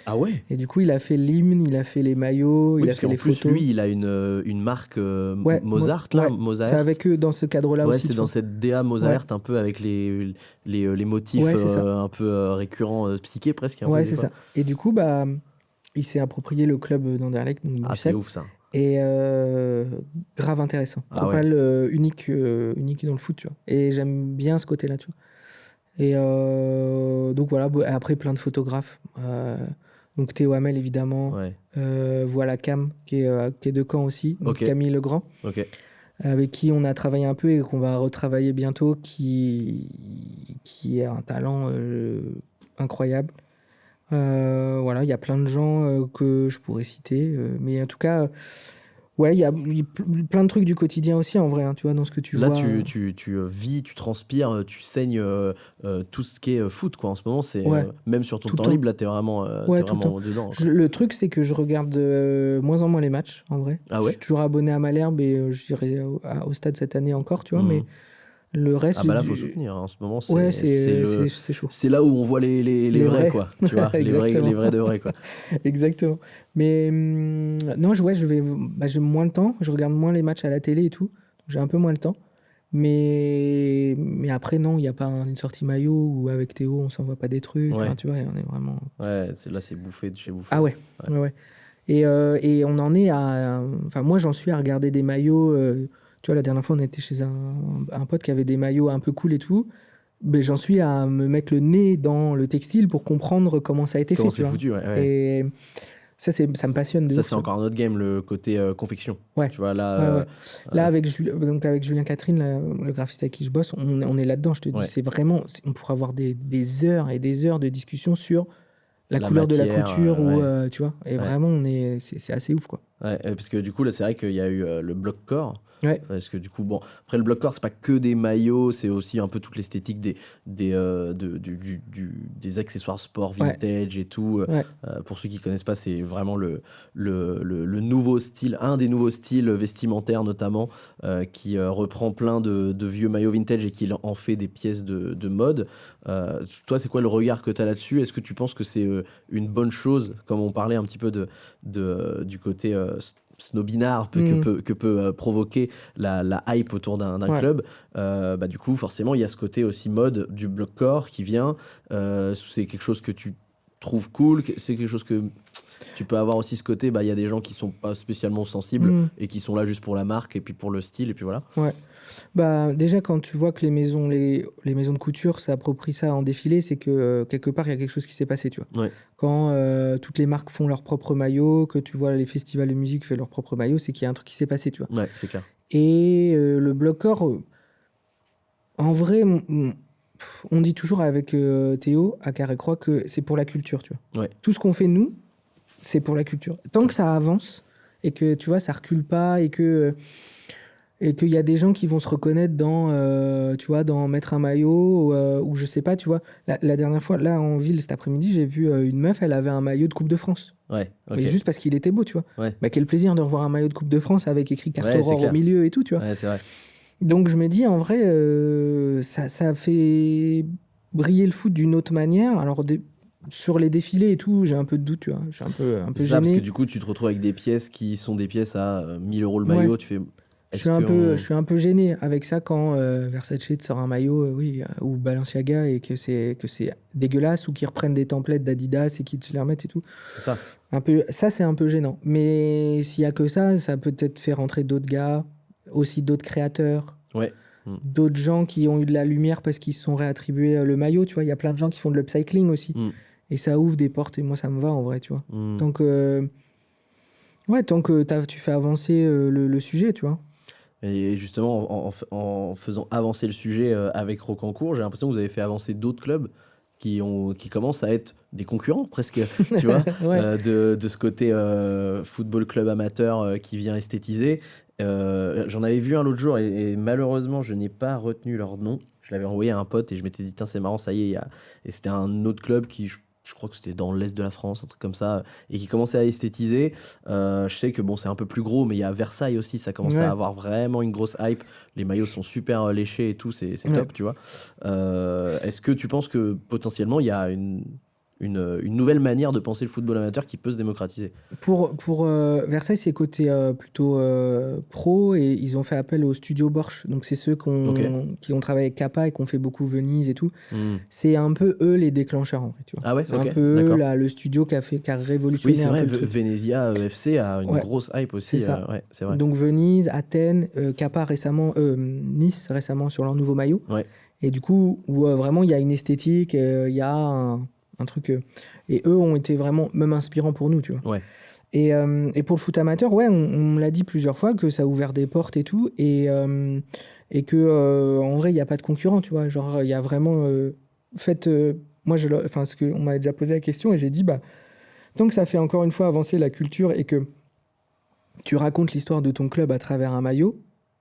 Ah ouais. Et du coup, il a fait l'hymne, il a fait les maillots, Oui, il a parce fait qu'en les plus, photos. lui, il a une marque Mozart, là, Ouais, c'est Mozart. avec eux dans ce cadre-là Ouais, aussi, c'est tu dans vois. cette DA Ouais, Mozart, un peu avec les motifs ouais, c'est ça. un peu récurrents, psychés presque, un peu Ouais, des c'est fois. ça. Et du coup, bah, il s'est approprié le club d'Anderlecht, donc Ah, c'est Bruxelles. ouf ça. Et grave intéressant. Ah ouais. Propal unique dans le foot, tu vois. Et j'aime bien ce côté-là, tu vois. Et donc voilà, après plein de photographes. Donc Théo Hamel, évidemment. Ouais. Voilà Cam, qui est de Caen aussi. Donc Ok. Camille Legrand, Ok. avec qui on a travaillé un peu et qu'on va retravailler bientôt, qui a un talent incroyable. Voilà, il y a plein de gens que je pourrais citer. Mais en tout cas, Ouais, il y a plein de trucs du quotidien aussi, en vrai, hein, tu vois, dans ce que tu Là, vois. tu vis, tu transpires, tu saignes tout ce qui est foot, quoi. En ce moment, Ouais, même sur ton tout le temps temps. libre, là, t'es Ouais, tout le temps. vraiment dedans, quoi. Le truc, c'est que je regarde moins en moins les matchs, en vrai. Ah Je suis ouais? toujours abonné à Malherbe et j'irai au stade cette année encore, tu vois, mais Mhm. le reste, Ah j'ai bah là, faut du... soutenir, hein. En ce moment, Ouais, c'est chaud. c'est là où on voit les Les vrais, vrais, quoi. Tu vois, les exactement. vrais de vrais, quoi. Exactement. Mais non, ouais, j'ai moins le temps. Je regarde moins les matchs à la télé et tout. J'ai un peu moins le temps. Mais après, non, il n'y a pas une sortie maillot où avec Théo, on s'envoie pas des trucs. Enfin, Ouais, tu vois, on est vraiment. ouais, là, c'est bouffé de chez bouffé, Ah là. ouais, Ouais. ouais, ouais. Et on en est à. Enfin, moi, j'en suis à regarder des maillots. Tu vois, la dernière fois, on était chez un pote qui avait des maillots un peu cool et tout. Ben, j'en suis à me mettre le nez dans le textile pour comprendre comment ça a été Comment fait, tu c'est vois. foutu, ouais, ouais. Et ça me passionne de Ça, ouf, c'est tu vois. encore un autre game, le côté confection. Ouais, Tu vois, là, ouais, ouais. Là, euh, donc avec Julien Catherine, là, le graphiste avec qui je bosse, on est là-dedans, je te dis. ouais, C'est vraiment, on pourrait avoir des heures et des heures de discussion sur la la couleur de la matière, couture ou, ouais, tu vois. Et ouais. vraiment, c'est assez ouf, quoi. Ouais, parce que du coup, là, c'est vrai qu'il y a eu le bloc-corps. Ouais, Parce que du coup, bon, après le bloc-corps, c'est pas que des maillots, c'est aussi un peu toute l'esthétique des accessoires sport ouais, vintage et tout. ouais, Pour ceux qui connaissent pas, c'est vraiment le nouveau style, un des nouveaux styles vestimentaires notamment, qui reprend plein de vieux maillots vintage et qui en fait des pièces de mode. Toi, c'est quoi le regard que tu as là-dessus? Est-ce que tu penses que c'est une bonne chose, comme on parlait un petit peu du côté snobinard hmm, que peut provoquer la hype autour d'un ouais. club, bah, du coup, forcément, il y a ce côté aussi mode du bloc-corps qui vient. C'est quelque chose que tu trouves cool, c'est quelque chose que tu peux avoir aussi ce côté, bah, il y a des gens qui sont pas spécialement sensibles Hmm, et qui sont là juste pour la marque et puis pour le style, et puis voilà. ouais. Bah, déjà, quand tu vois que les maisons de couture s'approprient ça en défilé, c'est que quelque part, il y a quelque chose qui s'est passé, tu vois. Ouais, Quand toutes les marques font leur propre maillot, que tu vois les festivals de musique faire leur propre maillot, c'est qu'il y a un truc qui s'est passé, tu vois. ouais, c'est clair. Et le bloc-corps, en vrai, on dit toujours avec Théo à Carré Croix que c'est pour la culture, tu vois. Ouais, Tout ce qu'on fait, nous, c'est pour la culture. Tant que ça avance et que, tu vois, ça recule pas et qu'il y a des gens qui vont se reconnaître dans, tu vois, dans mettre un maillot ou je sais pas, tu vois. La dernière fois, là, en ville, cet après-midi, j'ai vu une meuf, elle avait un maillot de Coupe de France. ouais, Mais ok. juste parce qu'il était beau, tu vois. Ouais, Bah, quel plaisir de revoir un maillot de Coupe de France avec écrit carte ouais, c'est Aurore au clair. milieu et tout, tu vois. Ouais, c'est vrai. Donc je me dis, en vrai, ça fait briller le foot d'une autre manière. Alors, sur les défilés et tout, j'ai un peu de doute, tu vois. Je suis un peu C'est ça, parce que gêné. du coup, tu te retrouves avec des pièces qui sont des pièces à 1000 € le Ouais. maillot. Tu fais, est-ce que Je suis un peu gêné avec ça quand Versace te sort un maillot, oui, ou Balenciaga et que c'est dégueulasse ou qu'ils reprennent des templates d'Adidas et qu'ils te les remettent et tout. c'est ça? Un peu, ça, c'est un peu gênant. Mais s'il y a que ça peut peut-être faire rentrer d'autres gars, aussi d'autres créateurs, Ouais. Mm. d'autres gens qui ont eu de la lumière parce qu'ils se sont réattribués le maillot, tu vois. Il y a plein de gens qui font de l'upcycling aussi. Mm. Et ça ouvre des portes et moi, ça me va en vrai, tu vois. Mm. Tant que, ouais, tant que tu fais avancer le sujet, tu vois. Et justement, en faisant avancer le sujet avec Rocancourt, j'ai l'impression que vous avez fait avancer d'autres clubs qui commencent à être des concurrents presque, tu vois, Ouais. de ce côté football club amateur qui vient esthétiser. J'en avais vu un l'autre jour et malheureusement, je n'ai pas retenu leur nom. Je l'avais envoyé à un pote et je m'étais dit, tiens, c'est marrant, ça y est, et c'était un autre club qui, je crois que c'était dans l'est de la France, un truc comme ça, et qui commençait à esthétiser. Je sais que bon, c'est un peu plus gros, mais il y a Versailles aussi, ça commence à Ouais. avoir vraiment une grosse hype. Les maillots sont super léchés et tout, c'est Ouais. top, tu vois. Est-ce que tu penses que potentiellement il y a une nouvelle manière de penser le football amateur qui peut se démocratiser? Pour Versailles, c'est côté plutôt pro et ils ont fait appel au studio Borch. Donc, c'est ceux Ok. qui ont travaillé avec Kappa et qui ont fait beaucoup Venise et tout. Hmm. C'est un peu eux les déclencheurs, en fait, tu vois. Ah ouais, C'est un ok, peu eux, d'accord. là, le studio qui a Oui, révolutionné c'est un vrai, peu le truc. Venezia FC a une Ouais, grosse hype c'est aussi. ça. Ouais, c'est vrai. Donc, Venise, Athènes, Kappa récemment, Nice récemment sur leur nouveau maillot. Ouais, Et du coup, où vraiment il y a une esthétique, il y a un truc. Et eux ont été vraiment même inspirants pour nous, tu vois. ouais, Et pour le foot amateur, ouais, on me l'a dit plusieurs fois que ça a ouvert des portes et tout. Et que, en vrai, il n'y a pas de concurrent, tu vois. Genre, il y a vraiment. Fait, moi, enfin, on m'avait déjà posé la question et j'ai dit, bah, tant que ça fait encore une fois avancer la culture et que tu racontes l'histoire de ton club à travers un maillot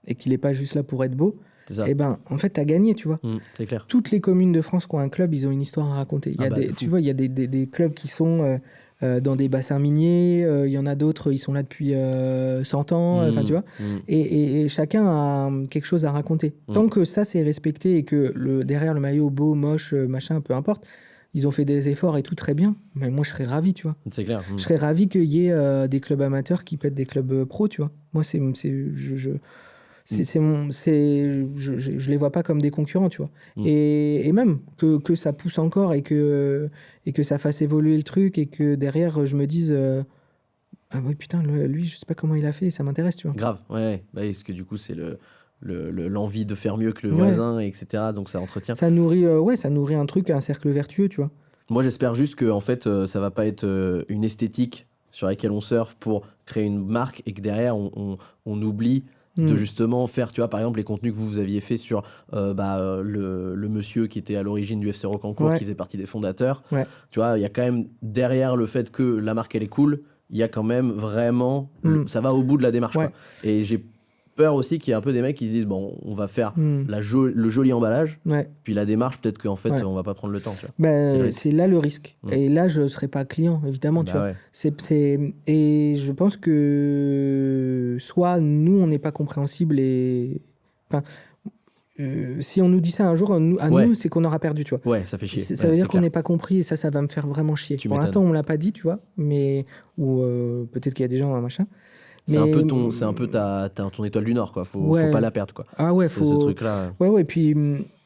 et qu'il n'est pas juste là pour être beau, C'est ça. et ben en fait, tu as gagné, tu vois. C'est clair. Toutes les communes de France qui ont un club, ils ont une histoire à raconter. Il y a de tu fou. vois, il y a des clubs qui sont dans des bassins miniers, il y en a d'autres, ils sont là depuis 100 ans, enfin, tu vois. Et chacun a quelque chose à raconter. Tant que ça, c'est respecté et que derrière le maillot beau, moche, machin, peu importe, ils ont fait des efforts et tout très bien, mais moi, je serais ravi, tu vois. C'est clair. Je serais ravi qu'il y ait des clubs amateurs qui pètent des clubs pros, tu vois. Moi, je les vois pas comme des concurrents, tu vois. Et même que ça pousse encore et que ça fasse évoluer le truc et que derrière, je me dise ah oui, putain, lui, je sais pas comment il a fait, ça m'intéresse, tu vois. Grave, ouais. Bah, parce que du coup, c'est l'envie de faire mieux que le Ouais. voisin, etc. Donc ça entretient. Ça nourrit, ça nourrit un truc, un cercle vertueux, tu vois. Moi, j'espère juste que en fait, ça va pas être une esthétique sur laquelle on surfe pour créer une marque et que derrière, on oublie de justement faire, tu vois, par exemple, les contenus que vous aviez fait sur le monsieur qui était à l'origine du FC Rocancourt, Ouais. qui faisait partie des fondateurs. Ouais. Tu vois, il y a quand même, derrière le fait que la marque, elle est cool, il y a quand même vraiment... ça va au bout de la démarche, Ouais. quoi. Et j'ai peur aussi qu'il y ait un peu des mecs qui se disent, bon, on va faire le joli emballage, Ouais. puis la démarche, peut-être qu'en fait, Ouais. on va pas prendre le temps, tu vois. Ben, c'est là le risque. Mm. Et là, je ne serai pas client, évidemment. Tu vois. Ouais. Et je pense que soit nous, on n'est pas compréhensible et. Enfin, si on nous dit ça un jour, nous, c'est qu'on aura perdu, tu vois. Ouais, ça fait chier. Ça veut dire qu'on n'est pas compris et ça va me faire vraiment chier. Tu Pour m'étonnes. l'instant, on ne me l'a pas dit, tu vois. Mais. Ou peut-être qu'il y a des gens, machin. C'est un peu ton étoile du Nord, quoi. Faut pas la perdre, quoi. Ah ouais, ce truc-là. Ouais, puis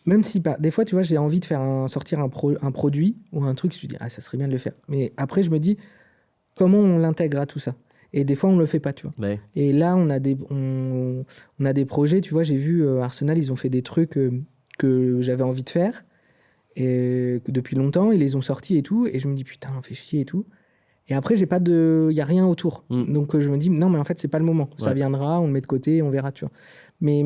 même si des fois, tu vois, j'ai envie de sortir un produit ou un truc, je me dis, ah, ça serait bien de le faire. Mais après, je me dis, comment on l'intègre à tout ça? Et des fois, on le fait pas, tu vois. Ouais. Et là, on a des projets, tu vois, j'ai vu Arsenal, ils ont fait des trucs que j'avais envie de faire et depuis longtemps, ils les ont sortis et tout. Et je me dis, putain, on fait chier et tout. Et après, il y a rien autour. Donc, je me dis, non, mais en fait, c'est pas le moment. Ça viendra, on le met de côté, on verra, tu vois. Mais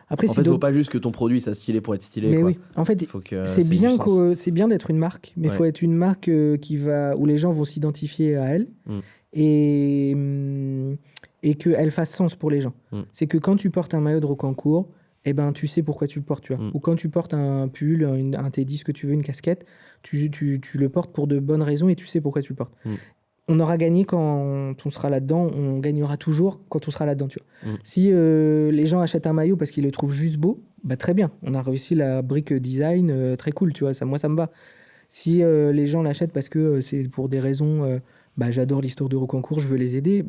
après, en fait, il faut pas juste que ton produit soit stylé pour être stylé. Mais quoi. oui, en fait, c'est bien d'être une marque, mais il faut être une marque où les gens vont s'identifier à elle et qu'elle fasse sens pour les gens. C'est que quand tu portes un maillot de Rocancourt, eh ben, tu sais pourquoi tu le portes, tu vois. Ou quand tu portes un pull, un Teddy, ce que tu veux, une casquette, tu le portes pour de bonnes raisons et tu sais pourquoi tu le portes. On aura gagné quand on sera là-dedans, on gagnera toujours quand on sera là-dedans, tu vois. Si les gens achètent un maillot parce qu'ils le trouvent juste beau, bah très bien, on a réussi la brique design, très cool, tu vois, moi ça me va. Si les gens l'achètent parce que c'est pour des raisons, j'adore l'histoire de Rocancourt, je veux les aider,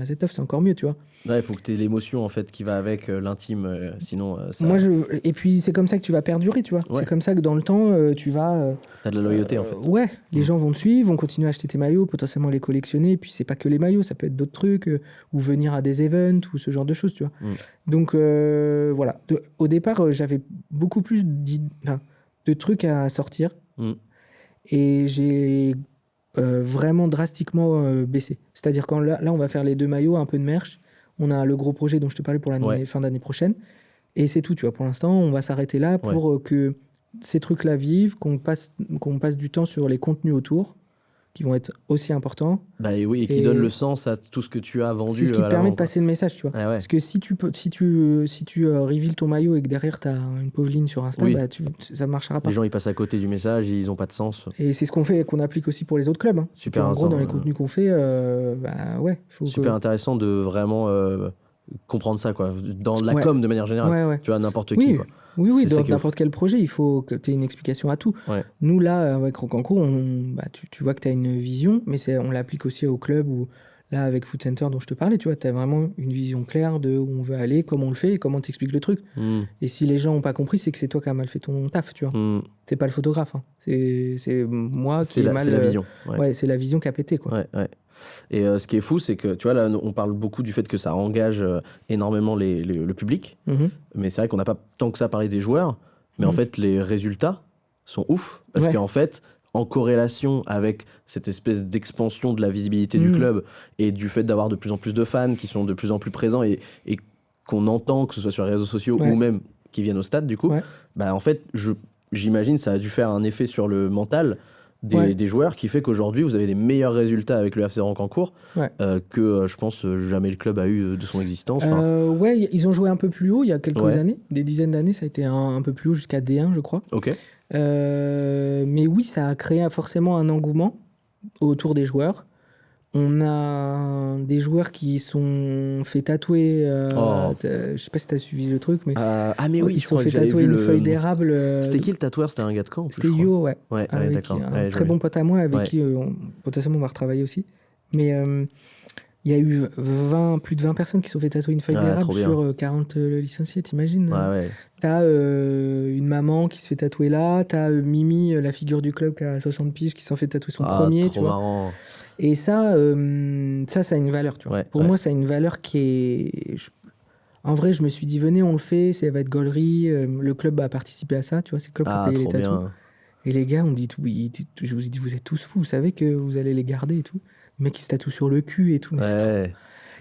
cette offre c'est encore mieux, tu vois. Ouais, il faut que tu aies l'émotion en fait qui va avec l'intime, sinon ça... Et puis c'est comme ça que tu vas perdurer, tu vois. Ouais. C'est comme ça que dans le temps tu vas... T'as de la loyauté en fait. Ouais, les gens vont te suivre, vont continuer à acheter tes maillots, potentiellement les collectionner, et puis c'est pas que les maillots, ça peut être d'autres trucs, ou venir à des events, ou ce genre de choses, tu vois. Donc voilà, au départ j'avais beaucoup plus de trucs à sortir, et j'ai vraiment drastiquement baissé. C'est-à-dire quand là on va faire les 2 maillots, un peu de merch, on a le gros projet dont je te parlais pour la fin d'année prochaine. Et c'est tout, tu vois. Pour l'instant, on va s'arrêter là pour que ces trucs-là vivent, qu'on passe du temps sur les contenus autour, qui vont être aussi importants. Et oui, et qui donnent le sens à tout ce que tu as vendu. C'est ce qui te permet de passer le message, tu vois. Ah ouais. Parce que si tu reveals ton maillot et que derrière, tu as une pauvre ligne sur Insta, ça ne marchera pas. Les gens, ils passent à côté du message, ils n'ont pas de sens. Et c'est ce qu'on applique aussi pour les autres clubs. Hein. Super en gros, dans les contenus qu'on fait, super intéressant de vraiment comprendre ça, quoi. Dans la com, de manière générale. Tu vois, n'importe qui, quoi. Oui, dans n'importe quel projet, il faut que tu aies une explication à tout. Nous, là, avec Rocancourt, tu vois que tu as une vision, mais on l'applique aussi au club ou là, avec Food Center dont je te parlais, tu vois, tu as vraiment une vision claire de où on veut aller, comment on le fait et comment t'expliques le truc. Et si les gens n'ont pas compris, c'est que c'est toi qui as mal fait ton taf, tu vois. C'est pas le photographe. Hein. C'est moi qui ai mal... C'est la vision. C'est la vision qui a pété, quoi. Ouais. Et ce qui est fou, c'est que, tu vois, là, on parle beaucoup du fait que ça engage énormément le public. Mais c'est vrai qu'on n'a pas tant que ça parlé des joueurs. Mais en fait, les résultats sont ouf. Parce qu'en fait, en corrélation avec cette espèce d'expansion de la visibilité du club et du fait d'avoir de plus en plus de fans qui sont de plus en plus présents et qu'on entend, que ce soit sur les réseaux sociaux ou même qui viennent au stade, du coup, en fait, j'imagine ça a dû faire un effet sur le mental Ouais. des joueurs qui fait qu'aujourd'hui, vous avez des meilleurs résultats avec le FC Rancancourt Ouais. que, je pense, jamais le club a eu de son existence. Enfin, Ouais, ils ont joué un peu plus haut il y a quelques Ouais. années, des dizaines d'années, ça a été un peu plus haut jusqu'à D1, je crois. ok. Mais oui, ça a créé forcément un engouement autour des joueurs. On a des joueurs qui sont fait tatouer. Oh. Je sais pas si tu as suivi le truc, mais Ah, mais ils oui, se je sont crois fait que j'avais tatouer vu une feuille d'érable. C'était qui le tatoueur? C'était un gars de Caen en plus, C'était je crois. Yo, ouais. Ouais, Avec d'accord. un Ouais, je très vois. bon pote à moi, avec Ouais. qui potentiellement on va retravailler aussi. Mais il y a eu plus de 20 personnes qui se sont fait tatouer une feuille Ah, d'érable trop bien. sur 40 licenciés, t'imagines? Ouais, ouais. T'as une maman qui se fait tatouer là, t'as Mimi, la figure du club qui a 60 piges, qui s'en fait tatouer son Ah, premier, tu trop vois. marrant. Et ça a une valeur, tu vois. Ouais, Pour ouais. moi, ça a une valeur qui est... En vrai, je me suis dit, venez, on le fait, ça va être gaulerie. Le club a participé à ça, tu vois, c'est le club qui a Ah, payé les trop tatous. bien. Et les gars, on dit, je vous ai dit, vous êtes tous fous, vous savez que vous allez les garder et tout. Le mec, il se tatoue sur le cul et tout. Mais c'est trop- Ouais.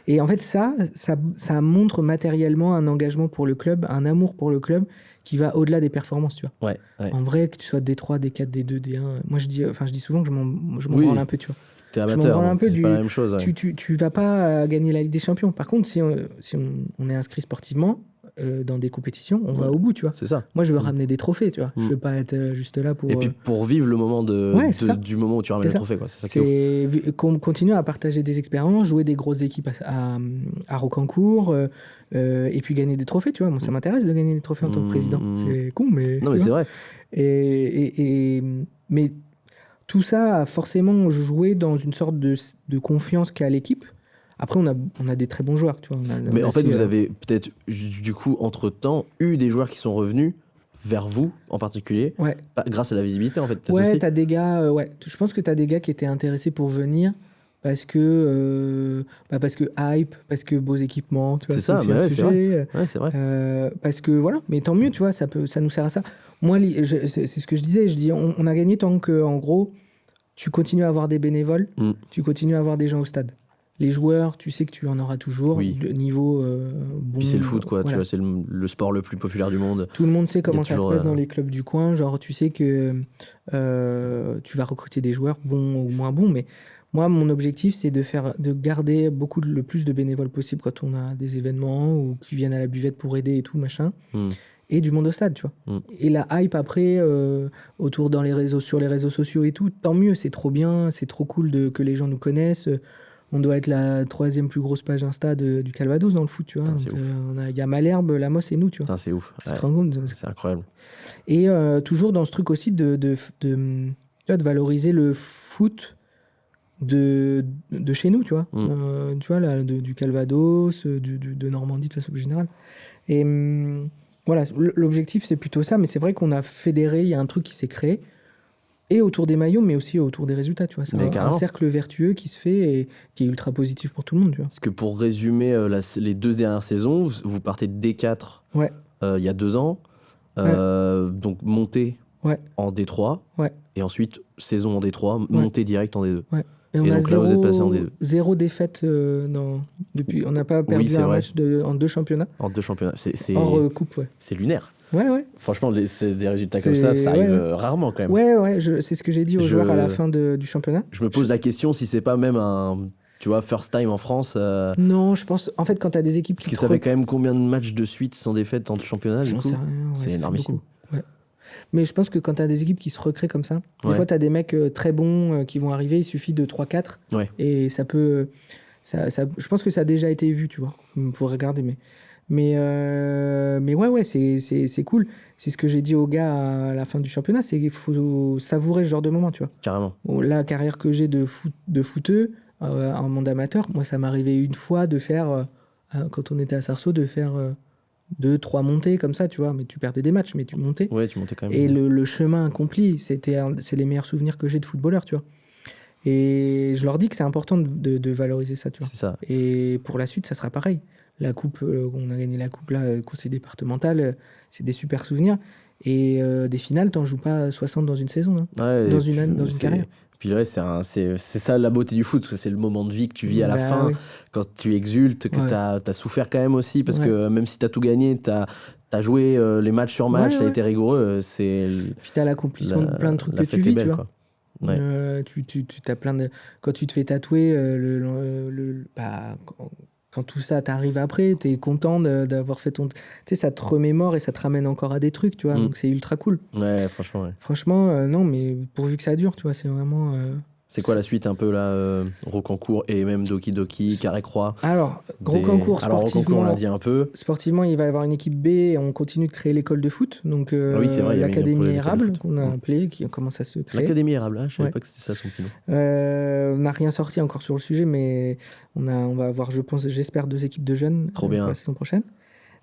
Et en fait, ça montre matériellement un engagement pour le club, un amour pour le club qui va au-delà des performances, tu vois. Ouais, ouais. En vrai, que tu sois D3, D4, D2, D1, moi je dis souvent que je m'en Oui. branle un peu, tu vois. T'es Je m'en amateur, branle un donc peu c'est pas la même chose. Ouais. tu vas pas gagner la Ligue des Champions. Par contre, si on est inscrit sportivement dans des compétitions, on va au bout, tu vois. C'est ça. Moi, je veux Mm. ramener des trophées, tu vois. Mm. Je veux pas être juste là pour... Et puis pour vivre le moment Ouais, c'est ça. du moment où tu ramènes C'est le ça. trophée, quoi. C'est ça qui est ouf. Qu'on continue à partager des expériences, jouer des grosses équipes à Rocancourt, et puis gagner des trophées, tu vois. Moi, ça m'intéresse de gagner des trophées en tant que président. C'est con, mais... Non, tu mais c'est vois. vrai. Mais tout ça a forcément joué dans une sorte de confiance qu'a l'équipe. Après, on a des très bons joueurs, tu vois. Mais en fait, vous avez peut-être, du coup, entre-temps, eu des joueurs qui sont revenus vers vous, en particulier, Ouais, grâce à la visibilité, en fait, peut-être ouais, aussi. t'as des gars... ouais, je pense que t'as des gars qui étaient intéressés pour venir parce que hype, parce que beaux équipements, tu vois. C'est ça, aussi mais un ouais, c'est vrai. sujet. Ouais, c'est vrai. Parce que voilà, mais tant mieux, tu vois, ça nous sert à ça. Moi, c'est ce que je disais, on a gagné tant que, en gros, tu continues à avoir des bénévoles, tu continues à avoir des gens au stade. Les joueurs, tu sais que tu en auras toujours. Oui. Le niveau bon. Puis c'est le foot, quoi. Voilà. Tu vois, c'est le sport le plus populaire du monde. Tout le monde sait Il y a comment ça se toujours, passe dans les clubs du coin. Genre, tu sais que tu vas recruter des joueurs bons ou moins bons. Mais moi, mon objectif, c'est de garder le plus de bénévoles possible quand on a des événements ou qui viennent à la buvette pour aider et tout, machin. Et du monde au stade, tu vois. Et la hype après, autour sur les réseaux sociaux et tout, tant mieux, c'est trop bien, c'est trop cool que les gens nous connaissent. On doit être la 3e plus grosse page Insta du Calvados dans le foot, tu vois. Il y a Malherbe, Lamos et nous, tu vois. Putain, c'est ouf. Tu te rends compte, c'est incroyable. Et toujours dans ce truc aussi de valoriser le foot de chez nous, tu vois. Tu vois, là, du Calvados, de Normandie de façon générale. Et voilà, l'objectif, c'est plutôt ça. Mais c'est vrai qu'on a fédéré, il y a un truc qui s'est créé. Et autour des maillots, mais aussi autour des résultats, tu vois. C'est un cercle vertueux qui se fait et qui est ultra positif pour tout le monde, tu vois. Parce que pour résumer les 2 dernières saisons, vous partez de D4 il y a 2 ans, donc montée en D3, et ensuite saison en D3, montée direct en D2. Ouais. Et on a donc là, vous êtes passé en D2. 0 défaite depuis. On n'a pas perdu un match en 2 championnats. En 2 championnats. Hors coupe, ouais. C'est lunaire. Ouais. Franchement, c'est des résultats comme ça arrive rarement quand même. Ouais, c'est ce que j'ai dit aux joueurs à la fin du championnat. Je me pose la question si c'est pas même un, tu vois, first time en France. Non, je pense, en fait, quand tu as des équipes qui... Parce que ça fait quand même combien de matchs de suite sans défaite en championnat, du coup? C'est énormissime. Ouais. Mais je pense que quand tu as des équipes qui se recréent comme ça, des fois, tu as des mecs très bons qui vont arriver, il suffit de 3-4. Et ça peut... je pense que ça a déjà été vu, tu vois. Il faut regarder, mais ouais, c'est cool. C'est ce que j'ai dit aux gars à la fin du championnat, c'est qu'il faut savourer ce genre de moment, tu vois. Carrément. La carrière que j'ai de footeux, en monde amateur, moi, ça m'est arrivé une fois de faire, quand on était à Sarceau, de faire 2-3 montées comme ça, tu vois. Mais tu perdais des matchs, mais tu montais. Ouais, tu montais quand même. Et le chemin accompli, c'est les meilleurs souvenirs que j'ai de footballeur, tu vois. Et je leur dis que c'est important de valoriser ça, tu vois. C'est ça. Et pour la suite, ça sera pareil. La coupe, on a gagné la coupe là, conseil départemental, c'est des super souvenirs. Et des finales, t'en joues pas 60 dans une saison, hein, dans une carrière. Puis ouais, c'est ça la beauté du foot, c'est le moment de vie que tu vis à la fin, quand tu exultes, que t'as souffert quand même aussi, parce que même si t'as tout gagné, t'as joué les matchs sur match, ça a été rigoureux. Puis t'as l'accomplissement de plein de trucs que tu vis, tu vois. Ouais. Tu as plein de... Quand tu te fais tatouer, quand tout ça t'arrive après, t'es content d'avoir fait ton... Tu sais, ça te remémore et ça te ramène encore à des trucs, tu vois. Mm. Donc c'est ultra cool. Ouais, franchement, ouais. Franchement, non, mais pourvu que ça dure, tu vois, c'est vraiment... C'est quoi la suite un peu là, Rocancourt et même Doki Doki, Carré-Croix? Alors, gros concours Alors Rocancourt, on l'a sportivement. dit un peu. Sportivement, il va y avoir une équipe B et on continue de créer l'école de foot. Donc, Ah oui, c'est vrai, il y avait un projet l'Académie d'école de Érable, foot. qu'on a Mm. appelé, qui commence à se créer. L'Académie Érable, là, je savais Ouais. pas que c'était ça son petit nom. On n'a rien sorti encore sur le sujet, mais on va avoir, j'espère, 2 équipes de jeunes Trop pour bien. la saison prochaine.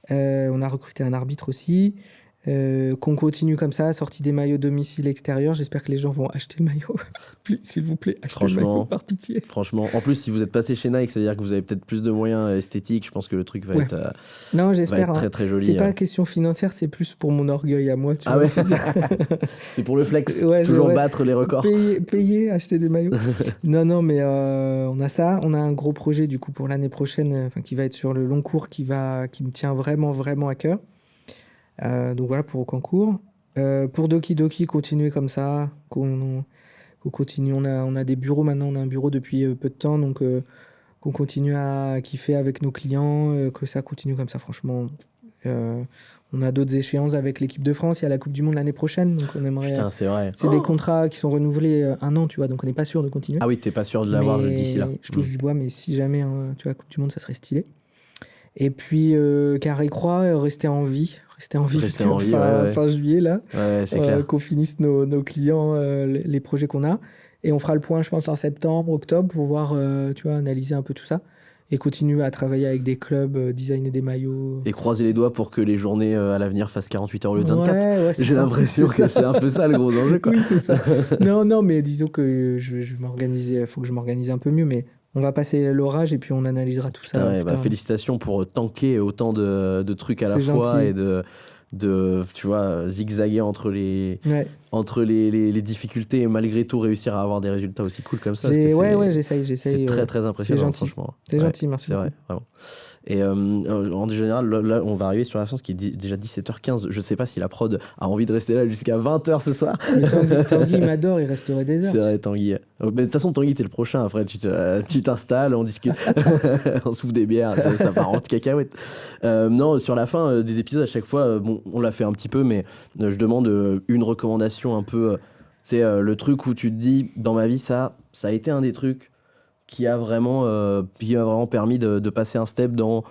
On a recruté un arbitre aussi. Qu'on continue comme ça, sortie des maillots domicile extérieur. J'espère que les gens vont acheter le maillot. S'il vous plaît, achetez le maillot par pitié. Franchement, en plus, si vous êtes passé chez Nike, c'est-à-dire que vous avez peut-être plus de moyens esthétiques. Je pense que le truc va être, non, va j'espère. être très très joli. C'est pas question financière, c'est plus pour mon orgueil à moi. Tu Ah vois. ouais. C'est pour le flex. Ouais, Toujours j'aurais battre les records. payer, acheter des maillots. Non, mais on a ça. On a un gros projet du coup pour l'année prochaine, qui va être sur le long cours, qui me tient vraiment, vraiment à cœur. Donc voilà pour Rocancourt. Pour Doki Doki, continuer comme ça. Qu'on continue. On a des bureaux maintenant. On a un bureau depuis peu de temps. Donc qu'on continue à kiffer avec nos clients. Que ça continue comme ça, franchement. On a d'autres échéances avec l'équipe de France. Il y a la Coupe du Monde l'année prochaine. Donc on aimerait. Putain, c'est vrai. C'est des contrats qui sont renouvelés 1 an, tu vois. Donc on n'est pas sûr de continuer. Ah oui, t'es pas sûr de l'avoir Mais d'ici là. je touche du bois, mais si jamais, tu vois, Coupe du Monde, ça serait stylé. Et puis, Carré-Croix, rester en vie jusqu'à fin juillet, là. Ouais, c'est clair. Qu'on finisse nos clients, les projets qu'on a. Et on fera le point, je pense, en septembre, octobre, pour voir, tu vois, analyser un peu tout ça. Et continuer à travailler avec des clubs, designer des maillots. Et croiser les doigts pour que les journées à l'avenir fassent 48 heures au lieu de 24. Ouais, J'ai l'impression que c'est un peu ça le gros enjeu, quoi. Oui, c'est ça. non, mais disons que je vais m'organiser, faut que je m'organise un peu mieux, mais on va passer l'orage et puis on analysera tout ça. Ouais, félicitations pour tanker autant de trucs à la fois et de tu vois, zigzaguer entre les difficultés et malgré tout réussir à avoir des résultats aussi cool comme ça. J'essaye. C'est très très impressionnant, franchement. C'est gentil, merci. C'est vrai, vraiment. Et en général, là, on va arriver sur la fin, ce qui est déjà 17h15. Je sais pas si la prod a envie de rester là jusqu'à 20h ce soir. Mais Tanguy m'adore, il resterait des heures. C'est vrai, Tanguy. Mais de toute façon, Tanguy, t'es le prochain. Après, tu t'installes, on discute, on souffle des bières, ça part en cacahuète. Non, sur la fin des épisodes, à chaque fois, bon, on l'a fait un petit peu, mais je demande une recommandation un peu. C'est le truc où tu te dis, dans ma vie, ça a été un des trucs qui a vraiment permis de passer un step dans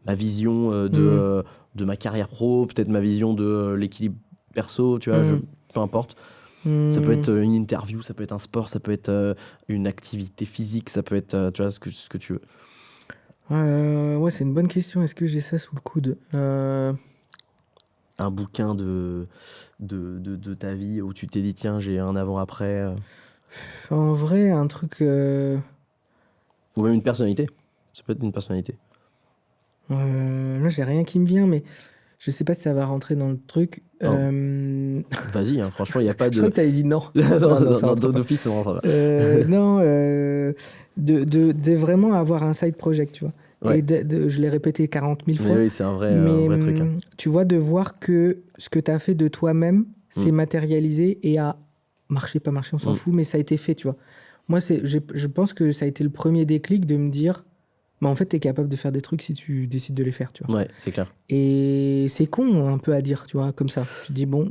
ma vision de ma carrière pro, peut-être ma vision de l'équilibre perso, tu vois, peu importe. Ça peut être une interview, ça peut être un sport, ça peut être une activité physique, ça peut être tu vois, ce que tu veux. Ouais, c'est une bonne question. Est-ce que j'ai ça sous le coude Un bouquin de ta vie où tu t'es dit, tiens, j'ai un avant-après. En vrai, un truc... Ou même une personnalité. Ça peut être une personnalité. Là, j'ai rien qui me vient, mais je sais pas si ça va rentrer dans le truc. Vas-y, hein, franchement, il n'y a pas de... Je crois que tu avais dit non. non, d'office, ça rentre pas. Non, de vraiment avoir un side project, tu vois. Ouais. Et je l'ai répété 40 000 fois. Mais oui, c'est un vrai truc. Hein. Tu vois, de voir que ce que tu as fait de toi-même, c'est matérialisé et a marché, pas marché, on s'en fout, mais ça a été fait, tu vois. Moi, je pense que ça a été le premier déclic de me dire, bah, en fait, tu es capable de faire des trucs si tu décides de les faire, tu vois. Ouais, c'est clair. Et c'est con un peu à dire, tu vois, comme ça. Tu te dis, bon,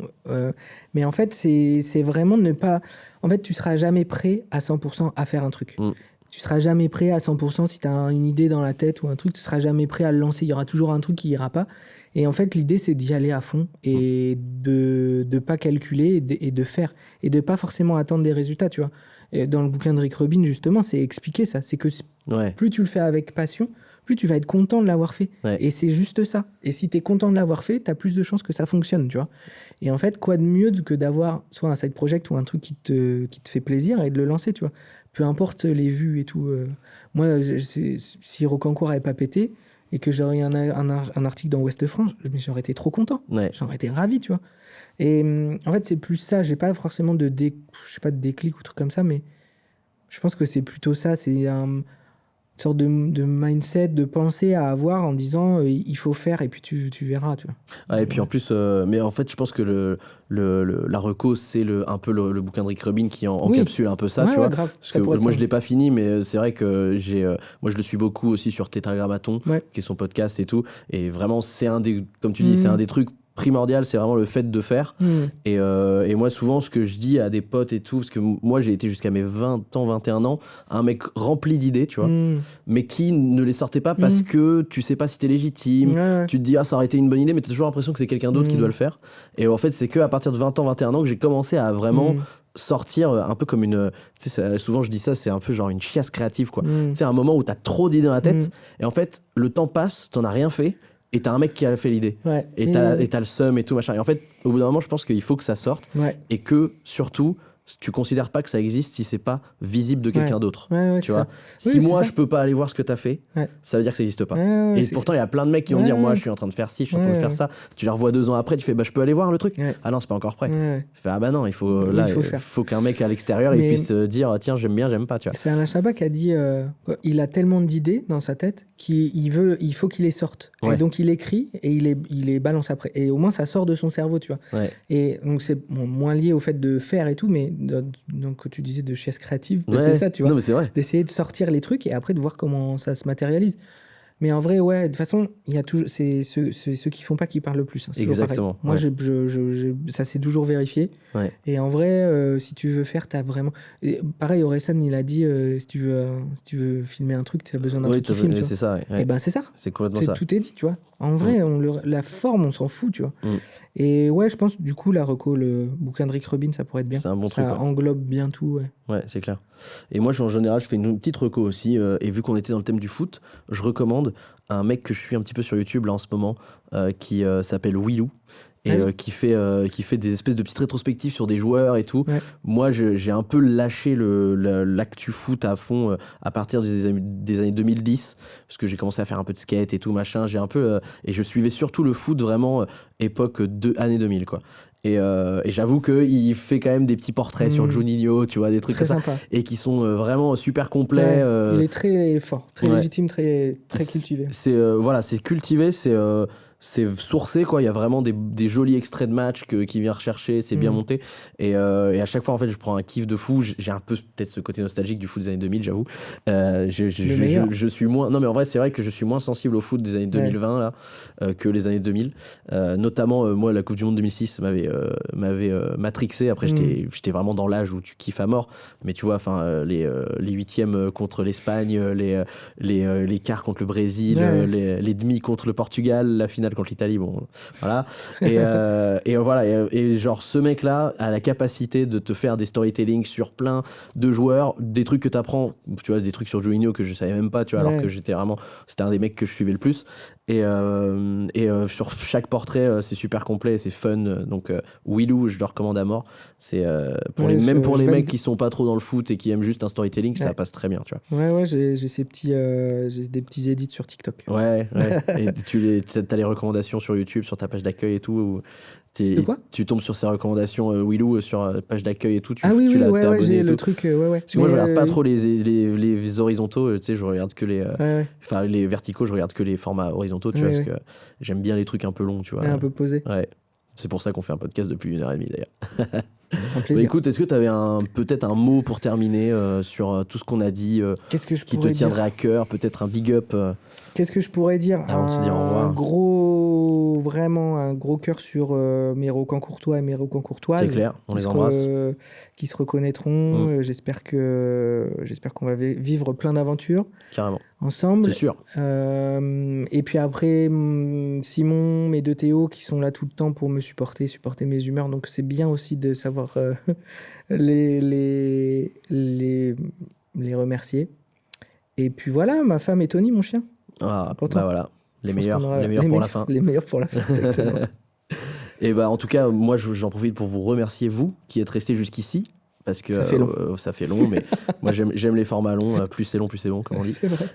mais en fait, c'est vraiment ne pas... En fait, tu seras jamais prêt à 100% à faire un truc. Tu seras jamais prêt à 100% si tu as une idée dans la tête ou un truc, tu seras jamais prêt à le lancer. Il y aura toujours un truc qui ira pas. Et en fait, l'idée, c'est d'y aller à fond et de pas calculer et de faire. Et de pas forcément attendre des résultats, tu vois. Et dans le bouquin de Rick Rubin, justement, c'est expliqué ça. C'est que plus tu le fais avec passion, plus tu vas être content de l'avoir fait. Ouais. Et c'est juste ça. Et si tu es content de l'avoir fait, tu as plus de chances que ça fonctionne, tu vois. Et en fait, quoi de mieux que d'avoir soit un side project ou un truc qui te fait plaisir et de le lancer, tu vois. Peu importe les vues et tout. Moi, si Rocancourt n'avait pas pété et que j'aurais eu un article dans Ouest France, j'aurais été trop content. Ouais. J'aurais été ravi, tu vois. Et en fait, c'est plus ça. J'ai pas forcément de déclic ou truc comme ça, mais je pense que c'est plutôt ça. C'est sorte de mindset, de pensée à avoir en disant il faut faire et puis tu verras, tu vois. Ouais, et puis en plus, mais en fait, je pense que la reco, c'est un peu le bouquin de Rick Rubin qui encapsule un peu ça, tu vois. Grave. Parce que moi, je l'ai pas fini, mais c'est vrai que moi, je le suis beaucoup aussi sur Tétragrammaton, qui est son podcast et tout. Et vraiment, c'est comme tu dis, c'est un des trucs primordial, c'est vraiment le fait de faire. Et moi, souvent, ce que je dis à des potes et tout, parce que moi, j'ai été jusqu'à mes 20 ans, 21 ans, un mec rempli d'idées, tu vois, mais qui ne les sortait pas parce que tu sais pas si t'es légitime, tu te dis, ah, ça aurait été une bonne idée, mais t'as toujours l'impression que c'est quelqu'un d'autre qui doit le faire. Et en fait, c'est qu'à partir de 20 ans, 21 ans que j'ai commencé à vraiment sortir un peu comme une... Tu sais, souvent, je dis ça, c'est un peu genre une chiasse créative, quoi. Tu sais, un moment où t'as trop d'idées dans la tête, et en fait, le temps passe, t'en as rien fait, et t'as un mec qui a fait l'idée. Et t'as le seum et tout, machin. Et en fait, au bout d'un moment, je pense qu'il faut que ça sorte. Et que, surtout, tu considères pas que ça existe si c'est pas visible de quelqu'un d'autre. Tu vois. Si moi, je peux pas aller voir ce que t'as fait, ça veut dire que ça existe pas. Et pourtant, il y a plein de mecs qui vont dire, moi, je suis en train de faire ci, je suis en train de faire ça. Tu les revois 2 ans après, tu fais, bah, je peux aller voir le truc. Ah non, c'est pas encore prêt. Tu fais, ah bah non, il faut qu'un mec à l'extérieur, il puisse dire, tiens, j'aime bien, j'aime pas, tu vois. C'est Alain Chabat qui a dit, il a tellement d'idées dans sa tête il faut qu'il les sorte. Et donc, il écrit et il les balance après. Et au moins, ça sort de son cerveau, tu vois. Et donc, c'est moins lié au fait de faire et tout, mais donc, tu disais de chiasse créative, c'est ça, tu vois. Non, mais c'est vrai. D'essayer de sortir les trucs et après de voir comment ça se matérialise. Mais en vrai, de toute façon, il y a toujours, c'est ceux qui font pas qui parlent le plus. Hein, exactement. Moi, ça s'est toujours vérifié. Et en vrai, si tu veux faire, t'as vraiment. Et pareil, Orelsan, il a dit si tu veux filmer un truc, tu as besoin d'un truc qui filme. C'est ça. Et ben c'est ça. C'est complètement ça. Tout est dit, tu vois. En vrai, la forme, on s'en fout, tu vois. Et je pense, du coup, la reco, le bouquin de Rick Rubin, ça pourrait être bien. C'est un bon truc. Ça englobe bien tout, Ouais, c'est clair. Et moi, en général, je fais une petite reco aussi. Et vu qu'on était dans le thème du foot, je recommande un mec que je suis un petit peu sur YouTube là en ce moment, qui s'appelle Willou. Et qui fait des espèces de petites rétrospectives sur des joueurs et tout. Moi, j'ai un peu lâché l'actu foot à fond à partir des années 2010, parce que j'ai commencé à faire un peu de skate et tout, machin. J'ai un peu... et je suivais surtout le foot vraiment époque années 2000, quoi. Et j'avoue qu'il fait quand même des petits portraits sur Juninho, tu vois, des trucs très comme sympa. Ça. Et qui sont vraiment super complets. Il est très fort, très légitime, très cultivé. C'est cultivé, c'est sourcé, quoi. Il y a vraiment des jolis extraits de match qui vient rechercher, c'est bien monté. Et à chaque fois, en fait, je prends un kiff de fou. J'ai un peu peut-être ce côté nostalgique du foot des années 2000, j'avoue. Je suis moins... Non, mais en vrai, c'est vrai que je suis moins sensible au foot des années 2020 là, que les années 2000. Notamment, moi, la Coupe du Monde 2006 m'avait matrixé. Après, j'étais vraiment dans l'âge où tu kiffes à mort. Mais tu vois, les huitièmes contre l'Espagne, les quarts contre le Brésil, les demi contre le Portugal, la finale contre l'Italie, bon, voilà. Et voilà, et genre, ce mec-là a la capacité de te faire des storytelling sur plein de joueurs, des trucs que t'apprends, tu vois, des trucs sur Juninho que je savais même pas, tu vois, alors que c'était un des mecs que je suivais le plus. Et sur chaque portrait, c'est super complet, c'est fun. Donc, Willou, je le recommande à mort. C'est pour les mecs qui sont pas trop dans le foot et qui aiment juste un storytelling, ça passe très bien, tu vois. Ouais, j'ai des petits edits sur TikTok. Ouais. Et t'as les recommandations sur YouTube, sur ta page d'accueil et tout. De quoi ? Tu tombes sur ses recommandations, Willou, sur page d'accueil et tout. T'es abonné j'ai le truc, Parce que moi, je regarde pas trop les horizontaux, tu sais, je regarde que enfin, les verticaux, je regarde que les formats horizontaux, tu vois, parce que j'aime bien les trucs un peu longs, tu vois. Un peu posés. Ouais. C'est pour ça qu'on fait un podcast depuis 1h30 d'ailleurs. Un plaisir. Écoute, est-ce que tu avais peut-être un mot pour terminer sur tout ce qu'on a dit qui te tiendrait à cœur, peut-être un big up Qu'est-ce que je pourrais dire avant de se dire au revoir. Vraiment un gros cœur sur mes Rocancourtois et mes Rocancourtoises. C'est clair, on les embrasse. Qui se reconnaîtront. J'espère qu'on va vivre plein d'aventures. Carrément. Ensemble. C'est sûr. Et puis après, Simon, mes deux Théo qui sont là tout le temps pour me supporter mes humeurs. Donc c'est bien aussi de savoir les remercier. Et puis voilà, ma femme et Tony, mon chien. Ah, bah voilà. Les meilleurs pour la fin. Les meilleurs pour la fin, exactement. Et bah en tout cas, moi j'en profite pour vous remercier, vous qui êtes restés jusqu'ici. Parce que ça fait long, mais moi j'aime les formats longs, plus c'est long, plus c'est bon, comme on dit. C'est vrai.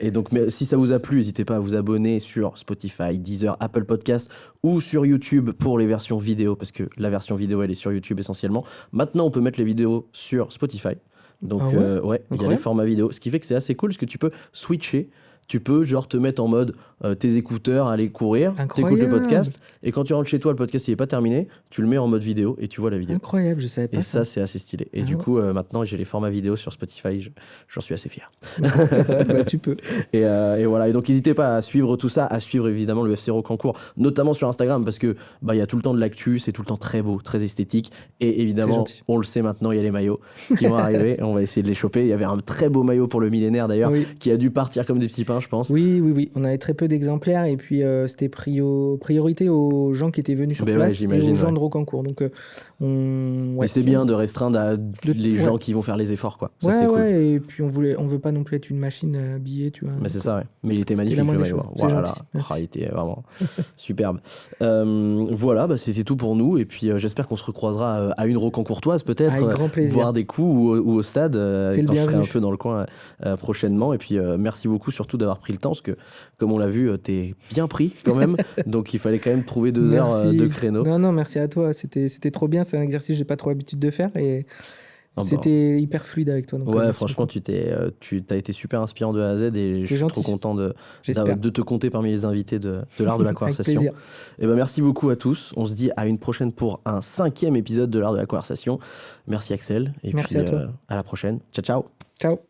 Et donc, mais si ça vous a plu, n'hésitez pas à vous abonner sur Spotify, Deezer, Apple Podcast ou sur YouTube pour les versions vidéo, parce que la version vidéo elle est sur YouTube essentiellement. Maintenant, on peut mettre les vidéos sur Spotify. Donc, Ah ouais ouais, il y a les Incroyable. formats vidéo. Ce qui fait que c'est assez cool parce que tu peux switcher. Tu peux, genre, te mettre en mode tes écouteurs, aller courir, t'écoutes le Incroyable. podcast, et quand tu rentres chez toi, le podcast il est pas terminé, tu le mets en mode vidéo et tu vois la vidéo. Incroyable, je savais Et pas ça, ça. c'est assez stylé. Et Ah du ouais. coup, maintenant, j'ai les formats vidéo sur Spotify. J'en suis assez fier. Bah, tu peux. Et voilà. Et donc, n'hésitez pas à suivre tout ça, à suivre évidemment le FC Rocancourt, notamment sur Instagram, parce que bah, il y a tout le temps de l'actu, c'est tout le temps très beau, très esthétique. Et C'est évidemment, gentil. on le sait maintenant, il y a les maillots qui vont arriver. Et on va essayer de les choper. Il y avait un très beau maillot pour le millénaire d'ailleurs, Oui. qui a dû partir comme des petits pains, je pense. Oui. On avait très peu d'exemplaires et puis c'était priorité aux gens qui étaient venus sur Ben ouais, place et j'imagine, aux gens ouais. de Rocancourt. Donc, Mais ouais. c'est bien de restreindre à les gens Ouais. qui vont faire les efforts, quoi. Ça, Ouais, c'est cool. ouais, et puis on veut pas non plus être une machine à billets, tu vois. Mais donc, c'est ça, ouais. Mais il était c'était magnifique la le moindre des maillot. choses. Hein. C'est Voilà. gentil, merci. Ah, il était vraiment superbe. Voilà, bah, c'était tout pour nous. Et puis j'espère qu'on se recroisera à une Rocancourtoise peut-être, Avec grand plaisir. boire des coups ou au stade T'es le quand je serai un bienvenu. peu dans le coin prochainement. Et puis merci beaucoup surtout d'avoir pris le temps parce que comme on l'a vu, t'es bien pris quand même. Donc il fallait quand même trouver 2 heures Merci. de créneau. Non, merci à toi. C'était trop bien. C'est un exercice que j'ai pas trop l'habitude de faire et Ah bah. c'était hyper fluide avec toi. Donc, Ouais, merci franchement, beaucoup. tu t'as été super inspirant de A à Z et je suis gentil. trop content de J'espère. te compter parmi les invités de l'art de la Avec conversation. plaisir. Et ben merci beaucoup à tous. On se dit à une prochaine pour un 5e épisode de l'art de la conversation. Merci Axel. Et Merci puis à toi. à la prochaine. Ciao, ciao. Ciao.